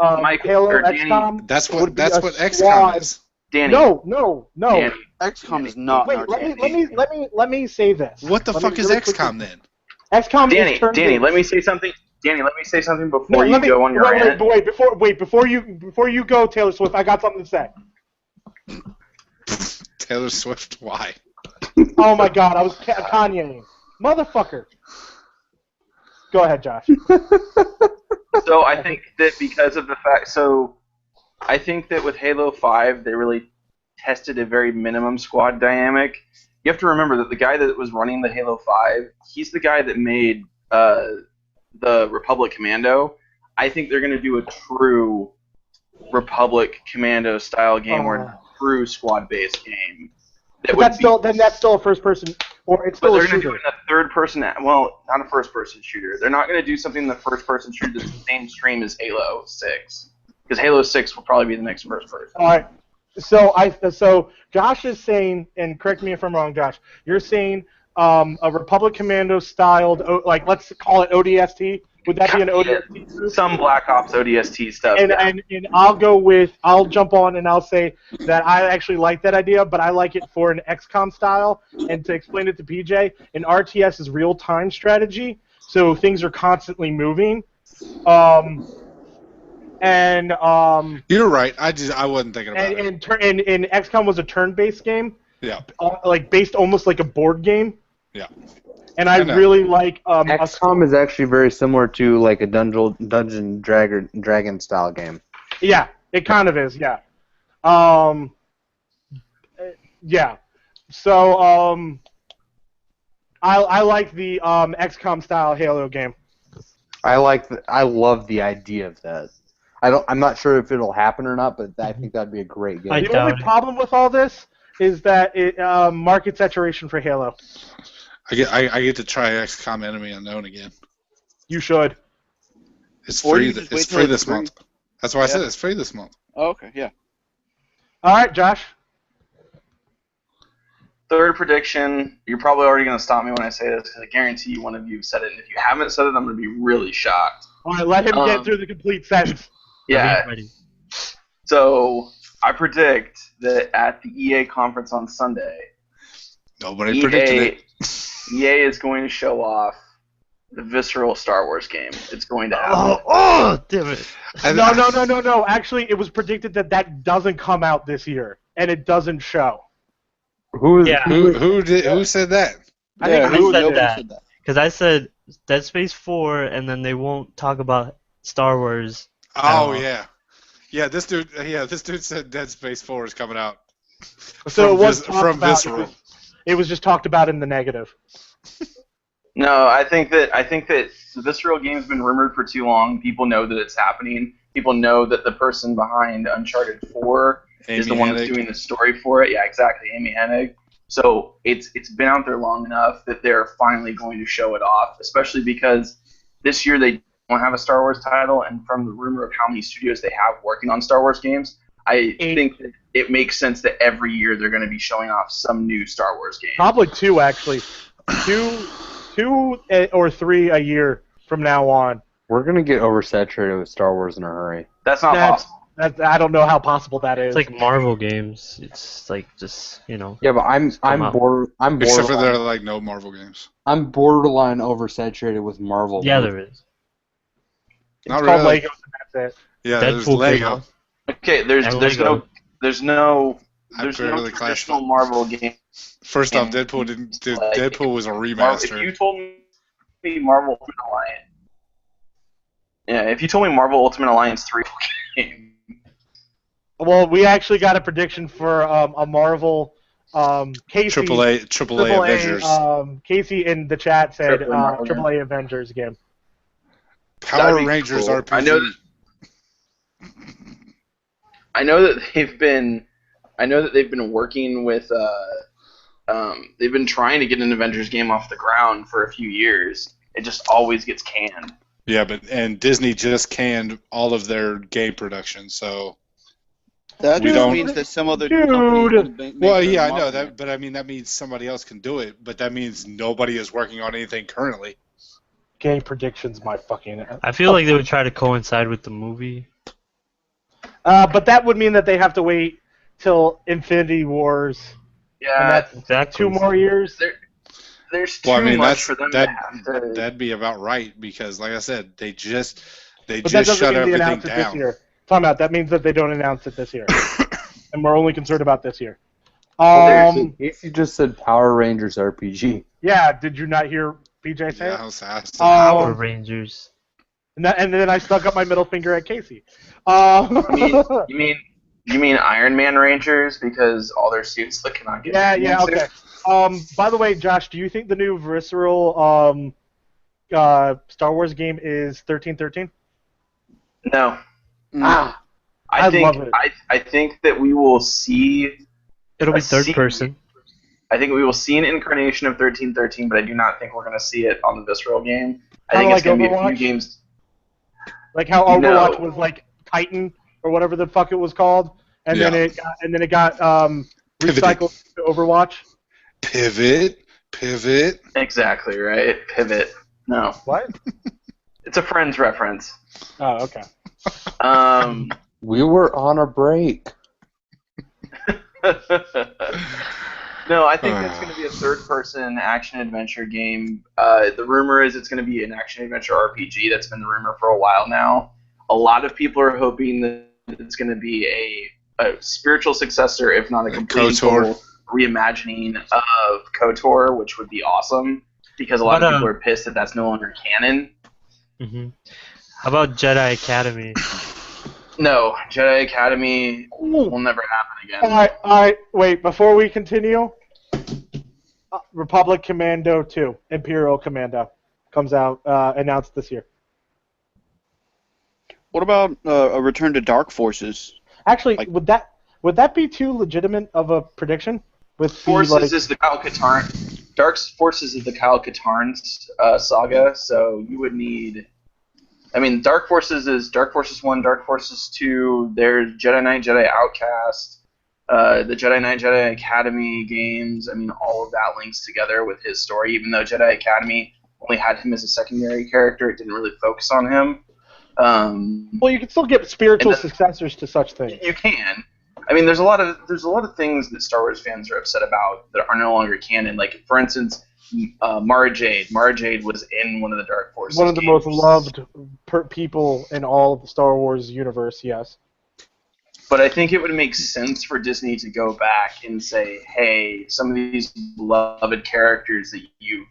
Halo XCOM. That's what XCOM squad. is. Danny. No. Danny. XCOM is not. Wait, let me say this. What the fuck is XCOM then? XCOM Danny, is turn-based. Danny, let me say something. Danny, let me say something before you go on your rant. Before you go, Taylor Swift, I got something to say. Taylor Swift, why? Oh my God, I was Kanye, motherfucker. Go ahead, Josh. So I think that because of the fact, I think that with Halo 5, they really tested a very minimum squad dynamic. You have to remember that the guy that was running the Halo 5, he's the guy that made the Republic Commando. I think they're going to do a true Republic Commando style game or a true squad-based game. That's still a first-person, or it's still a shooter. They're going to do it in a third-person, well, not a first-person shooter. They're not going to do something in the first-person shooter that's the same stream as Halo 6. Because Halo 6 will probably be the next first-person. All right. So Josh is saying, and correct me if I'm wrong, Josh. You're saying a Republic Commando styled, like let's call it ODST. Would that be an ODST? Group? Some Black Ops ODST stuff. And, yeah. and I'll jump on and I'll say that I actually like that idea, but I like it for an XCOM style. And to explain it to PJ, an RTS is real-time strategy, so things are constantly moving. You're right. I wasn't thinking about it. And XCOM was a turn-based game. Yeah. Like based almost like a board game. Yeah. And I really like XCOM is actually very similar to like a Dungeon Dragon style game. Yeah, it kind of is. Yeah. Yeah. So I like the XCOM style Halo game. I love the idea of that. I'm not sure if it'll happen or not, but I think that'd be a great game. The only problem with all this is that it market saturation for Halo. I get to try XCOM Enemy Unknown again. You should. It's Or free. you just wait It's till free it's this free. month. That's why I said it's free this month. Oh, okay, yeah. All right, Josh. Third prediction. You're probably already going to stop me when I say this because I guarantee you one of you have said it. And if you haven't said it, I'm going to be really shocked. All right, let him get through the complete sentence. Yeah. So I predict that at the EA conference on Sunday, Nobody predicted it. EA is going to show off the visceral Star Wars game. It's going to happen. Oh, damn it. No. Actually, it was predicted that doesn't come out this year, and it doesn't show. Who said that? I think I said nobody that. said that. Because I said Dead Space 4, and then they won't talk about Star Wars. Oh yeah, this dude said Dead Space 4 is coming out. So it was talked from about, Visceral. It was just talked about in the negative. No, I think that the visceral game's been rumored for too long. People know that it's happening. People know that the person behind Uncharted 4 is the one that's doing the story for it. Yeah, exactly, Amy Hennig. So it's been out there long enough that they're finally going to show it off, especially because this year they don't have a Star Wars title, and from the rumor of how many studios they have working on Star Wars games, I think that it makes sense that every year they're going to be showing off some new Star Wars game. Probably two, actually. Two or three a year from now on. We're going to get oversaturated with Star Wars in a hurry. That's not possible. I don't know how possible that is. It's like Marvel games. It's like just, Yeah, but I'm borderline. Except for there are like no Marvel games. I'm borderline oversaturated with Marvel. Yeah, there is. It's Not called really. Legos, and that's it. Yeah, there's Deadpool Lego. came out. Okay, there's no barely traditional Marvel game. First off, Deadpool was a If remaster. you told me Marvel Ultimate Alliance, if you told me Marvel Ultimate Alliance 3 game, Well, we actually got a prediction for a Marvel. Casey, AAA Avengers. Casey in the chat said AAA AAA Avengers game. Power be Rangers cool. RPG. I know that they've been working with. They've been trying to get an Avengers game off the ground for a few years. It just always gets canned. Yeah, and Disney just canned all of their game production, so. That We just don't- means that some other Dude. company can make Well, their yeah, I know Marvel that, game. but I mean that means somebody else can do it. But that means nobody is working on anything currently. Game predictions, my fucking. I feel like they would try to coincide with the movie. But that would mean that they have to wait till Infinity Wars. And Yeah, that's Exactly. 2 more years. there's too Well, I mean much for them to have to. that'd be about right because, like I said, they just But that shut doesn't mean they everything announce it this down. year. Time out. That means that they don't announce it this year. And we're only concerned about this year. Casey just said Power Rangers RPG. Yeah, did you not hear PJ say Yeah, it? I was Power Rangers. And then I stuck up my middle finger at Casey. You mean Iron Man Rangers because all their suits look cannot get. Yeah, okay. By the way, Josh, do you think the new Visceral Star Wars game is 1313? No. Ah, I think love it. I think that we will see. It'll be a third scene- person. I think we will see an incarnation of 1313, but I do not think we're going to see it on the Visceral game. I Kinda think it's like going to be a Overwatch? few games. Like how Overwatch was like Titan or whatever the fuck it was called, and Yeah. then it got Pivoted. recycled to Overwatch. Pivot. Exactly right. Pivot. No, What? it's a Friends reference. Oh, okay. We were on a break. No, I think that's going to be a third-person action-adventure game. The rumor is it's going to be an action-adventure RPG. That's been the rumor for a while now. A lot of people are hoping that it's going to be a spiritual successor, if not a complete and KOTOR. total reimagining of KOTOR, which would be awesome, because a lot of people are pissed that that's no longer canon. Mm-hmm. How about Jedi Academy? No, Jedi Academy will never happen again. All right. Wait, before we continue, Republic Commando 2, Imperial Commando, comes out announced this year. What about a return to Dark Forces? Actually, Like- would that be too legitimate of a prediction? With the, Forces is the Kyle Katarn. Dark Forces is the Kyle Katarn's saga, so you would need. I mean, Dark Forces is Dark Forces 1, Dark Forces 2. There's Jedi Knight, Jedi Outcast, the Jedi Knight, Jedi Academy games. I mean, all of that links together with his story. Even though Jedi Academy only had him as a secondary character, it didn't really focus on him. well, you can still get spiritual and then- successors to such things. You can. I mean, there's a lot of things that Star Wars fans are upset about that are no longer canon. Like, for instance, Mara Jade. Mara Jade was in one of the Dark Forces. One of the games. most loved people in all of the Star Wars universe. Yes. But I think it would make sense for Disney to go back and say, hey, some of these beloved characters that you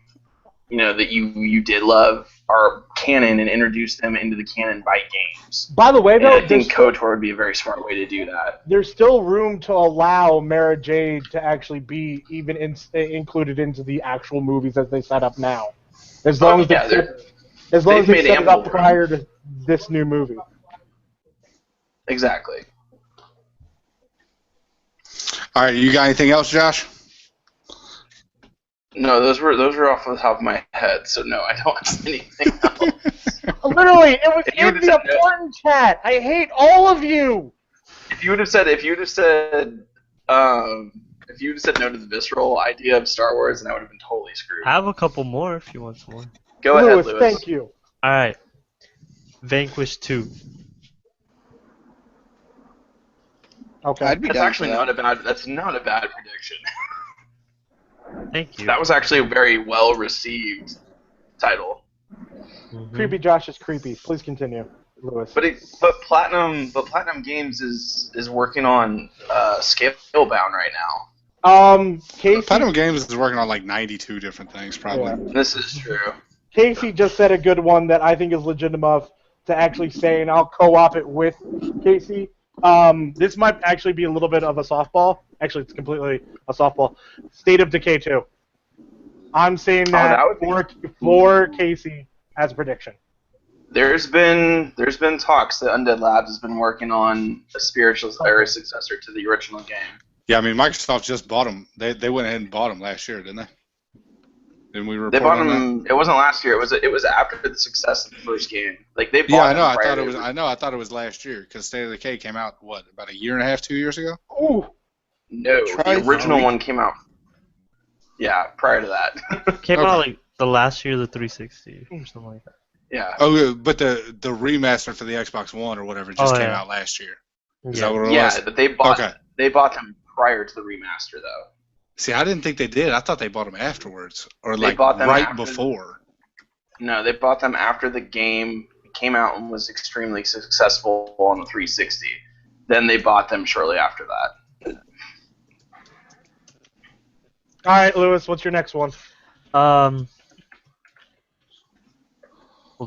did love are canon, and introduce them into the canon by games. By the way, And though, I think KOTOR would be a very smart way to do that. there's still room to allow Mara Jade to actually be even included into the actual movies as they set up now, as long as yeah, they they've made set it up ample prior to this new movie. Exactly. All right, you got anything else, Josh? No, those were off the top of my head, so no, I don't have anything else. Literally, it was If you in would've the said no- important chat. I hate all of you. If you would have said no to the visceral idea of Star Wars, then I would have been totally screwed. I have a couple more if you want some more. Go ahead, Lewis. Thank you. All right. Vanquish 2. Okay. I'd be That's down actually for that. not a bad prediction. Thank you. That was actually a very well received title. Mhm. Creepy Josh is creepy. Please continue, Lewis. But Platinum Games is working on Scalebound right now. Casey, Platinum Games is working on like 92 different things, probably. This is true. Casey just said a good one that I think is legitimate enough to actually say, and I'll co-op it with Casey. This might actually be a little bit of a softball. Actually, it's completely a softball. State of Decay 2. I'm saying that, that would be- for Casey as a prediction. There's been talks that Undead Labs has been working on a spiritual or a successor to the original game. Yeah, I mean, Microsoft just bought them. They went ahead and bought them last year, didn't they? Didn't we report They bought on that? them. It wasn't last year. It was after the success of the first game. Like they bought Yeah, I them know. I prior thought to it was. I thought it was last year because State of Decay came out about a year and a half, 2 years ago. Ooh, No, Try the original three. one came out. Yeah, prior to that. Came Okay. out like the last year of the 360 or something like that. Yeah. Oh, but the remaster for the Xbox One or whatever just Oh, came yeah. out last year. Is Yeah. that what it Yeah, was? but they bought Okay. them prior to the remaster though. See, I didn't think they did. I thought they bought them afterwards, or They like bought them right after- before. No, they bought them after the game came out and was extremely successful on the 360. Then they bought them shortly after that. all right, Lewis. What's your next one? Hold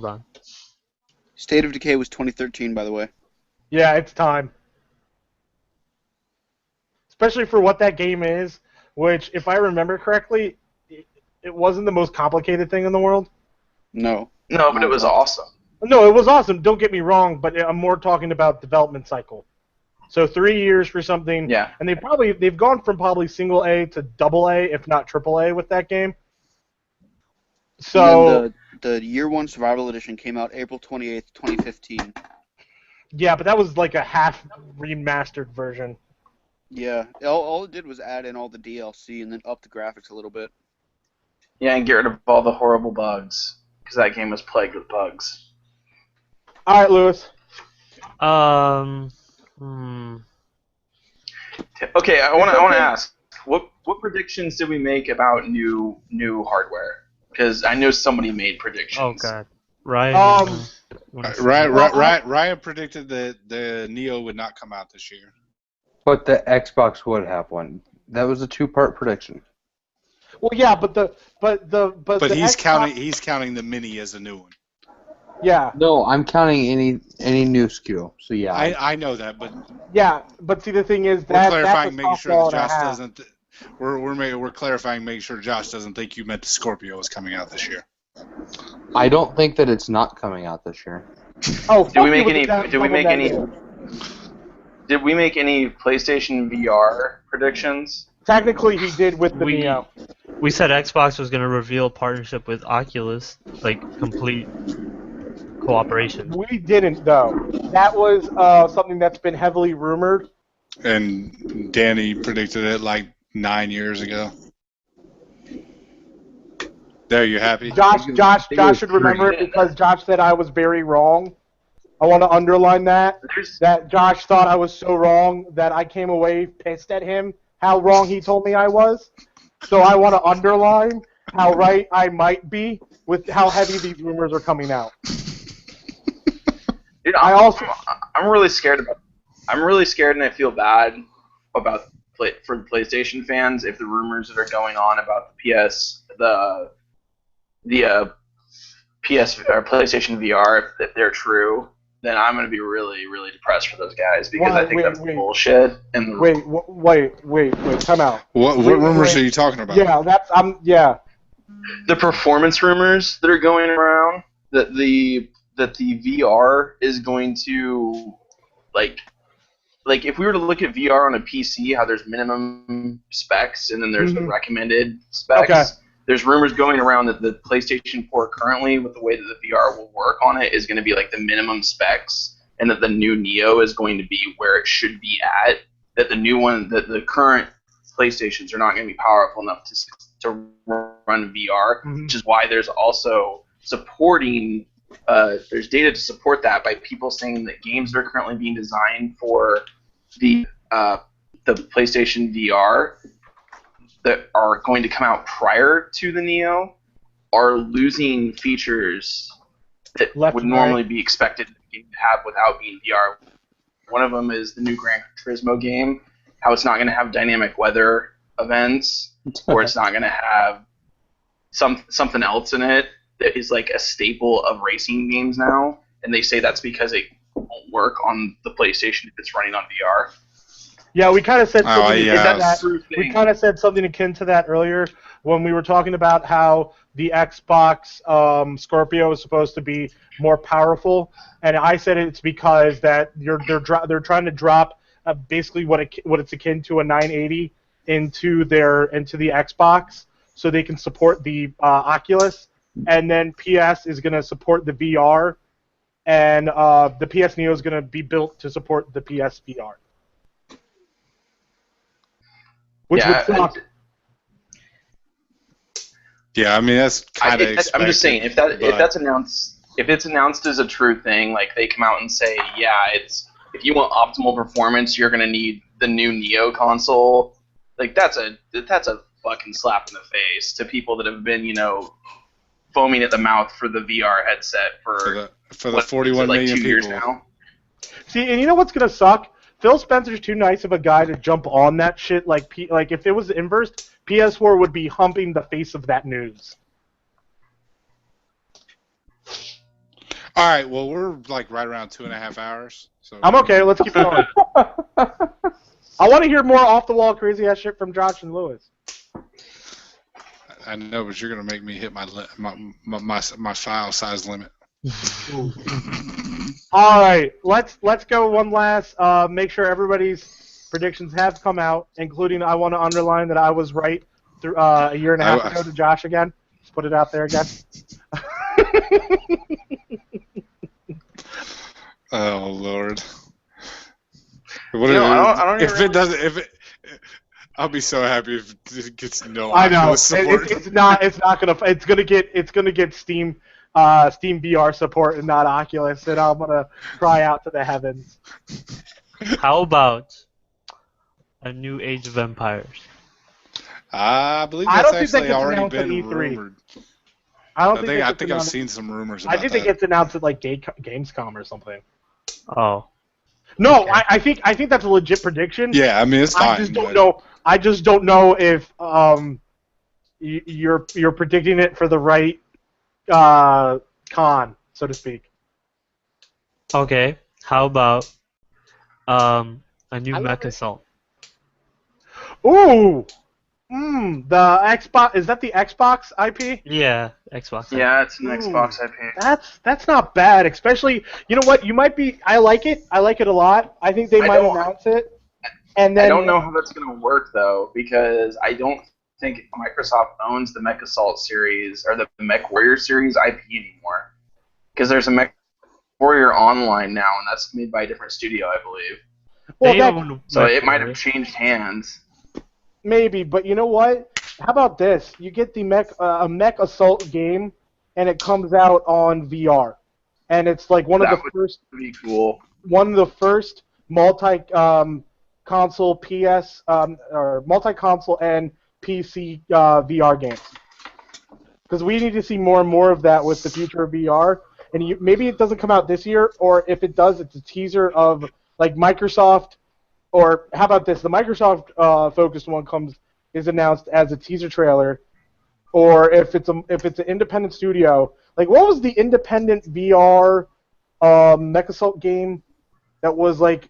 on. State of Decay was 2013, by the way. Yeah, it's time. Especially for what that game is, which, if I remember correctly, it wasn't the most complicated thing in the world. No. No, but it was awesome. No, it was awesome. Don't get me wrong, but I'm more talking about development cycle. So 3 years for something, Yeah. and they've gone from probably single A to double A, if not triple A, with that game. So And then the Year 1 Survival Edition came out April 28th, 2015. Yeah, but that was like a half remastered version. Yeah, all it did was add in all the DLC and then up the graphics a little bit. Yeah, and get rid of all the horrible bugs because that game was plagued with bugs. All right, Lewis. Okay, I want to ask what predictions did we make about new hardware? Because I know somebody made predictions. Oh God, Ryan. Ryan predicted that the Neo would not come out this year. But the Xbox would have one. That was a two-part prediction. Well, yeah, but the he's Xbox, counting the Mini as a new one. Yeah. No, I'm counting any new SKU. So yeah. I know that, but Yeah, but see the thing is we're that clarifying, making sure that softball and a Josh half. doesn't. We're clarifying, making sure Josh doesn't think you meant the Scorpio is coming out this year. I don't think that it's not coming out this year. Oh, Did we make any PlayStation VR predictions? Technically, he did with the Neo. We said Xbox was going to reveal partnership with Oculus, like complete cooperation. We didn't though. That was something that's been heavily rumored. And Danny predicted it like 9 years ago. There, you happy? Josh should remember it because Josh said I was very wrong. I want to underline that. That Josh thought I was so wrong that I came away pissed at him how wrong he told me I was. So I want to underline how right I might be with how heavy these rumors are coming out. Dude, I'm really scared about. I'm really scared, and I feel bad about for the PlayStation fans if the rumors that are going on about the PS or PlayStation VR, if they're true, then I'm gonna be really, really depressed for those guys because I think that's bullshit. And Wait, time out. What rumors are you talking about? Yeah, the performance rumors that are going around that the VR is going to like if we were to look at VR on a PC, how there's minimum specs and then there's the recommended specs. Okay. There's rumors going around that the PlayStation 4 currently, with the way that the VR will work on it, is going to be like the minimum specs, and that the new Neo is going to be where it should be at. That the current PlayStations are not going to be powerful enough to run VR, which is why there's also supporting. There's data to support that by people saying that games that are currently being designed for the PlayStation VR that are going to come out prior to the Neo are losing features that would normally be expected to have without being VR. One of them is the new Gran Turismo game, how it's not going to have dynamic weather events, or it's not going to have something else in it that is like a staple of racing games now, and they say that's because it won't work on the PlayStation if it's running on VR. Yeah, we kind of said something we kind of said something akin to that earlier when we were talking about how the Xbox Scorpio is supposed to be more powerful, and I said it's because that they're trying to drop basically what it's akin to a 980 into the Xbox so they can support the Oculus, and then PS is going to support the VR, and the PS Neo is going to be built to support the PS VR. Which would suck. Yeah, I mean that's kind of expected. I'm just saying if it's announced as a true thing, like they come out and say, yeah, if you want optimal performance, you're gonna need the new Neo console. Like that's a fucking slap in the face to people that have been foaming at the mouth for the VR headset for the 41 million 2 people. years now. See, and you know what's gonna suck? Phil Spencer's too nice of a guy to jump on that shit. Like if it was the inverse, PS4 would be humping the face of that news. All right, well we're like right around 2.5 hours. So I'm okay. Let's keep going. I want to hear more off the wall crazy ass shit from Josh and Lewis. I know, but you're gonna make me hit my file size limit. All right, let's go one last. Make sure everybody's predictions have come out, including I want to underline that I was right through a year and a half ago to Josh again. Just put it out there again. Oh Lord. What You know, I don't if even it doesn't? I'll be so happy if it gets no I know. Oculus support. It's not gonna. It's gonna get Steam VR support and not Oculus, and I'm gonna cry out to the heavens. How about a new Age of Empires? I believe I that's don't think that actually gets already announced at been E3. rumored. I I think I've seen some rumors about I think that. it gets announced at like Gamescom or something. Oh. No, Okay. I think that's a legit prediction. Yeah, I mean it's fine. I just don't but- know. I just don't know if you're predicting it for the right con, so to speak. Okay. How about a new I love Mech it. Assault? Ooh, the Xbox, is that the Xbox IP? Yeah, Xbox. Yeah, it's an Ooh. Xbox IP. That's not bad, especially you know what, you might be. I like it a lot. I think they I might don't- announce it, and then I don't know how that's going to work though, because I don't think Microsoft owns the Mech Assault series or the Mech Warrior series IP anymore. Because there's a Mech Warrior Online now, and that's made by a different studio, I believe. Well, They that- own So Mech it might Warrior. have changed hands. Maybe, but you know what? How about this? You get the a Mech Assault game, and it comes out on VR, and it's like one of That the would first be cool. multi-console PS or multi-console and PC VR games. Because we need to see more and more of that with the future of VR. And maybe it doesn't come out this year, or if it does, it's a teaser of like Microsoft. Or how about this? The Microsoft focused one is announced as a teaser trailer, or if it's an independent studio. Like what was the independent VR Mech Assault game that was like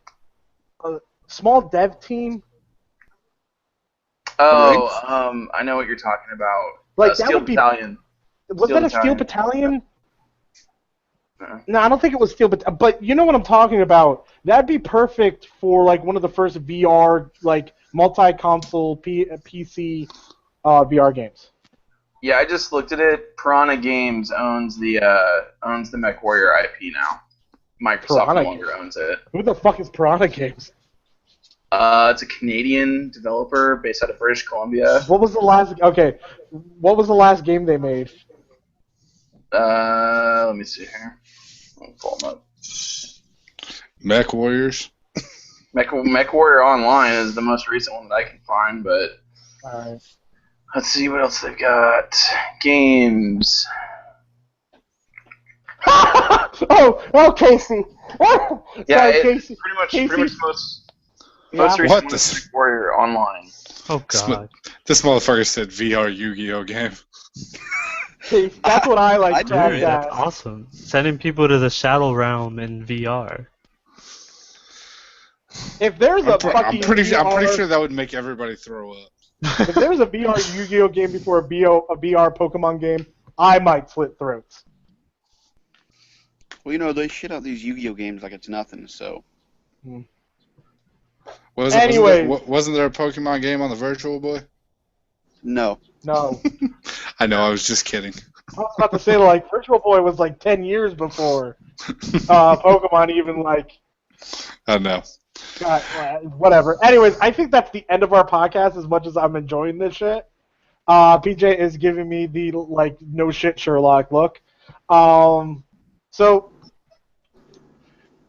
a small dev team? Oh, I know what you're talking about. Like that Steel would be. Battalion. Was Steel that a Steel Battalion? No. No, I don't think it was Steel Battalion. But you know what I'm talking about. That'd be perfect for like one of the first VR like multi-console PC VR games. Yeah, I just looked at it. Piranha Games owns the Mech Warrior IP now. Microsoft Piranha no longer owns it. Who the fuck is Piranha Games? It's a Canadian developer based out of British Columbia. What was the last? Okay, what was the last game they made? Let me see here. I'll pull them up. Mech Warriors. Mech Warrior Online is the most recent one that I can find, but All right. let's see what else they've got. Games. oh, Casey. Yeah, Sorry, it, Casey. pretty much most Yeah. recent What one the is s- Mech Warrior Online. Oh God. This motherfucker said VR Yu-Gi-Oh game. Casey, that's what I like. I do, cracked Dude, yeah. that's at. awesome. Sending people to the Shadow Realm in VR. If there's a I'm fucking pretty VR sure that would make everybody throw up. If there was a VR Yu-Gi-Oh game before a VR Pokemon game, I might slit throats. Well, you know, they shit out these Yu-Gi-Oh games like it's nothing, so. Wasn't there a Pokemon game on the Virtual Boy? No. No. I know, I was just kidding. I was about to say, like, Virtual Boy was like 10 years before Pokemon even, like, I know. got, whatever. Anyways, I think that's the end of our podcast as much as I'm enjoying this shit. PJ is giving me the, like, no shit Sherlock look. So,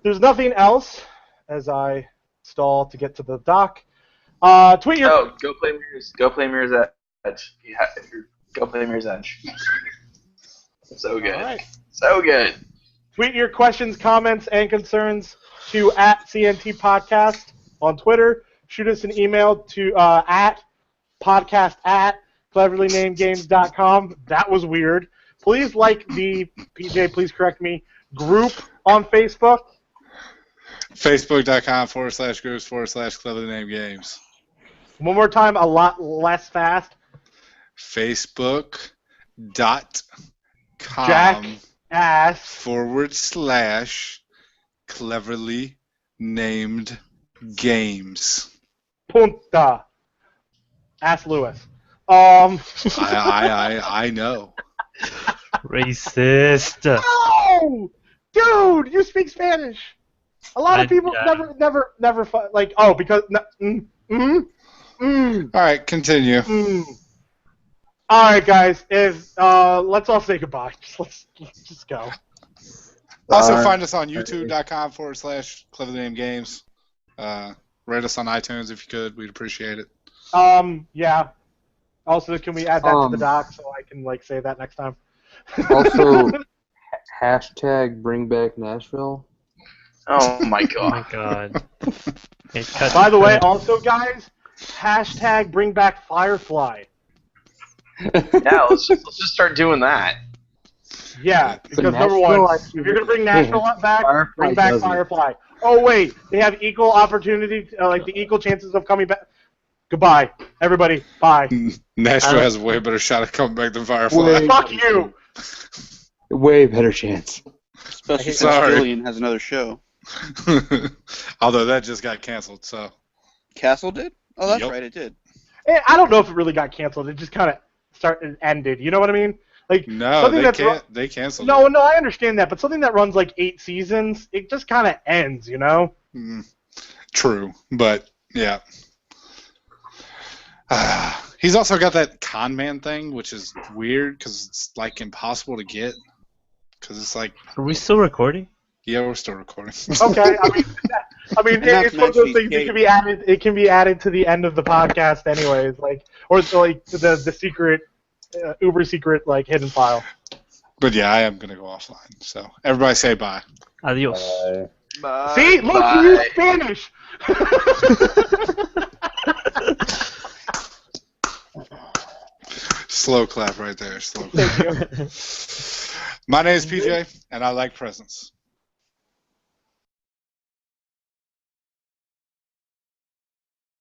there's nothing else as I stall to get to the dock. Tweet your... Oh, go play Mirror's Edge. If you're go play Mirror's Edge. So good. All right. So good. Tweet your questions, comments, and concerns to @CNT Podcast on Twitter. Shoot us an email to podcast@cleverlynamedgames.com. That was weird. Please like the PJ. Please correct me. Group on Facebook. Facebook.com/groups/cleverly named games. One more time, a lot less fast. Facebook.com Ass. /cleverly named games. Punta. Ass Lewis. I know. Racist. No! Dude, you speak Spanish. A lot of people Yeah. never like because. All right, continue. All right, guys. Let's all say goodbye. Let's just go. Also, find us on youtube.com/CleverTheNameGames. Rate us on iTunes if you could. We'd appreciate it. Yeah. Also, can we add that to the doc so I can say that next time? Also, hashtag bring back Nashville. Oh my Oh my god. god. Okay, cut. By the way, also guys, hashtag bring back Firefly. Yeah, let's just start doing that. Yeah, because number Nashville one, actually if you're gonna bring Nashville back, Firefly bring back doesn't. Firefly. Oh wait, they have equal opportunity, the equal chances of coming back. Goodbye, everybody. Bye. Nashville has a way better shot at coming back than Firefly. Wait. Fuck you. Way better chance. Especially since Sorry. Jillian has another show. Although that just got canceled, so. Castle did? Oh, that's Yep. right, it did. I don't know if it really got canceled. It just kind of ended. You know what I mean? No, something they that's can't. They canceled. No, I understand that, but something that runs 8 seasons, it just kind of ends. You know? it. True, but yeah. He's also got that con man thing, which is weird because it's impossible to get. Because it's Are we still recording? yeah, we're still recording. Okay. I mean, not it's to one of those mention things that can be added. It can be added to the end of the podcast, anyways. Or the secret, uber secret hidden file. But yeah, I am gonna go offline. So everybody say bye. Adios. Bye. See, look, Bye. you use Spanish. Slow clap right there. Slow clap. Thank you. My name is PJ, and I like presents.